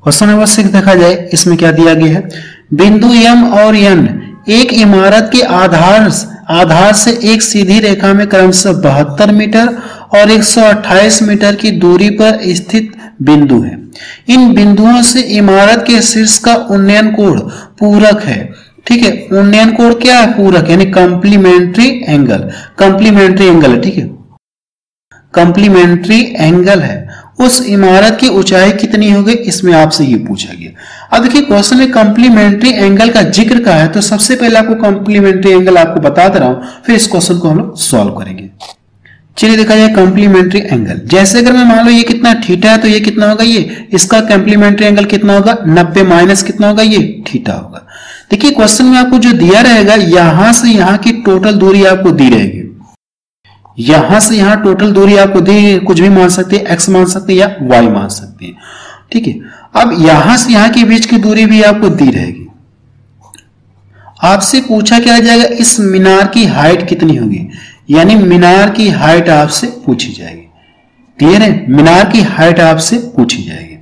क्वेश्चन नंबर 6 देखा जाए, इसमें क्या दिया गया है, बिंदु एम और एन एक इमारत के आधार से एक सीधी रेखा में क्रमशः 72 मीटर और 128 मीटर की दूरी पर स्थित बिंदु है। इन बिंदुओं से इमारत के शीर्ष का उन्नयन कोण पूरक है। ठीक है, उन्नयन कोण क्या है, पूरक, यानी कंप्लीमेंट्री एंगल। कंप्लीमेंट्री एंगल है, ठीक है, कंप्लीमेंट्री एंगल है। उस इमारत की ऊंचाई कितनी होगी, इसमें आपसे ये पूछा गया। अब देखिए क्वेश्चन में कंप्लीमेंट्री एंगल का जिक्र का है, तो सबसे पहले आपको कंप्लीमेंट्री एंगल आपको बता दे रहा हूं, फिर इस क्वेश्चन को हम लोग सॉल्व करेंगे। चलिए देखा जाए कंप्लीमेंट्री एंगल। जैसे अगर मैं मान लो ये कितना थीटा है, तो ये कितना होगा, ये इसका कंप्लीमेंट्री एंगल कितना होगा, 90 माइनस कितना होगा, ये थीटा होगा। देखिए क्वेश्चन में आपको जो दिया रहेगा, यहां से यहां की टोटल दूरी आपको दी रहेगी, यहां से यहां टोटल दूरी आपको दी, कुछ भी मान सकते हैं, एक्स मान सकते हैं या वाई मान सकते हैं। ठीक है, अब यहां से यहां के बीच की दूरी भी आपको दी रहेगी। आपसे पूछा क्या जाएगा, इस मीनार की हाइट कितनी होगी, यानी मीनार की हाइट आपसे पूछी जाएगी। क्लियर है, मीनार की हाइट आपसे पूछी जाएगी।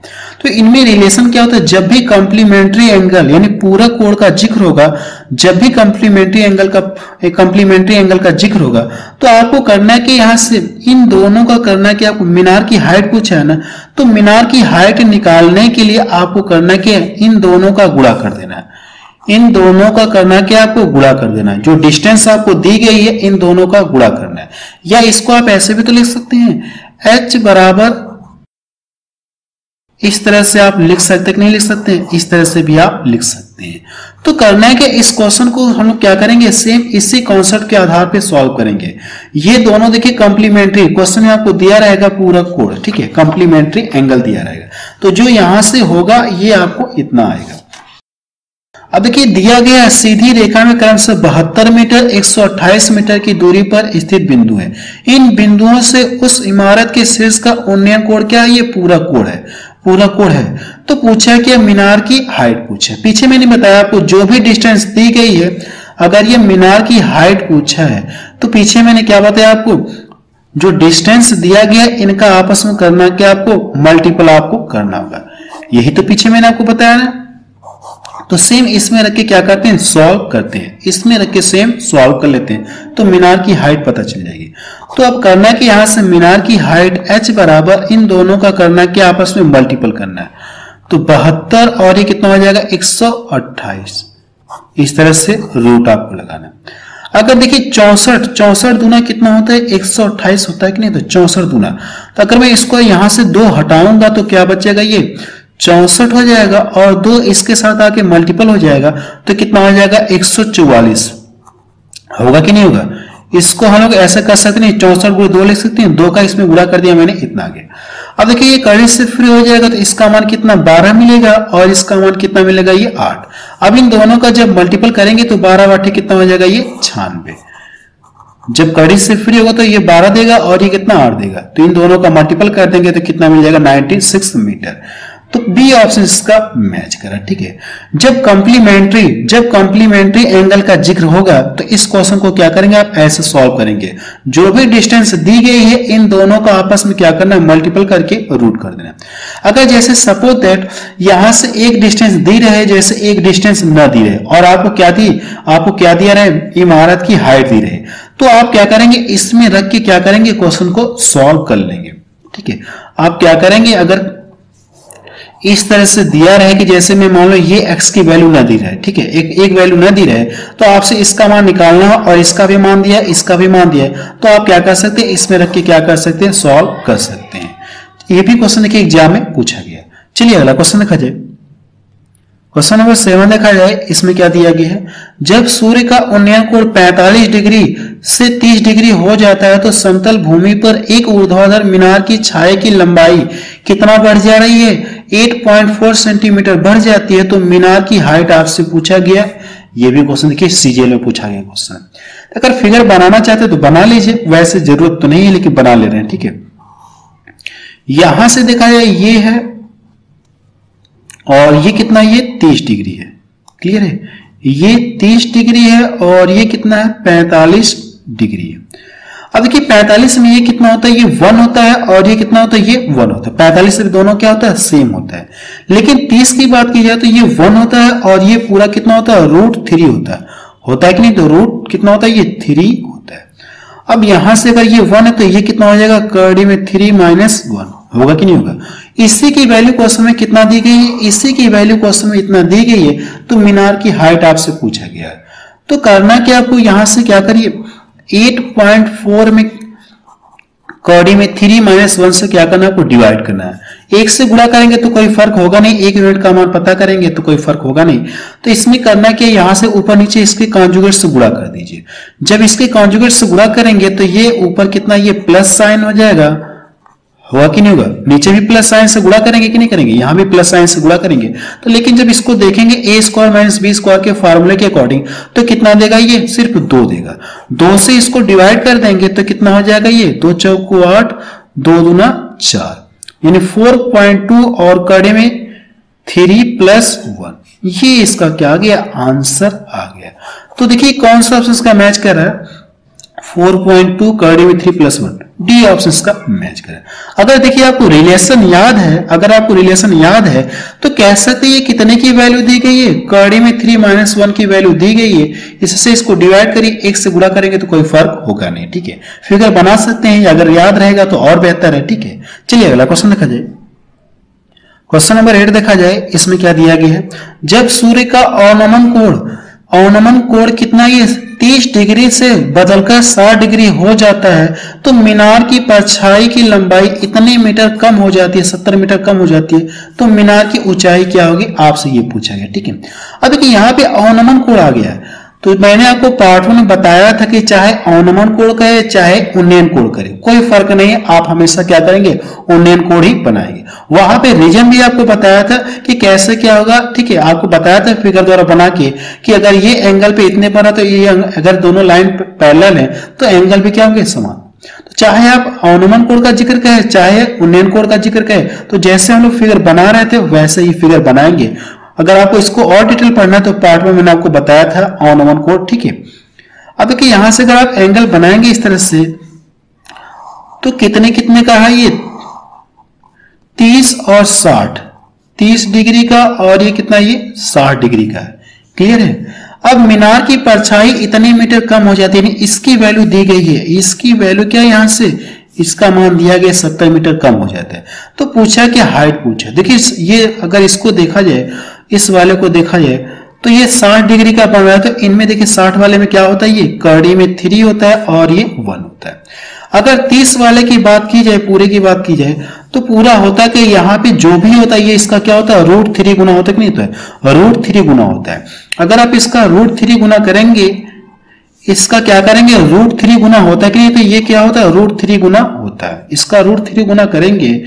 तो इनमें रिलेशन क्या होता है, जब भी कंप्लीमेंट्री एंगल यानी पूरक कोण का जिक्र होगा, जब भी कंप्लीमेंट्री एंगल का जिक्र होगा, तो आपको करना है कि यहां से इन दोनों का करना है कि आपको मीनार की हाइट पूछा है ना, तो मीनार की हाइट निकालने के लिए आपको करना है कि इन दोनों का गुणा कर देना है। इन दोनों का करना है कि आपको गुणा कर देना है, जो डिस्टेंस आपको दी गई है इन दोनों का गुणा करना है। या इसको आप ऐसे भी तो लिख सकते हैं, h बराबर इस तरह से आप लिख सकते कि नहीं लिख सकते, इस तरह से भी आप लिख सकते हैं। तो करना है कि इस क्वेश्चन को हम लोग क्या करेंगे, सेम इसी कॉन्सेप्ट के आधार पे सॉल्व करेंगे। ये दोनों देखिए कंप्लीमेंट्री, क्वेश्चन में आपको दिया रहेगा पूरा कोड, ठीक है, कंप्लीमेंट्री एंगल दिया रहेगा, तो जो यहां से होगा ये आपको इतना आएगा। अब देखिए दिया गया सीधी रेखा में क्रमशः 72 मीटर 128 मीटर की दूरी पर स्थित बिंदु है। इन बिंदुओं से उस इमारत के शीर्ष का उन्नयन कोण क्या है, ये पूरा कोण है, पूरा कोण है। तो पूछा कि मीनार की हाइट पूछा, पीछे मैंने बताया आपको जो भी डिस्टेंस दी गई है, अगर ये मीनार की हाइट पूछा है तो पीछे मैंने क्या बताया आपको, जो डिस्टेंस दिया गया इनका आपस में करना क्या, आपको मल्टीपल आपको करना होगा, यही तो पीछे मैंने आपको बताया ना। तो सेम इसमें रख के क्या करते हैं, सॉल्व करते हैं, इसमें रख के सेम सॉल्व कर लेते हैं, तो मीनार की हाइट पता चल जाएगी। तो अब करना है कि यहां से मीनार की हाइट h बराबर इन दोनों का करना है कि आपस में मल्टीपल करना है, तो 72 और ये कितना हो जाएगा 128, इस तरह से रूट आपको लगाना है। अगर देखिए 64 दूना कितना होता है, 128 होता है कि नहीं, तो 64 दूना, तो अगर मैं इसको यहां से 2 हटाऊंगा तो क्या बचेगा, ये 64 हो जाएगा, और 2 इसके साथ आके मल्टीपल हो जाएगा तो कितना हो जाएगा 144, होगा कि नहीं होगा। इसको हम लोग ऐसा कर सकते हैं, 64 गुणे 2 लिख सकते हैं, 2 का इसमें गुणा कर दिया मैंने, इतना आ गया। अब देखिए ये कड़ी से फ्री हो जाएगा तो इसका मान कितना 12 मिलेगा, और इसका मान कितना मिलेगा, ये 8। अब इन दोनों का जब मल्टीपल करेंगे तो 12 बाटे कितना हो जाएगा, ये 96। जब कड़ी से फ्री होगा तो ये 12 देगा और ये कितना 8 देगा, तो इन दोनों का मल्टीपल कर देंगे तो कितना मिल जाएगा 96 मीटर। तो बी ऑप्शन इसका मैच करा, ठीक है। जब कॉम्प्लीमेंट्री एंगल का जिक्र होगा तो इस क्वेश्चन को क्या करेंगे, आप ऐसे सॉल्व करेंगे, जो भी डिस्टेंस दी गई है इन दोनों का आपस में क्या करना है, मल्टीपल करके रूट कर देना। अगर जैसे सपोज दैट यहां से एक डिस्टेंस दी रहे, जैसे एक डिस्टेंस न दी रहे, और आपको क्या दिया रहे, इमारत की हाइट दी रहे, तो आप क्या करेंगे, इसमें रख के क्या करेंगे, क्वेश्चन को सॉल्व कर लेंगे, ठीक है। आप क्या करेंगे, अगर इस तरह से दिया रहे कि जैसे मैं मान लो ये x की वैल्यू ना दी रहे, ठीक है, एक वैल्यू ना दी रहे, तो आपसे इसका मान निकालना है, और इसका भी मान दिया है, इसका भी मान दिया है, तो आप क्या कर सकते हैं, इसमें रख के क्या कर सकते हैं, सॉल्व कर सकते हैं। ये भी क्वेश्चन देखिए एग्जाम में पूछा गया। चलिए अगला क्वेश्चन देखा जाए। क्वेश्चन नंबर 7 देखा जाए, इसमें क्या दिया गया है, जब सूर्य का उन्नयन कोण 45 डिग्री से 30 डिग्री हो जाता है तो समतल भूमि पर एक ऊर्ध्वाधर मीनार की छाया की लंबाई कितना बढ़ जा रही है, 8.4 सेंटीमीटर बढ़ जाती है, तो मीनार की हाइट आपसे पूछा गया। ये भी क्वेश्चन देखिए सीजीएल में पूछा गया क्वेश्चन। अगर फिगर बनाना चाहते तो बना लीजिए, वैसे जरूरत तो नहीं है लेकिन बना ले रहे हैं, ठीक है। यहां से देखा जाए ये है, और ये कितना, ये 30 डिग्री है, क्लियर है, ये 30 डिग्री है, और ये कितना है 45 डिग्री है। अब देखिए 45 में ये कितना होता है, ये 1 होता है, और ये कितना होता है, ये 1 होता है। 45 से दोनों क्या होता है, सेम होता है। लेकिन 30 की बात की जाए तो ये 1 होता है, और ये पूरा कितना होता है, √3 होता है कि नहीं, तो रूट कितना होता है, ये 3 होता है। अब यहां से अगर ये 1 है तो ये कितना हो जाएगा, कड़ी में 3 - 1 होगा कि नहीं होगा। इसी की वैल्यू क्वेश्चन में कितना दी गई है, इसी की वैल्यू क्वेश्चन में इतना दी गई है, तो मीनार की हाइट आपसे पूछा गया है। तो करना क्या, आपको यहां से क्या करिए, 8.4 में कौड़ी में 3 - 1 से क्या करना है, आपको डिवाइड करना है। 1 से गुणा करेंगे तो कोई फर्क होगा नहीं, 1 यूनिट का मान पता करेंगे तो कोई फर्क होगा नहीं। तो इसमें करना है कि यहां से ऊपर नीचे इसके कॉन्जुगेट से गुणा कर दीजिए। जब इसके कॉन्जुगेट से गुणा करेंगे तो ये ऊपर कितना, ये प्लस साइन हो जाएगा, होगा कि नहीं होगा। नीचे भी प्लस साइन से गुणा करेंगे कि नहीं करेंगे, यहां भी प्लस साइन से गुणा करेंगे। तो लेकिन जब इसको देखेंगे a² - b² के फार्मूले के अकॉर्डिंग तो कितना देगा, ये सिर्फ 2 देगा। 2 से इसको डिवाइड कर देंगे तो कितना हो जाएगा, ये 2 × 4 = 8, 2 दूना 4, यानी 4.2 और कड़े में 3 + 1, ये इसका क्या आ गया, आंसर आ गया। तो देखिए कौन सा ऑप्शन का मैच कर रहा है, 4.2 कड़ी में 3 + 1, डी ऑप्शन का मैच करें। अगर देखिए आपको रिलेशन याद है, तो कह सकते हैं ये कितने की वैल्यू दी गई है, कड़ी में 3 - 1 की वैल्यू दी गई है। इससे इसको डिवाइड करिए, 1 से गुणा करेंगे तो कोई फर्क होगा नहीं, ठीक है। फिगर बना सकते हैं, अगर याद रहेगा तो और बेहतर है, ठीक है। चलिए अगला क्वेश्चन देखा जाए। क्वेश्चन नंबर 8 देखा जाए, इसमें क्या दिया गया है, जब सूर्य का अवनमन कोण कितना, ये 30 डिग्री से बदलकर 60 डिग्री हो जाता है तो मीनार की परछाई की लंबाई इतने मीटर कम हो जाती है, 70 मीटर कम हो जाती है, तो मीनार की ऊंचाई क्या होगी, आपसे ये पूछा गया। ठीक है, अब देखिए यहाँ पे अवनमन कोण आ गया है, तो मैंने आपको पार्ट 1 में बताया था कि चाहे अवनमन कोण करे चाहे उन्नयन कोण करे, कोई फर्क नहीं है, आप हमेशा क्या करेंगे, उन्नयन कोण ही बनाएंगे। वहां पे रीजन भी आपको बताया था कि कैसे क्या होगा। ठीक है, आपको बताया था फिगर द्वारा बना के कि अगर ये एंगल पे इतने बना तो ये अगर दोनों लाइन पैरेलल है तो एंगल भी क्या होंगे, समान। तो चाहे आप अवनमन कोण का जिक्र करें चाहे उन्नयन कोण का जिक्र करें, तो जैसे हम लोग फिगर बना रहे थे वैसे ही फिगर बनाएंगे। अगर आपको इसको और डिटेल पढ़ना है तो पार्ट में मैंने आपको बताया था अवनमन कोण। ठीक है, अब देखिए यहां से अगर आप एंगल बनाएंगे इस तरह से तो कितने कितने का है, ये 30 और 60, 30 डिग्री का, और ये कितना, ये 60 डिग्री का है। क्लियर है। अब मीनार की परछाई इतने मीटर कम हो जाती है, इसकी वैल्यू दी गई है, इसकी वैल्यू क्या है, यहां से इसका मान दिया गया 70 मीटर कम हो जाता है। तो पूछा कि हाइट पूछा। देखिए ये अगर इसको देखा जाए, इस वाले को देखा जाए तो ये 60 डिग्री का बन रहा है, तो इनमें देखिए 60 वाले में क्या होता है, ये कड़ी में 3 होता है और ये 1 होता है। अगर 30 वाले की बात की जाए, पूरे की बात की जाए, तो पूरा होता है कि यहाँ पे जो भी होता है ये इसका क्या होता है, √3 गुना होता है कि नहीं होता है, √3 गुना होता है। अगर आप इसका √3 गुना करेंगे, इसका क्या करेंगे, √3 गुना होता है कि नहीं, तो ये क्या होता है, √3 गुना होता है। इसका √3 गुना करेंगे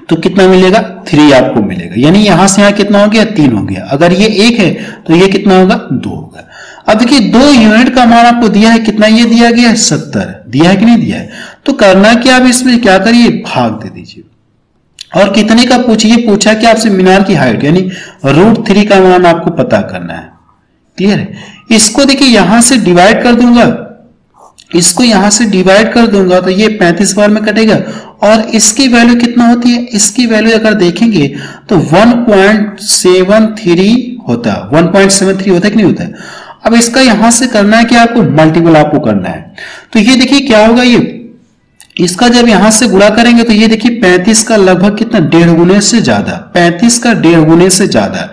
तो कितना मिलेगा, 3 आपको मिलेगा, यानी यहां से यहां कितना हो गया, 3 हो गया। अगर ये 1 है तो ये कितना होगा, 2 होगा। अब देखिए 2 यूनिट का मान आपको दिया है, कितना ये दिया गया है, 70 दिया है कि नहीं दिया है। तो करना क्या, आप इसमें क्या करिए, भाग दे दीजिए। और कितने का पूछिए, पूछा कि आपसे मीनार की हाइट यानी √3 का मान आपको पता करना है। क्लियर है। इसको देखिए यहां से डिवाइड कर दूंगा, इसको यहां से डिवाइड कर दूंगा तो ये 35 बार में कटेगा, और इसकी वैल्यू कितना होती है, इसकी वैल्यू अगर देखेंगे तो 1.73 होता है, 1.73 होता है कि नहीं होता है। अब इसका यहां से करना है कि आपको मल्टीपल आपको करना है, तो ये देखिए क्या होगा, ये इसका जब यहां से गुणा करेंगे तो ये देखिए 35 का लगभग कितना, 1.5 गुने से ज्यादा, 35 का 1.5 गुने से ज्यादा।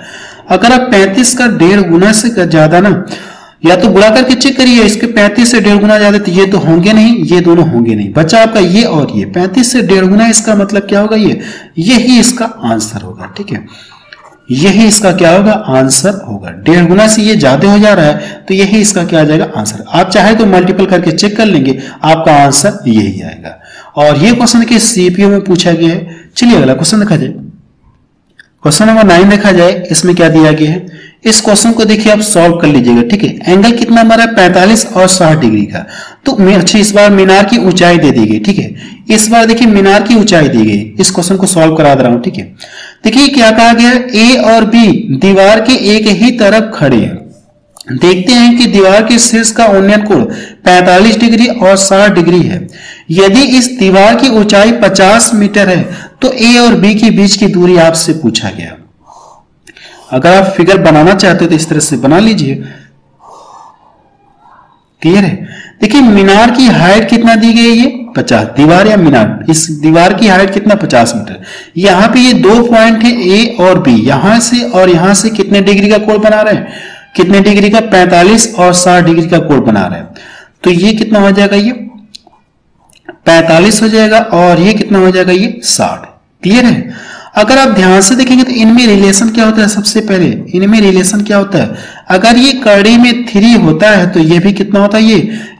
अगर आप 35 का 1.5 गुना से ज्यादा ना, या तो गुणा करके चेक करिए, इसके 35 से 1.5 गुना ज्यादा, तो ये तो होंगे नहीं, ये दोनों होंगे नहीं, बच्चा आपका ये और ये 35 से 1.5 गुना, इसका मतलब क्या होगा, ये यही इसका आंसर होगा। ठीक है, यही इसका क्या होगा, आंसर होगा। 1.5 गुना से ये ज्यादा हो जा रहा है तो यही इसका क्या आ जाएगा, आंसर। आप चाहे तो मल्टीपल करके चेक कर लेंगे, आपका आंसर यही आएगा। और ये क्वेश्चन के सीपीओ में पूछा गया है। चलिए अगला क्वेश्चन देखा जाए। क्वेश्चन नंबर 9 देखा जाए, इसमें क्या दिया गया है, इस क्वेश्चन को देखिए आप सॉल्व कर लीजिएगा। ठीक है, एंगल कितना हमारा 45 और 60 डिग्री का। तो अच्छा, इस बार मीनार की ऊंचाई दे दी गई। ठीक है, इस बार देखिए मीनार की ऊंचाई दी गई, इस क्वेश्चन को सॉल्व करा दे रहा हूं। ठीक है, देखिए क्या कहा गया, ए और बी दीवार के एक ही तरफ खड़े हैं। देखते हैं कि दीवार के शीर्ष का उन्नयन कोण 45 डिग्री और 60 डिग्री है। यदि इस दीवार की ऊंचाई 50 मीटर है तो ए और बी के बीच की दूरी आपसे पूछा गया। अगर आप फिगर बनाना चाहते हो तो इस तरह से बना लीजिए। क्लियर है। देखिए मीनार की हाइट कितना दी गई है, 50, दीवार या मीनार, इस दीवार की हाइट कितना, 50 मीटर। यहां पे ये 2 पॉइंट है ए और बी, यहां से और यहां से कितने डिग्री का कोण बना रहे हैं, कितने डिग्री का, 45 और 60 डिग्री का कोण बना रहे हैं। तो ये कितना हो जाएगा, ये 45 हो जाएगा, और ये कितना हो जाएगा, ये 60। क्लियर है। अगर आप ध्यान से देखेंगे तो इनमें रिलेशन क्या होता है, सबसे पहले इनमें रिलेशन क्या होता है, अगर ये कड़ी में 3 होता है तो ये भी कितना होता है,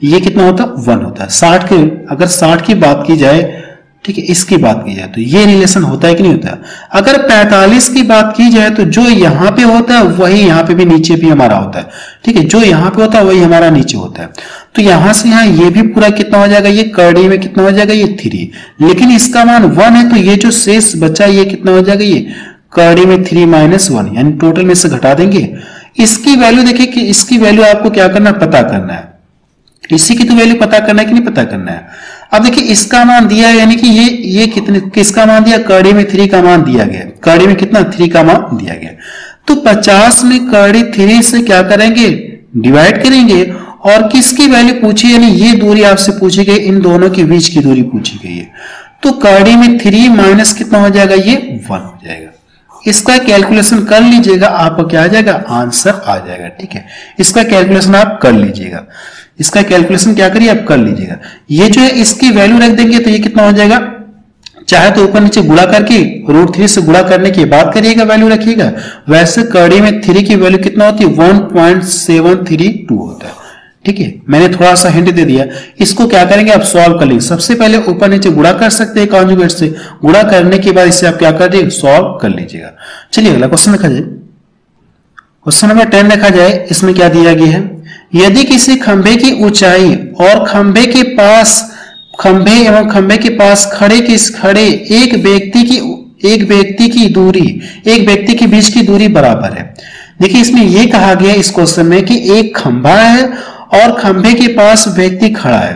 ये कितना होता है, 1 होता है। 60 के, अगर 60 की बात की जाए, ठीक है, इसकी बात की जाए तो ये रिलेशन होता है कि नहीं होता है। अगर 45 की बात की जाए तो जो यहाँ पे होता है वही यहाँ पे भी नीचे भी हमारा होता है। ठीक है, जो यहाँ पे होता है वही हमारा नीचे होता है। तो यहां से यहाँ ये भी पूरा कितना हो जाएगा, ये कड़ी में कितना हो जाएगा, ये 3, लेकिन इसका मान 1 है तो ये जो शेष बचा ये कितना हो जाएगा, ये कड़ी में 3 - 1, यानी टोटल में से घटा देंगे। इसकी वैल्यू देखिए कि इसकी वैल्यू आपको क्या करना है, पता करना है। इसी की तो वैल्यू पता करना है कि नहीं पता करना है। अब देखिए इसका मान दिया है, यानी कि ये कितने, किसका मान दिया, कड़ी में 3 का मान दिया गया, कड़ी में कितना, 3 का मान दिया गया। तो 50 में कड़ी 3 से क्या करेंगे, डिवाइड करेंगे, और किसकी वैल्यू पूछी, यानी ये दूरी आपसे पूछी गई, इन दोनों के बीच की दूरी पूछी गई है। तो कड़ी में 3 माइनस कितना हो जाएगा, ये 1 हो जाएगा। इसका कैलकुलेशन कर लीजिएगा, आपका क्या आ जाएगा, आंसर आ जाएगा। ठीक है, इसका कैलकुलेशन आप कर लीजिएगा, इसका कैलकुलेशन क्या करिए आप कर लीजिएगा। ये जो है इसकी वैल्यू रख देंगे तो ये कितना हो जाएगा, चाहे तो ऊपर नीचे गुणा करके √3 से गुणा करने की बात करिएगा, वैल्यू रखिएगा। वैसे कड़ी में 3 की वैल्यू कितना होती है, 1.732 होता है। ठीक है, मैंने थोड़ा सा हिंट दे दिया। इसको क्या करेंगे आप सॉल्व कर लीजिए। सबसे पहले ऊपर नीचे गुणा कर सकते हैं कॉन्जुगेट से, गुणा करने के बाद इसे आप क्या कर दीजिए, सॉल्व कर लीजिएगा। चलिए अगला क्वेश्चन देखा जाए। क्वेश्चन नंबर 10 देखा जाए, इसमें क्या दिया गया है, यदि किसी खंभे की ऊंचाई और खंभे के पास खड़े एक व्यक्ति की बीच की दूरी बराबर है। देखिए इसमें यह कहा गया इस क्वेश्चन में कि एक खंभा है और खंभे के पास व्यक्ति खड़ा है,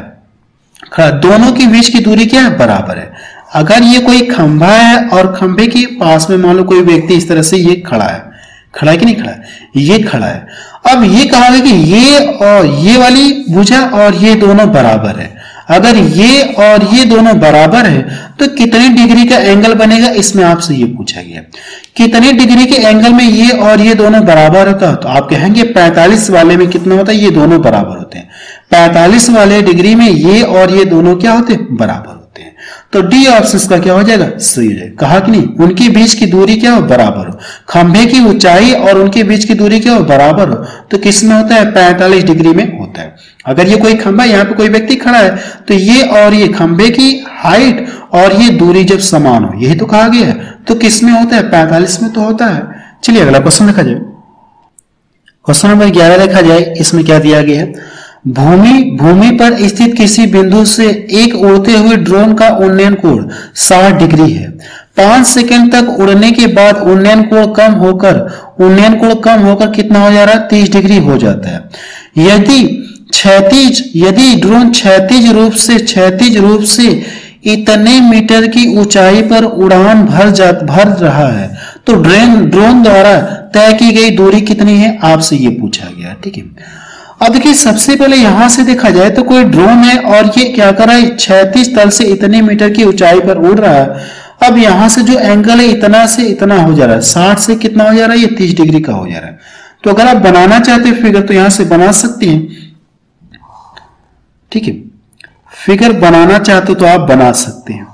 दोनों के बीच की दूरी क्या है, बराबर है। अगर ये कोई खंभा है और खंभे के पास में मान लो कोई व्यक्ति इस तरह से ये खड़ा है कि नहीं खड़ा है, ये खड़ा है। अब ये कहा गया कि ये और ये वाली भुजा और ये दोनों बराबर है। अगर ये और ये दोनों बराबर है तो कितने डिग्री का एंगल बनेगा, इसमें आपसे ये पूछा गया। कितने डिग्री के एंगल में ये और ये दोनों बराबर होता है, तो आप कहेंगे 45 वाले में कितना होता है, ये दोनों बराबर होते हैं। 45 वाले डिग्री में ये और ये दोनों क्या होते हैं, बराबर होते हैं। तो डी ऑप्शन का क्या हो जाएगा, सही हो जाएगा। कहा कि नहीं, उनके बीच की दूरी क्या हो, बराबर हो। खंभे की ऊंचाई और उनके बीच की दूरी क्या हो, बराबर हो। तो किस में होता है, 45 डिग्री में होता है। अगर ये कोई खंभा, यहाँ पे कोई व्यक्ति खड़ा है, तो ये और ये खंभे की हाइट और ये दूरी जब समान हो, यही तो कहा गया है, तो किस में होता है, 45 में तो होता है। चलिए अगला क्वेश्चन देखा जाए। क्वेश्चन नंबर 11 देखा जाए, इसमें क्या दिया गया है, भूमि पर स्थित किसी बिंदु से एक उड़ते हुए ड्रोन का उन्नयन कोण 60 डिग्री है। 5 सेकंड तक उड़ने के बाद उन्नयन कोण कम होकर कितना हो जा रहा है, 30 डिग्री हो जाता है। यदि ड्रोन क्षैतिज रूप से इतने मीटर की ऊंचाई पर उड़ान भर रहा है तो ड्रोन द्वारा तय की गई दूरी कितनी है, आपसे ये पूछा गया। ठीक है, अब देखिए सबसे पहले यहां से देखा जाए तो कोई ड्रोन है और ये क्या कर रहा है, क्षैतिज तल से इतने मीटर की ऊंचाई पर उड़ रहा है। अब यहां से जो एंगल है इतना से इतना हो जा रहा है, 60 से कितना हो जा रहा है, ये 30 डिग्री का हो जा रहा है। तो अगर आप बनाना चाहते हैं फिगर तो यहां से बना सकते हैं। ठीक है, फिगर बनाना चाहते तो आप बना सकते हैं।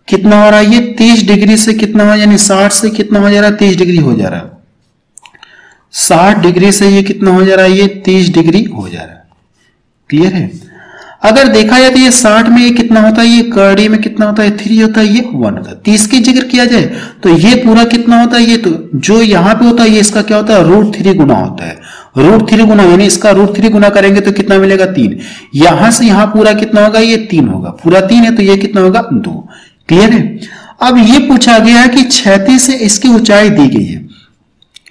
कितना हो रहा है, ये 30 डिग्री से कितना हो, यानी 60 से कितना हो जा रहा है, 30 डिग्री हो जा रहा है। 60 डिग्री से ये कितना हो जा रहा है, ये 30 डिग्री हो जा रहा है। क्लियर है। अगर देखा जाए तो ये 60 में ये कितना होता है, ये कड़ी में कितना होता है, 3 होता है, ये 1 होता है। 30 की जिक्र किया जाए तो ये पूरा कितना होता है, ये तो जो यहाँ पे होता है ये इसका क्या होता है, √3 गुना होता है। √3 गुना यानी इसका √3 गुना करेंगे तो कितना मिलेगा, 3। यहां से यहां पूरा कितना होगा, ये 3 होगा। पूरा 3 है तो ये कितना होगा, 2। क्लियर है। अब ये पूछा गया है कि क्षैतिज से इसकी ऊंचाई दी गई है,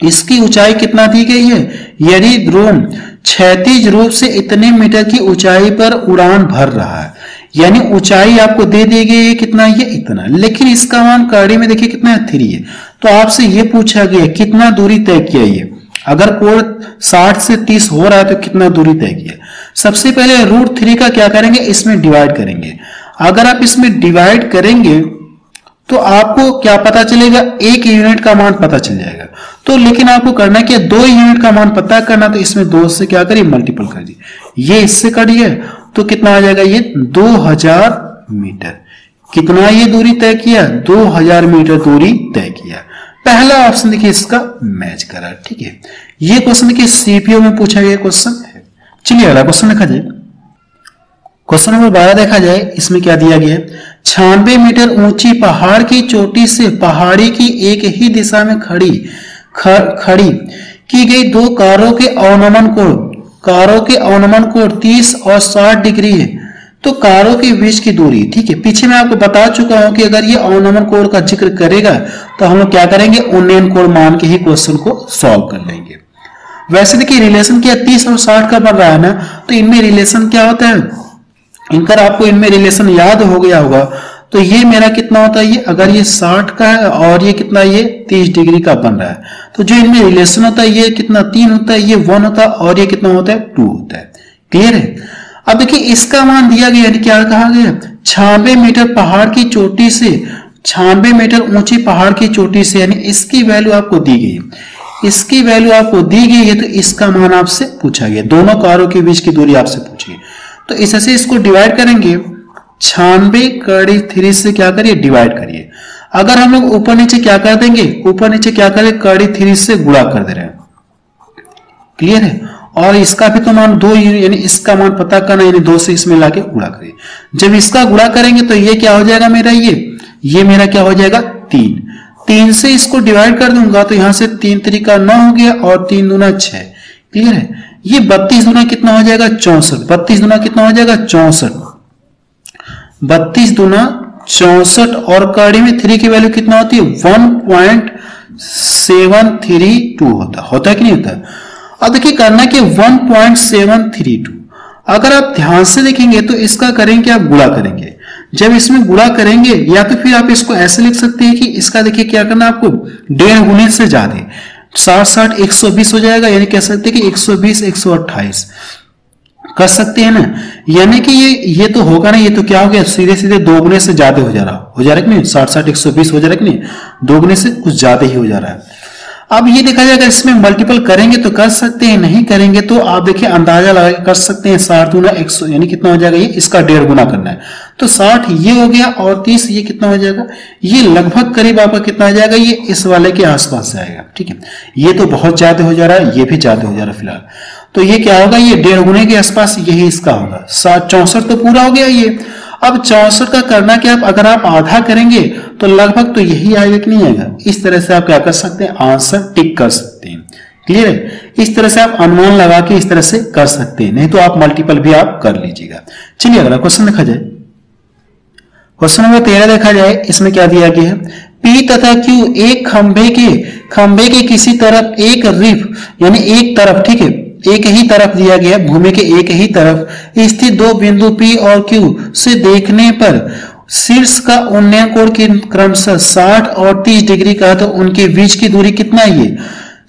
इसकी ऊंचाई कितना दी गई है, यदि ड्रोन क्षैतिज रूप से इतने मीटर की ऊंचाई पर उड़ान भर रहा है, यानी ऊंचाई आपको दे दी गई है कितना, ये इतना, लेकिन इसका मान कड़ी में देखिए कितना है, 3 है। तो आपसे ये पूछा गया कितना दूरी तय किया, ये अगर कोण 60 से 30 हो रहा है तो कितना दूरी तय किया। सबसे पहले √3 का क्या करेंगे, इसमें डिवाइड करेंगे। अगर आप इसमें डिवाइड करेंगे तो आपको क्या पता चलेगा, 1 यूनिट का मान पता चल जाएगा। तो लेकिन आपको करना क्या, 2 यूनिट का मान पता करना, तो इसमें 2 से क्या करिए, मल्टीपल कर दिए। ये इससे कटिए तो कितना आ जाएगा, ये 2000 मीटर। कितना ये दूरी तय किया, 2000 मीटर दूरी तय किया। पहला ऑप्शन देखिए इसका मैच करा। ठीक है, ये क्वेश्चन देखिए सीपीओ में पूछा गया क्वेश्चन है। चलिए अगला क्वेश्चन देखा जाए। क्वेश्चन नंबर 12 देखा जाए, इसमें क्या दिया गया है, 96 मीटर ऊंची पहाड़ की चोटी से पहाड़ी की एक ही दिशा में खड़ी की गई 2 कारों के अवनमन कोण 30 और 60 डिग्री है। तो कारों के बीच की दूरी, ठीक है, पीछे मैं आपको बता चुका हूं कि अगर ये अवनमन कोण का जिक्र करेगा तो हम लोग क्या करेंगे, उन्नयन कोण मान के ही क्वेश्चन को सॉल्व कर लेंगे। वैसे देखिए रिलेशन क्या 30 और 60 का बन रहा है ना, तो इनमें रिलेशन क्या होता है, इनका आपको इनमें रिलेशन याद हो गया होगा। तो ये मेरा कितना होता है, ये अगर ये 60 का है और ये कितना, ये 30 डिग्री का बन रहा है, तो जो इनमें रिलेशन होता है ये कितना 3 होता है, ये 1 होता है और ये कितना होता है 2 होता है। क्लियर है। अब देखिए इसका मान दिया गया, क्या कहा गया, 96 मीटर पहाड़ की चोटी से, 96 मीटर ऊंची पहाड़ की चोटी से, यानी इसकी वैल्यू आपको दी गई है, इसकी वैल्यू आपको दी गई है, तो इसका मान आपसे पूछा गया, दोनों कारों के बीच की दूरी आपसे पूछी गई। तो इससे इसको डिवाइड करेंगे, 96 कड़ी 3 से क्या करिए, डिवाइड करिए। अगर हम लोग ऊपर नीचे क्या कर देंगे, ऊपर नीचे क्या करें, कड़ी 3 से गुणा कर दे रहे हैं, क्लियर है। और इसका भी तो मान 2, यानी इसका मान पता करना, यानी 2 से इसमें लाके गुणा करिए। जब इसका गुणा करेंगे तो ये क्या हो जाएगा मेरा, ये मेरा क्या हो जाएगा 3। 3 से इसको डिवाइड कर दूंगा तो यहां से 3 3 9 हो गया और 3 दूना 6, क्लियर है। ये 32 दूना कितना हो जाएगा 64, 32 दूना कितना हो जाएगा 64, 32 दूना 64। और कड़ी में 3 की वैल्यू कितना होती है 1.732 होता है कि नहीं होता। अब देखिए करना कि 1.732, अगर आप ध्यान से देखेंगे तो इसका करेंगे आप गुणा करेंगे। जब इसमें गुणा करेंगे या तो फिर आप इसको ऐसे लिख सकते हैं कि इसका देखिए क्या करना आपको 1.5 गुने से ज्यादा, 60 120 हो जाएगा, यानी कह सकते हैं कि 120 128 कर सकते हैं ना। यानी कि ये तो होगा ना, ये तो क्या हो गया सीधे सीधे 2 गुने से ज्यादा हो जा रहा कि नहीं, 60 60 120 हो जा रहा कि नहीं, 2 गुने से कुछ ज्यादा ही हो जा रहा है। अब ये देखा जाएगा इसमें मल्टीपल करेंगे तो कर सकते हैं, नहीं करेंगे तो आप देखिए अंदाजा लगा कर सकते हैं। 60 दूना 100 यानी कितना हो जाएगा, ये इसका 1.5 गुना करना है, तो 60 ये हो गया और 30 ये कितना हो जाएगा, ये लगभग करीब आपका कितना आ जाएगा, ये इस वाले के आसपास जाएगा, ठीक है। ये तो बहुत ज्यादा हो जा रहा है, ये भी ज्यादा हो जा रहा है फिलहाल, तो ये क्या होगा, ये 1.5 गुने के आसपास यही इसका होगा। 64 तो पूरा हो गया ये। अब 64 का करना क्या, अगर आप आधा करेंगे तो लगभग तो यही आएगा कि नहीं आएगा। इस तरह से आप क्या कर सकते हैं, आंसर टिक कर सकते हैं, क्लियर है। इस तरह से आप अनुमान लगा के इस तरह से कर सकते हैं, नहीं तो आप मल्टीपल भी आप कर लीजिएगा। चलिए अगला क्वेश्चन देखा जाए। क्वेश्चन नंबर 13 देखा जाए, इसमें क्या दिया गया है, P तथा Q एक खंभे के किसी तरफ एक रिफ यानी एक तरफ, ठीक है, एक ही तरफ दिया गया, भूमि के एक ही तरफ स्थित 2 बिंदु P और Q से देखने पर शीर्ष का उन्नयन कोण की क्रमशः 60 और 30 डिग्री का, तो उनके बीच की दूरी कितना है, ये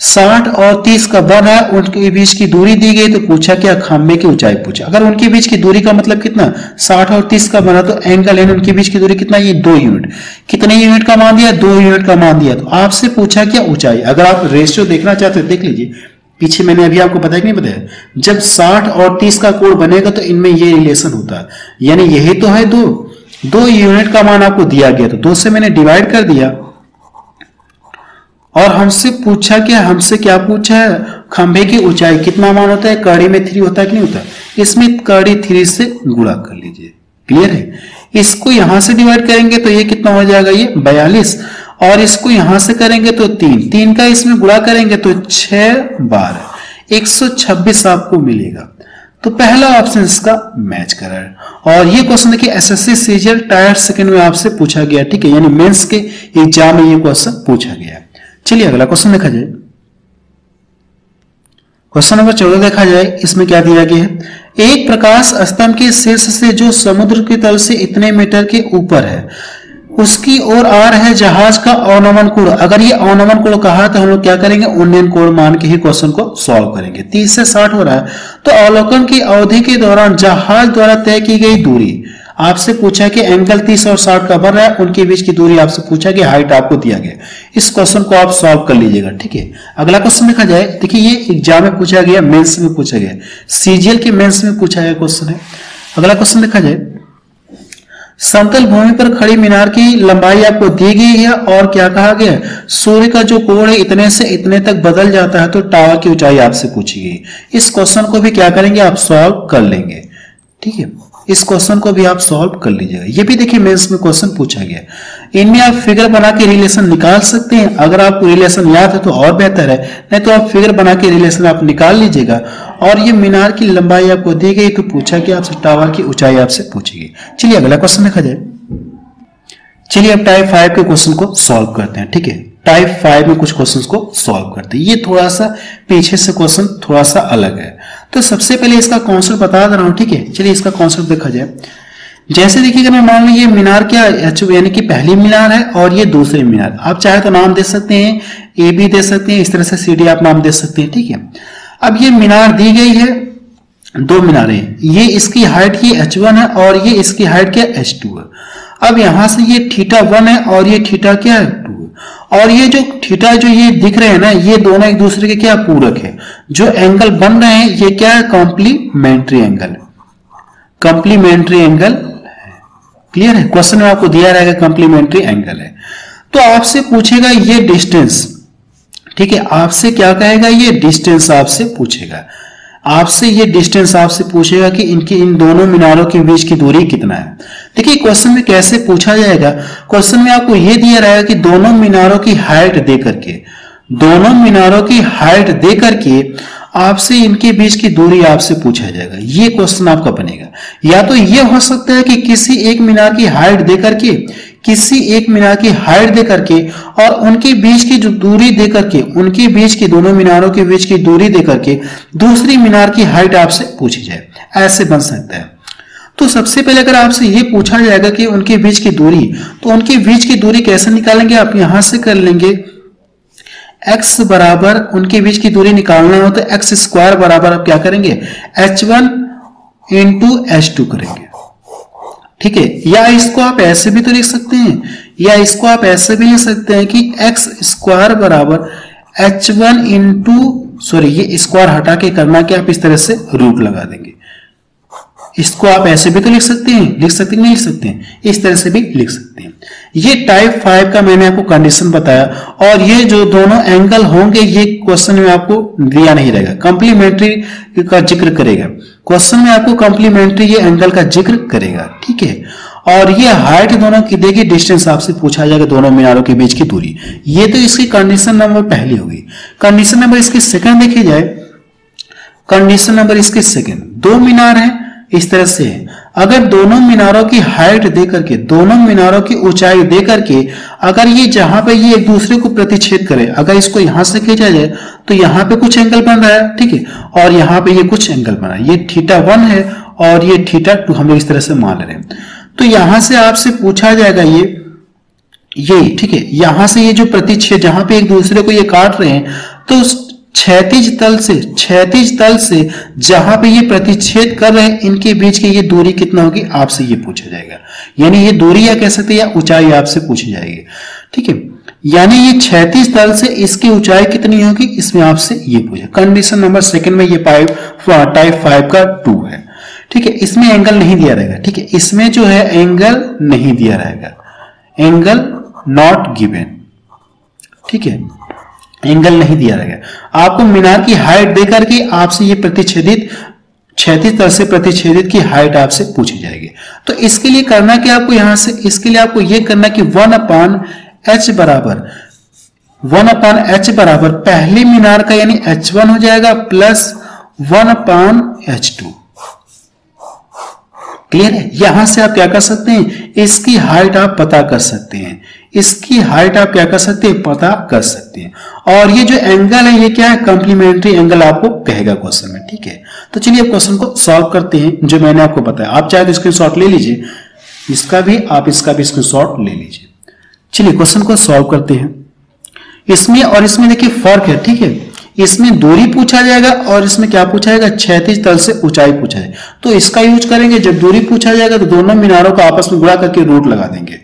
60 और 30 का बन रहा है, उनके बीच की दूरी दी गई, तो पूछा क्या, खंभे की ऊंचाई पूछा। अगर उनके बीच की दूरी का मतलब कितना 60 और 30 का बना, तो एंगल यानी उनके बीच की दूरी कितना, ये 2 यूनिट। कितने यूनिट का मान दिया, 2 यूनिट का मान दिया। तो आपसे पूछा क्या, ऊंचाई। अगर आप रेशियो देखना चाहते हो देख लीजिए, पीछे मैंने अभी आपको बताया कि नहीं बताया, जब 60 और 30 का कोण बनेगा तो इनमें ये रिलेशन होता है, यानी यही तो है 2 यूनिट का मान आपको दिया गया, तो 2 से मैंने डिवाइड कर दिया। और हमसे पूछा क्या पूछा है, खंभे की ऊंचाई कितना मान होता है, कड़ी में 3 होता है कि नहीं होता, इसमें कड़ी 3 से गुणा कर लीजिए, क्लियर है। इसको यहां से डिवाइड करेंगे तो ये कितना हो जाएगा, ये 42, और इसको यहां से करेंगे तो 3 का इसमें गुणा करेंगे तो 6 12 126 आपको मिलेगा। तो पहला ऑप्शन इसका मैच कर रहा है। और ये क्वेश्चन देखिए एसएससी सीजीएल टायर सेकंड में आपसे पूछा गया, ठीक है, यानी मेंस के एग्जाम में ये क्वेश्चन पूछा गया। चलिए अगला क्वेश्चन देखा जाए। क्वेश्चन नंबर 14 देखा जाए, इसमें क्या दिया गया है, एक प्रकाश स्तंभ के शीर्ष से जो समुद्र के तल से इतने मीटर के ऊपर है, उसकी ओर आ रहे जहाज का अवनमन कोण। अगर ये अवनमन कोण कहा तो हम लोग क्या करेंगे, उन्नयन कोण मान के ही क्वेश्चन को सॉल्व करेंगे। 30 से 60 हो रहा है, तो अवलोकन की अवधि के दौरान जहाज द्वारा तय की गई दूरी आपसे पूछा कि एंगल 30 और 60 का बन रहा है, उनके बीच की दूरी आपसे पूछा कि हाइट आपको दिया गया। इस क्वेश्चन को आप सॉल्व कर लीजिएगा, ठीक है। अगला क्वेश्चन देखा जाए, देखिए ये एग्जाम में पूछा गया, मेंस में पूछा गया, सीजीएल के मेंस में पूछा गया क्वेश्चन है। अगला क्वेश्चन देखा जाए, समतल भूमि पर खड़ी मीनार की लंबाई आपको दी गई है और क्या कहा गया, सूर्य का जो कोण है इतने से इतने तक बदल जाता है, तो टावर की ऊंचाई आपसे पूछी गई। इस क्वेश्चन को भी क्या करेंगे, आप सॉल्व कर लेंगे, ठीक है। इस क्वेश्चन को भी आप सॉल्व कर लीजिएगा। ये भी देखिए मेंस में क्वेश्चन पूछा गया। इनमें आप फिगर बना के रिलेशन निकाल सकते हैं, अगर आपको रिलेशन याद है तो और बेहतर है, नहीं तो आप फिगर बना के रिलेशन आप निकाल लीजिएगा। और ये मीनार की लंबाई आपको दी गई, तो पूछा कि आपसे टावर की ऊंचाई आपसे पूछेगी। चलिए अगला क्वेश्चन देखा जाए। चलिए अब टाइप 5 के क्वेश्चन को सॉल्व करते हैं, ठीक है। टाइप 5 में कुछ क्वेश्चंस को सॉल्व करते हैं। ये थोड़ा सा पीछे से क्वेश्चन थोड़ा सा अलग है, तो सबसे पहले इसका कॉन्सेप्ट बता दे रहा हूं, ठीक है। चलिए इसका कॉन्सेप्ट देखा जाए। जैसे देखिएगा, मैं मान लो ये मीनार क्या यानी कि पहली मीनार है और ये दूसरी मीनार। आप चाहे तो नाम दे सकते हैं, ए बी दे सकते हैं, इस तरह से सी डी आप नाम दे सकते हैं, ठीक है। अब ये मीनार दी गई है दो मीनारें हैं, ये इसकी हाइट ये h1 है और ये इसकी हाइट क्या h2 है। अब यहां से ये θ1 है और ये θ क्या है 2 है, और ये जो θ जो ये दिख रहे हैं ना, ये दोनों एक दूसरे के क्या पूरक है। जो एंगल बन रहे हैं ये क्या है, complementary angle, complementary angle. Clear है, क्वेश्चन में आपको दिया रहेगा कॉम्प्लीमेंट्री एंगल है। तो आपसे पूछेगा ये डिस्टेंस, ठीक है, आपसे क्या कहेगा, ये डिस्टेंस आपसे पूछेगा, आपसे ये डिस्टेंस आपसे पूछेगा कि इनकी इन दोनों मीनारों के बीच की दूरी कितना है। देखिए क्वेश्चन में कैसे पूछा जाएगा, क्वेश्चन में आपको ये दिया रहेगा कि दोनों मीनारों की हाइट दे करके, दोनों मीनारों की हाइट दे करके आपसे इनके बीच की दूरी आपसे पूछा जाएगा। ये क्वेश्चन आपका बनेगा। या तो ये हो सकता है कि किसी एक मीनार की हाइट दे करके, किसी एक मीनार की हाइट दे करके और उनके बीच की जो दूरी दे करके, उनके बीच की, दोनों मीनारों के बीच की दूरी दे करके दूसरी मीनार की हाइट आपसे पूछी जाए, ऐसे बन सकता है। तो सबसे पहले अगर आपसे ये पूछा जाएगा कि उनके बीच की दूरी, तो उनके बीच की दूरी कैसे निकालेंगे, आप यहां से कर लेंगे x बराबर, उनके बीच की दूरी निकालना हो तो एक्स स्क्वायर बराबर आप क्या करेंगे, h1 इंटू h2 करेंगे, ठीक है। या इसको आप ऐसे भी तो लिख सकते हैं, या इसको आप ऐसे भी लिख सकते हैं कि एक्स स्क्वायर बराबर h1 इंटू, सॉरी ये स्क्वायर हटा के करना कि आप इस तरह से रूट लगा देंगे। इसको आप ऐसे भी तो लिख सकते हैं, लिख सकते हैं, नहीं लिख सकते हैं, इस तरह से भी लिख सकते हैं। ये टाइप 5 का मैंने आपको कंडीशन बताया, और ये जो दोनों एंगल होंगे ये क्वेश्चन में आपको दिया नहीं रहेगा, कॉम्प्लीमेंट्री का जिक्र करेगा क्वेश्चन में, आपको कॉम्प्लीमेंट्री ये एंगल का जिक्र करेगा, ठीक है। और ये हाइट दोनों की देगी, डिस्टेंस आपसे पूछा जाएगा दोनों मीनारों के बीच की दूरी। ये तो इसकी कंडीशन नंबर पहली होगी। कंडीशन नंबर इसकी सेकंड देखी जाए, कंडीशन नंबर इसकी सेकंड, दो मीनार है इस तरह से है, अगर दोनों मीनारों की हाइट दे करके, दोनों मीनारों की ऊंचाई दे करके, अगर ये जहां पे ये एक दूसरे को प्रतिच्छेद करे, अगर इसको यहां से खींचा जाए तो यहां पे कुछ एंगल बन रहा है, ठीक है, और यहां पे ये कुछ एंगल बना है, ये θ1 है और ये θ2 हम लोग इस तरह से मान रहे हैं। तो यहां से आपसे पूछा जाएगा ये ठीक है, यहां से ये जो प्रतिच्छेद, जहां पे एक दूसरे को ये काट रहे हैं, तो क्षैतिज तल से जहां पे ये प्रतिच्छेद कर रहे हैं, इनके बीच की ये दूरी कितना होगी आपसे ये पूछा जाएगा। यानी ये दूरी या कह सकते हैं या ऊंचाई आपसे पूछी जाएगी, ठीक है। यानी ये क्षैतिज तल से इसकी ऊंचाई कितनी होगी, इसमें आपसे ये पूछा। कंडीशन नंबर सेकंड में ये टाइप 5 का 2 है, ठीक है। इसमें एंगल नहीं दिया रहेगा, ठीक है, इसमें जो है एंगल नहीं दिया रहेगा, एंगल नॉट गिवन, ठीक है, एंगल नहीं दिया रहेगा। आपको मीनार की हाइट देकर के आपसे ये प्रतिच्छेदित, क्षैतिज तल से प्रतिच्छेदित की हाइट आपसे पूछी जाएगी। तो इसके लिए करना कि आपको यहां से, इसके लिए आपको ये करना कि 1/h बराबर पहली मीनार का यानी h1 हो जाएगा प्लस 1/h2। क्लियर है। यहां से आप क्या कर सकते हैं, इसकी हाइट आप पता कर सकते हैं, इसकी हाइट आप क्या कर सकते हैं, पता कर सकते हैं। और ये जो एंगल है ये क्या है, कॉम्प्लीमेंट्री एंगल आपको कहेगा क्वेश्चन में, ठीक है। तो चलिए क्वेश्चन को सॉल्व करते हैं जो मैंने आपको बताया। आप चाहे तो स्क्रीनशॉट ले लीजिए, इसका भी, आप इसका भी स्क्रीनशॉट ले लीजिए। चलिए क्वेश्चन को सॉल्व करते हैं। इसमें और इसमें देखिए फर्क है, ठीक है। इसमें दूरी पूछा जाएगा और इसमें क्या पूछा जाएगा, क्षैतिज तल से ऊंचाई पूछा जाएगा। तो इसका यूज करेंगे, जब दूरी पूछा जाएगा तो दोनों मीनारों को आपस में गुणा करके रूट लगा देंगे।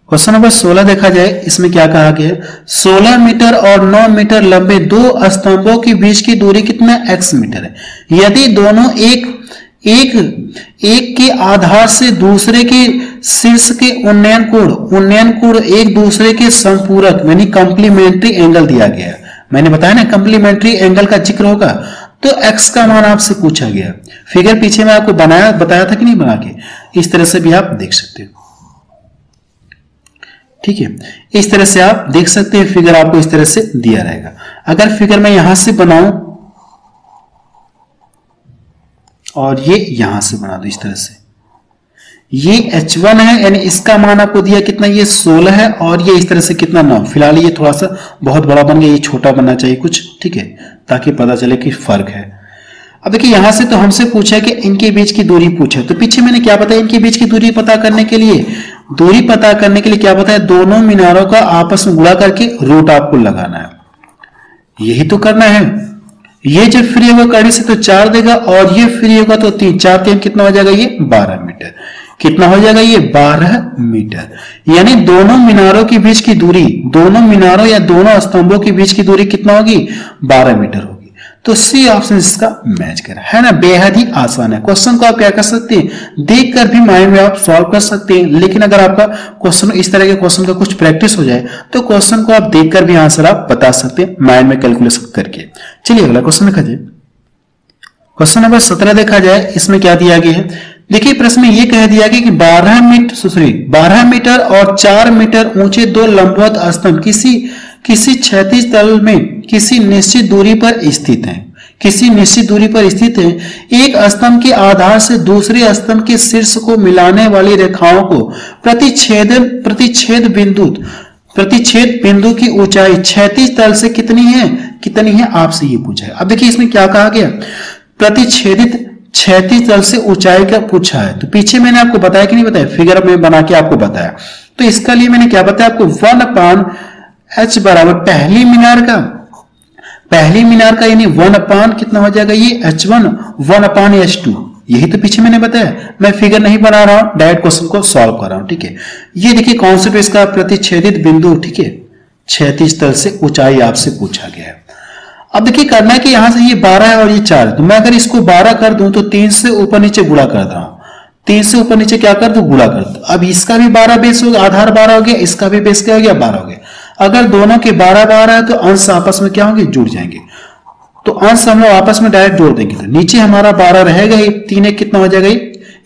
क्वेश्चन नंबर 16 देखा जाए, इसमें क्या कहा गया है, 16 मीटर और 9 मीटर लंबे दो स्तंभों के बीच की दूरी कितना x मीटर है। यदि दोनों एक के आधार से दूसरे के शीर्ष के उन्नयन कोण एक दूसरे के संपूरक यानी कॉम्प्लीमेंट्री एंगल दिया गया है। मैंने बताया ना कॉम्प्लीमेंट्री एंगल का जिक्र होगा, तो x का मान आपसे पूछा गया। फिगर पीछे में आपको बताया था कि नहीं बना के, इस तरह से भी आप देख सकते हो, ठीक है। इस तरह से आप देख सकते हैं, फिगर आपको इस तरह से दिया रहेगा। अगर फिगर मैं यहां से बनाऊं और ये यहां से बना दो इस तरह से, ये h1 है यानी इसका मान आपको दिया कितना, ये 16 है, और ये इस तरह से कितना 9। फिलहाल ये थोड़ा सा बहुत बड़ा बन गया, ये छोटा बनना चाहिए कुछ, ठीक है, ताकि पता चले कि फर्क है। अब देखिए यहां से तो हमसे पूछा कि इनके बीच की दूरी पूछा, तो पीछे मैंने क्या बताया, इनके बीच की दूरी पता करने के लिए क्या बताया, दोनों मीनारों का आपस में गुणा करके रूट आपको लगाना है, यही तो करना है। ये जब फ्री होगा कड़ी से तो 4 देगा, और ये फ्री होगा तो 3, 4 3 कितना हो जाएगा, ये 12 मीटर। कितना हो जाएगा, ये 12 मीटर। यानी दोनों मीनारों के बीच की दूरी, दोनों मीनारों या दोनों स्तंभों के बीच की दूरी कितना होगी, 12 मीटर होगी। तो सी ऑप्शन इसका मैच कर है ना, बेहद ही आसान है। क्वेश्चन को आप क्या कर सकते हैं, देखकर भी माइंड में आप सॉल्व कर सकते हैं, लेकिन अगर आपका क्वेश्चन इस तरह के क्वेश्चन का कुछ प्रैक्टिस हो जाए तो क्वेश्चन को आप देखकर भी आंसर आप बता सकते हैं माइंड में कैलकुलेशन करके। चलिए अगला क्वेश्चन देखा जाए। क्वेश्चन नंबर 17 देखा जाए, इसमें क्या दिया गया है। देखिए प्रश्न में ये कह दिया गया कि 12 मीटर और 4 मीटर ऊंचे दो लंबवत स्तंभ किसी क्षैतिज तल में किसी निश्चित दूरी पर स्थित हैं। किसी निश्चित दूरी पर स्थित है। एक स्तंभ के आधार से दूसरे स्तंभ के शीर्ष को मिलाने वाली रेखाओं को प्रतिच्छेद बिंदु की ऊंचाई क्षैतिज तल से कितनी है आपसे ये पूछा है। अब देखिए इसमें क्या कहा गया, प्रतिच्छेदित क्षैतिज तल से ऊंचाई का पूछा है। तो पीछे मैंने आपको बताया कि नहीं बताया, फिगर में बना के आपको बताया। तो इसका लिए मैंने क्या बताया आपको, 1/h बराबर पहली मीनार का यानी 1 कितना हो जाएगा, ये h1 1/h2। यही तो पीछे मैंने बताया, मैं फिगर नहीं बना रहा हूं, डायरेक्ट क्वेश्चन को सॉल्व कर रहा हूं। ठीक है, ये देखिए कॉन्सेप्ट इसका प्रतिच्छेदित बिंदु। ठीक है, क्षैतिज तल से ऊंचाई आपसे पूछा गया है। अब देखिए करना है कि यहां से ये 12 है और ये 4 है, तो मैं अगर इसको 12 कर दूं तो 3 से ऊपर नीचे गुणा कर रहा हूं। 3 से ऊपर नीचे क्या कर दो, गुणा कर दो। अब इसका भी 12 बेस हो गया, आधार 12 हो गया, इसका भी बेस क्या हो गया, 12 हो गया। अगर दोनों के 12 है तो अंश आपस में क्या होंगे, जुड़ जाएंगे। तो अंश हम लोग आपस में डायरेक्ट जोड़ देंगे, तो नीचे हमारा 12 रहेगा ही, 3 एक कितना हो जाएगा,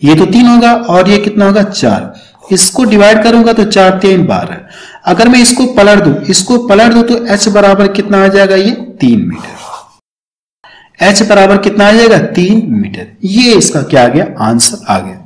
ये तो 3 होगा और ये कितना होगा 4। इसको डिवाइड करूंगा तो 4 3 12। अगर मैं इसको पलट दूं तो h बराबर कितना आ जाएगा, ये 3 मीटर। h बराबर कितना आ जाएगा, 3 मीटर। ये इसका क्या आ गया, आंसर आ गया।